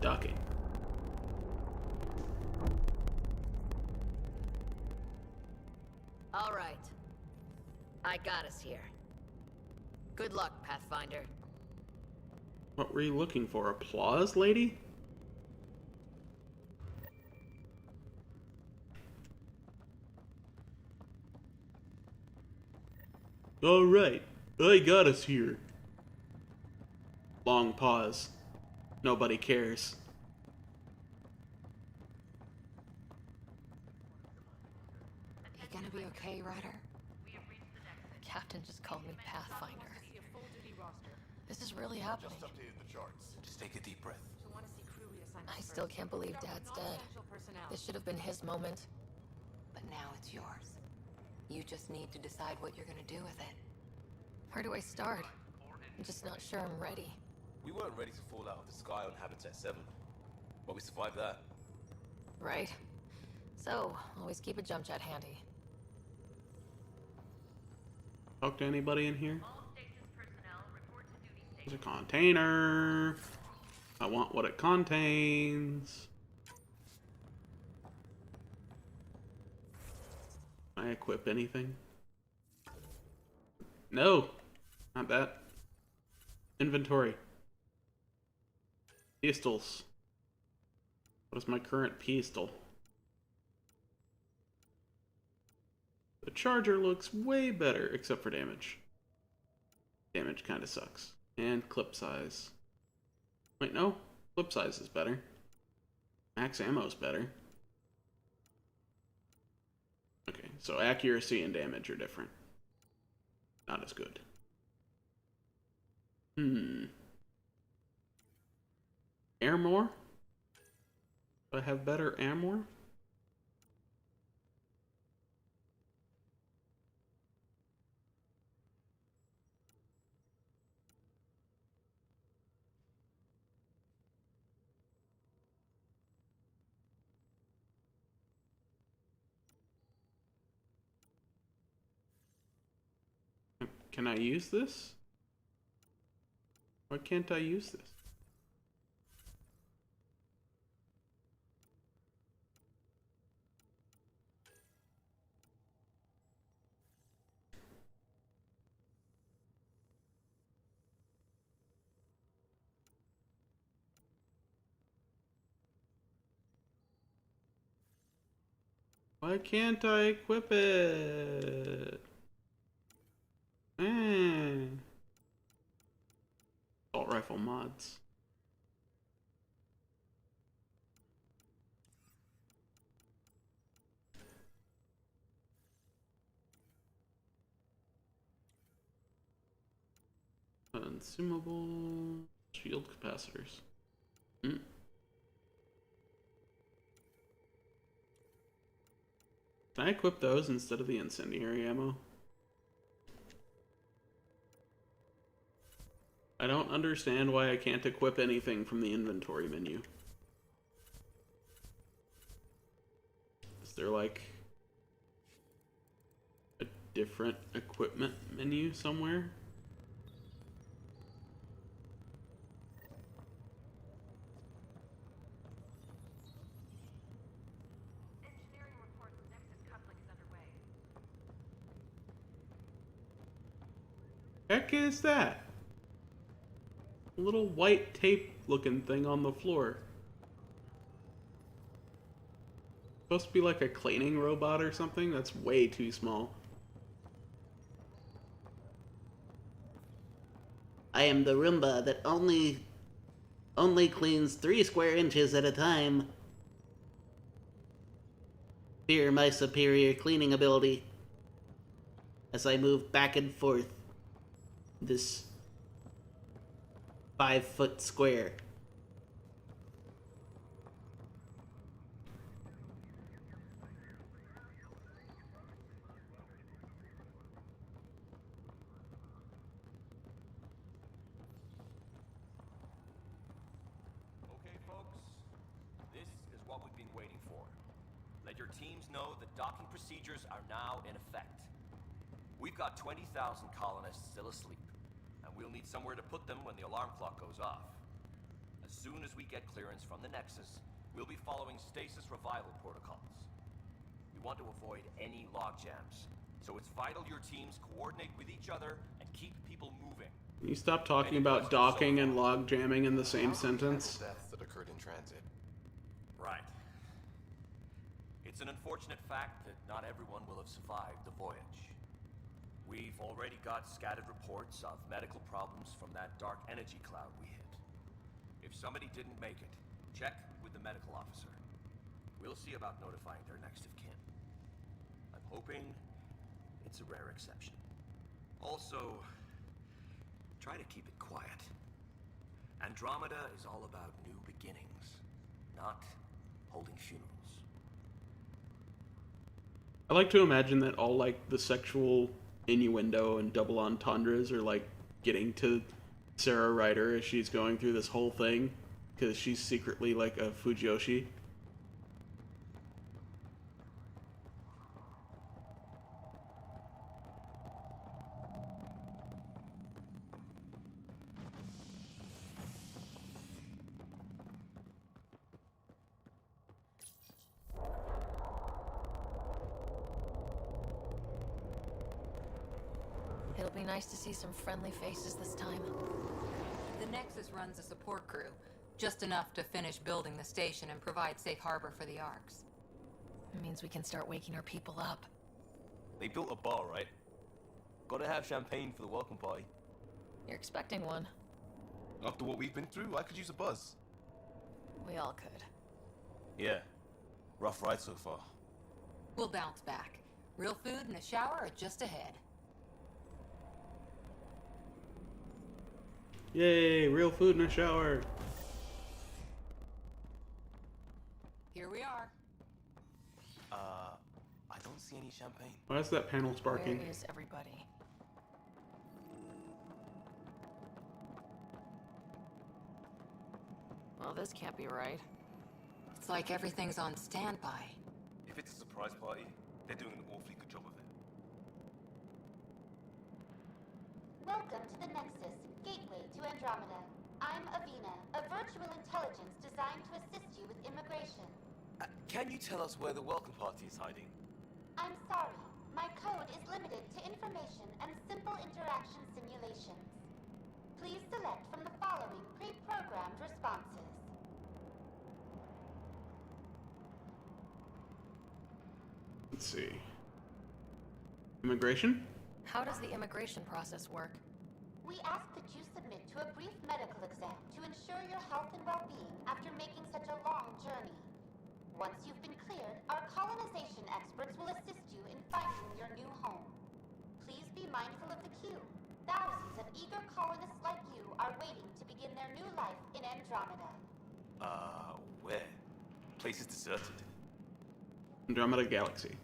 Docking. All right. I got us here. Good luck, Pathfinder. What were you looking for? Applause, lady? Alright, I got us here. Long pause. Nobody cares. You gonna be okay, Ryder? The captain just called me Pathfinder. This is really happening. Just updated the charts. Just take a deep breath. I still can't believe Dad's dead. This should have been his moment. But now it's yours. You just need to decide what you're gonna do with it. Where do I start? I'm just not sure I'm ready. We weren't ready to fall out of the sky on Habitat 7, but we survived that. Right. So, always keep a jump jet handy. Talk to anybody in here? There's a container. I want what it contains. Can I equip anything? No, not that. Inventory. Pistols. What is my current pistol? The charger looks way better, except for damage. Damage kind of sucks. And clip size. Wait, no. Clip size is better. Max ammo is better. Okay, so accuracy and damage are different. Not as good. Armor? Do I have better armor? Can I use this? Why can't I use this? Why can't I equip it? Assault rifle mods. Consumable shield capacitors. Mm. Can I equip those instead of the incendiary ammo? I don't understand why I can't equip anything from the inventory menu. Is there like a different equipment menu somewhere? Engineering reports Nexus coupling is underway. Heck is that? A little white tape looking thing on the floor. Supposed to be like a cleaning robot or something? That's way too small. I am the Roomba that only cleans 3 square inches at a time. Fear my superior cleaning ability as I move back and forth this 5-foot square. Okay, folks. This is what we've been waiting for. Let your teams know that docking procedures are now in effect. We've got 20,000 colonists still asleep, and we'll need somewhere to put them when the alarm clock goes off. As soon as we get clearance from the Nexus, we'll be following stasis revival protocols. We want to avoid any logjams, so it's vital your teams coordinate with each other and keep people moving. Can you stop talking about docking and log jamming in the same sentence? Deaths that occurred in transit. Right. It's an unfortunate fact that not everyone will have survived the voyage. We've already got scattered reports of medical problems from that dark energy cloud we hit. If somebody didn't make it, check with the medical officer. We'll see about notifying their next of kin. I'm hoping it's a rare exception. Also, try to keep it quiet. Andromeda is all about new beginnings, not holding funerals. I like to imagine that all like the sexual innuendo and double entendres are like getting to Sarah Ryder as she's going through this whole thing, because she's secretly like a Fujiyoshi. It'll be nice to see some friendly faces this time. The Nexus runs a support crew, just enough to finish building the station and provide safe harbor for the Arks. It means we can start waking our people up. They built a bar, right? Gotta have champagne for the welcome party. You're expecting one. After what we've been through, I could use a buzz. We all could. Yeah. Rough ride so far. We'll bounce back. Real food and a shower are just ahead. Yay, real food and a shower. Here we are. I don't see any champagne. Why is that panel sparking? Where is everybody? Well, this can't be right. It's like everything's on standby. If it's a surprise party, they're doing an awfully good job of it. Welcome to the Nexus, gateway to Andromeda. I'm Avina, a virtual intelligence designed to assist you with immigration. Can you tell us where the welcome party is hiding? I'm sorry, my code is limited to information and simple interaction simulations. Please select from the following pre-programmed responses. Let's see. Immigration? How does the immigration process work? We ask that you submit to a brief medical exam to ensure your health and well-being after making such a long journey. Once you've been cleared, our colonization experts will assist you in finding your new home. Please be mindful of the queue. Thousands of eager colonists like you are waiting to begin their new life in Andromeda. Where? Place is deserted. Andromeda Galaxy.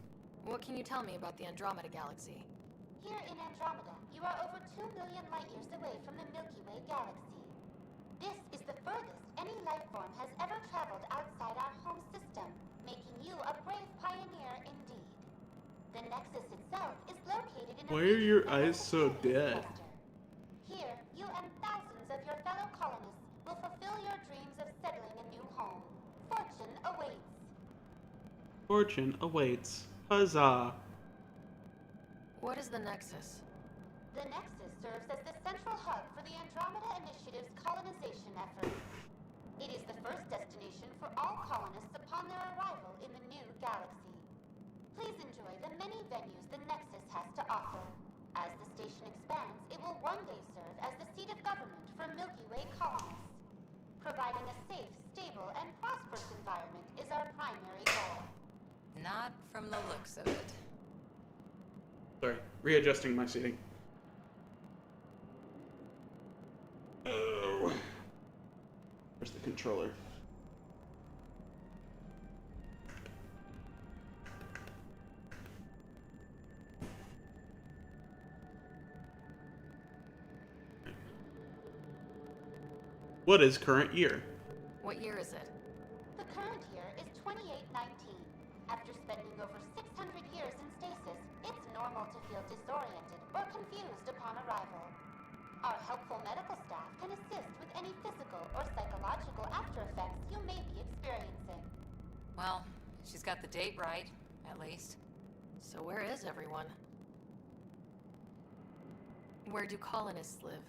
What can you tell me about the Andromeda Galaxy? Here in Andromeda, you are over 2 million light years away from the Milky Way galaxy. This is the furthest any life form has ever traveled outside our home system, making you a brave pioneer indeed. The Nexus itself is located in a Why are your eyes so dead? Here, you and thousands of your fellow colonists will fulfill your dreams of settling a new home. Fortune awaits. Fortune awaits. Huzzah! What is the Nexus? The Nexus serves as the central hub for the Andromeda Initiative's colonization effort. It is the first destination for all colonists upon their arrival in the new galaxy. Please enjoy the many venues the Nexus has to offer. As the station expands, it will one day serve as the seat of government for Milky Way colonists. Providing a safe, stable, and prosperous environment is our primary goal. Not from the looks of it. Sorry, readjusting my seating. Oh. Where's the controller? What is current year? What year is it? The current year is 2819. After spending over 600 years in stasis, it's normal to feel disoriented or confused upon arrival. Our helpful medical staff can assist with any physical or psychological after effects you may be experiencing. Well, she's got the date right, at least. So where is everyone? Where do colonists live?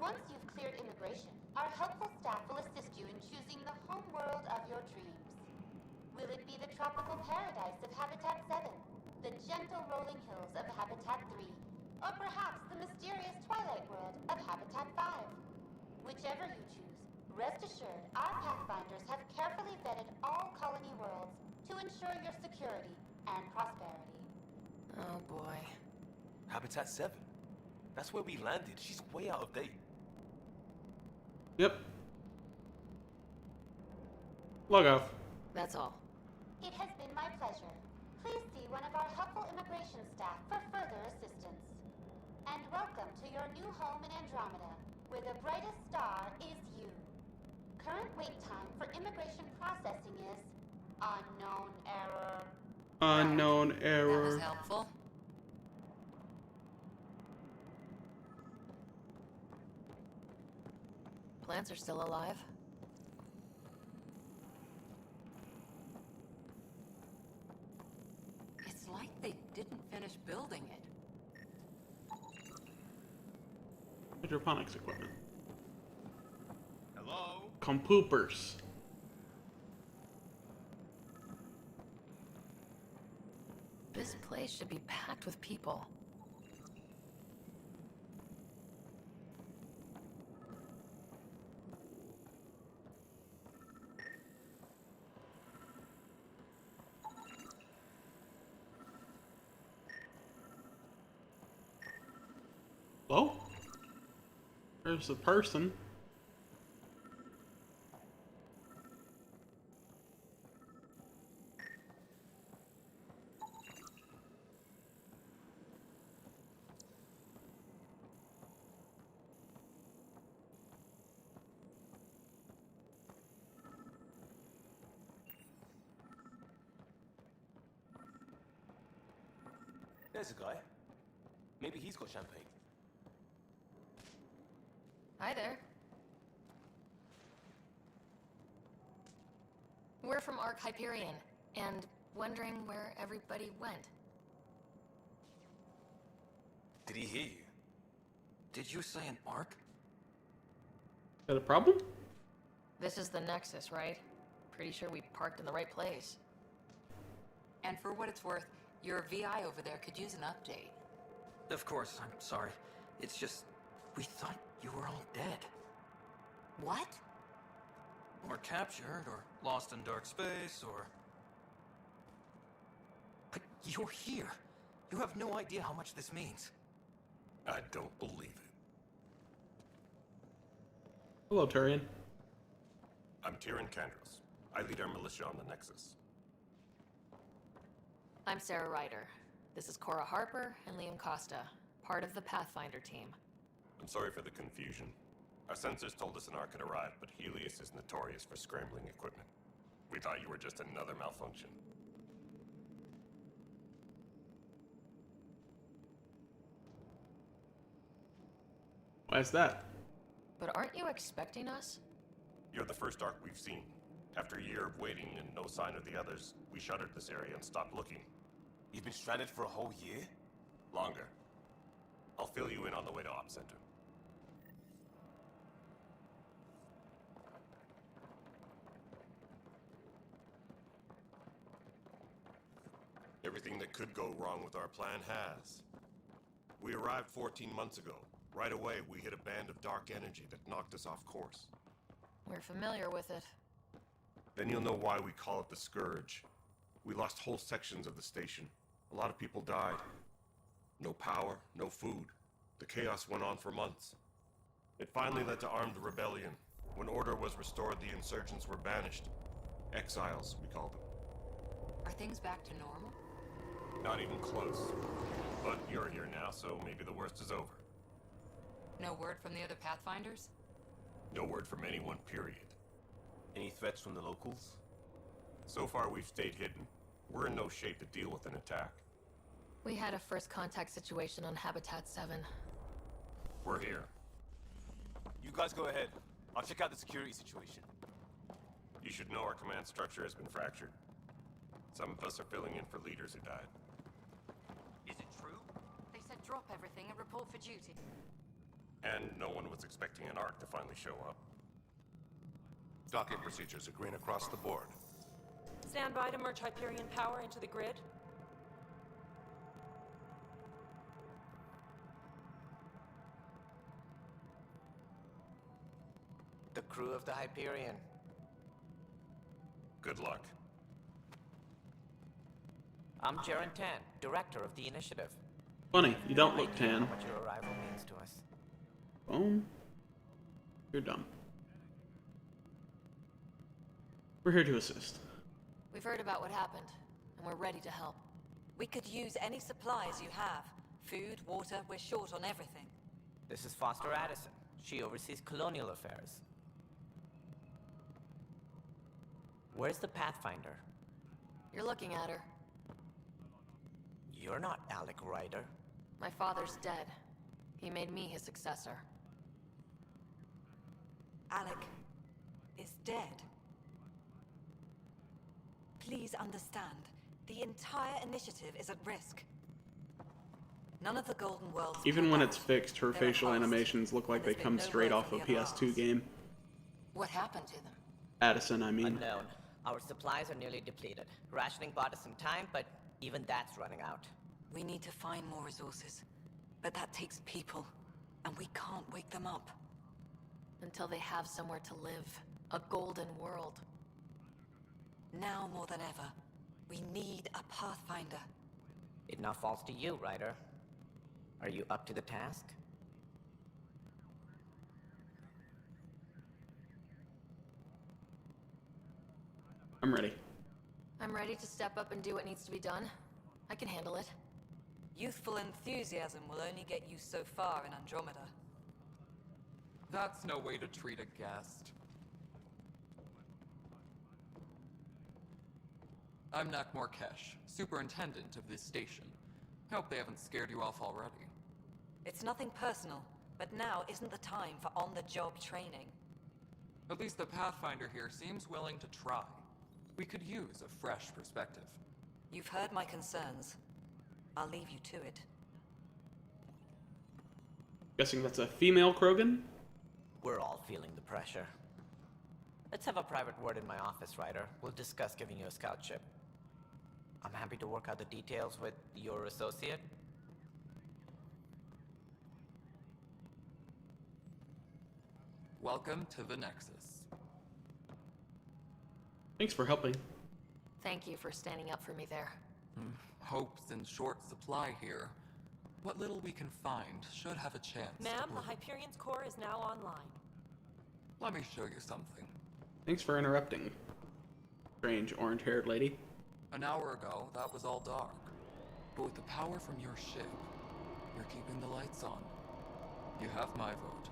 Once you've cleared immigration, our helpful staff will assist you in choosing the home world of your dreams. Will it be the tropical paradise of Habitat 7, the gentle rolling hills of Habitat 3, or perhaps the mysterious twilight world of Habitat 5? Whichever you choose, rest assured our Pathfinders have carefully vetted all colony worlds to ensure your security and prosperity. Oh boy. Habitat 7? That's where we landed. She's way out of date. Yep. Log off. That's all. It has been my pleasure. Please see one of our helpful immigration staff for further assistance. And welcome to your new home in Andromeda, where the brightest star is you. Current wait time for immigration processing is unknown error. Unknown error. That was helpful. Plants are still alive. It's like they didn't finish building it. Hydroponics equipment. Hello? Compoopers. This place should be packed with people. Hello? There's the person. There's a guy. Maybe he's got champagne. Hi there. We're from Ark Hyperion, and wondering where everybody went. Did he hear you? Did you say an arc? Got a problem? This is the Nexus, right? Pretty sure we parked in the right place. And for what it's worth, your VI over there could use an update. Of course, I'm sorry. It's just, we thought you were all dead. What? Or captured, or lost in dark space, or... But you're here. You have no idea how much this means. I don't believe it. Hello, Turian. I'm Tyrion Candros. I lead our militia on the Nexus. I'm Sarah Ryder. This is Cora Harper and Liam Costa, part of the Pathfinder team. I'm sorry for the confusion. Our sensors told us an Ark had arrived, but Helios is notorious for scrambling equipment. We thought you were just another malfunction. Why is that? But aren't you expecting us? You're the first Ark we've seen. After a year of waiting and no sign of the others, we shuttered this area and stopped looking. You've been stranded for a whole year? Longer. I'll fill you in on the way to Op Center. Everything that could go wrong with our plan has. We arrived 14 months ago. Right away, we hit a band of dark energy that knocked us off course. We're familiar with it. Then you'll know why we call it the Scourge. We lost whole sections of the station. A lot of people died. No power, no food. The chaos went on for months. It finally led to armed rebellion. When order was restored, the insurgents were banished. Exiles, we called them. Are things back to normal? Not even close. But you're here now, so maybe the worst is over. No word from the other Pathfinders? No word from anyone, period. Any threats from the locals? So far, we've stayed hidden. We're in no shape to deal with an attack. We had a first contact situation on Habitat 7. We're here. You guys go ahead. I'll check out the security situation. You should know our command structure has been fractured. Some of us are filling in for leaders who died. Is it true? They said drop everything and report for duty. And no one was expecting an Ark to finally show up. Docking procedures are green across the board. Stand by to merge Hyperion power into the grid. The crew of the Hyperion. Good luck. I'm Jaren Tan, director of the initiative. Funny, you don't look I know tan. what your arrival means to us. Boom. You're dumb. We're here to assist. We've heard about what happened, and we're ready to help. We could use any supplies you have. Food, water, we're short on everything. This is Foster Addison. She oversees colonial affairs. Where's the Pathfinder? You're looking at her. You're not Alec Ryder. My father's dead. He made me his successor. Alec is dead. Please understand, the entire initiative is at risk. None of the Golden Worlds... Even when it's fixed, her facial animations look like they come straight off a PS2 game. What happened to them? Addison, I mean. Unknown. Our supplies are nearly depleted. Rationing bought us some time, but even that's running out. We need to find more resources. But that takes people, and we can't wake them up. Until they have somewhere to live. A golden world. Now more than ever, we need a Pathfinder. It now falls to you, Ryder. Are you up to the task? I'm ready. I'm ready to step up and do what needs to be done. I can handle it. Youthful enthusiasm will only get you so far in Andromeda. That's no way to treat a guest. I'm Nak Morkesh, superintendent of this station. Hope they haven't scared you off already. It's nothing personal, but now isn't the time for on-the-job training. At least the Pathfinder here seems willing to try. We could use a fresh perspective. You've heard my concerns. I'll leave you to it. Guessing that's a female Krogan? We're all feeling the pressure. Let's have a private word in my office, Ryder. We'll discuss giving you a scout ship. I'm happy to work out the details with your associate. Welcome to the Nexus. Thanks for helping. Thank you for standing up for me there. Hope's in short supply here. What little we can find should have a chance. Ma'am, the Hyperion's core is now online. Let me show you something. Thanks for interrupting, strange orange-haired lady. An hour ago, that was all dark. But with the power from your ship, you're keeping the lights on. You have my vote.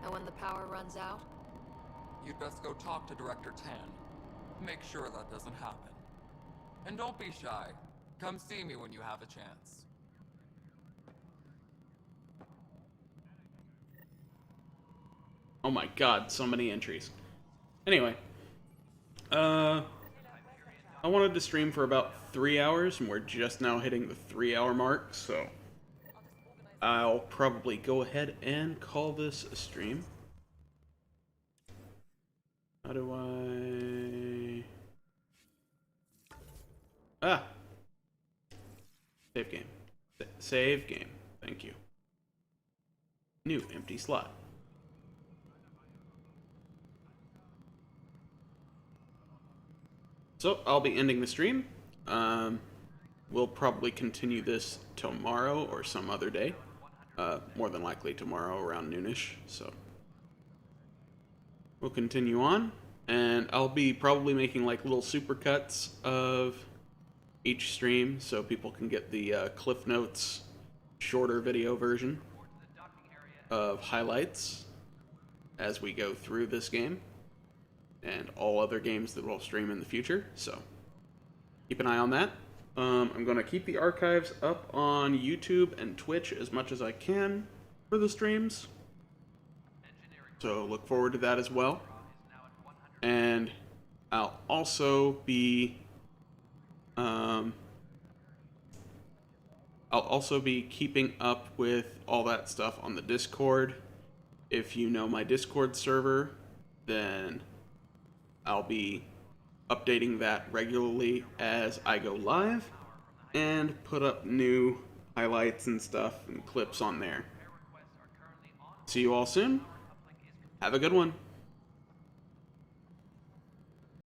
And when the power runs out? You'd best go talk to Director Tan. Make sure that doesn't happen. And don't be shy. Come see me when you have a chance. Oh my god, so many entries. Anyway, I wanted to stream for about 3 hours, and we're just now hitting the 3-hour mark, so I'll probably go ahead and call this a stream. How do I... Ah! Save game. Save game. Thank you. New empty slot. So, I'll be ending the stream. We'll probably continue this tomorrow or some other day. More than likely tomorrow around noonish, so. We'll continue on, and I'll be probably making like little supercuts of each stream so people can get the Cliff Notes shorter video version of highlights as we go through this game and all other games that we'll stream in the future, so keep an eye on that. I'm going to keep the archives up on YouTube and Twitch as much as I can for the streams, so look forward to that as well. And I'll also be keeping up with all that stuff on the Discord. If you know my Discord server, then I'll be updating that regularly as I go live and put up new highlights and stuff and clips on there. See you all soon. Have a good one.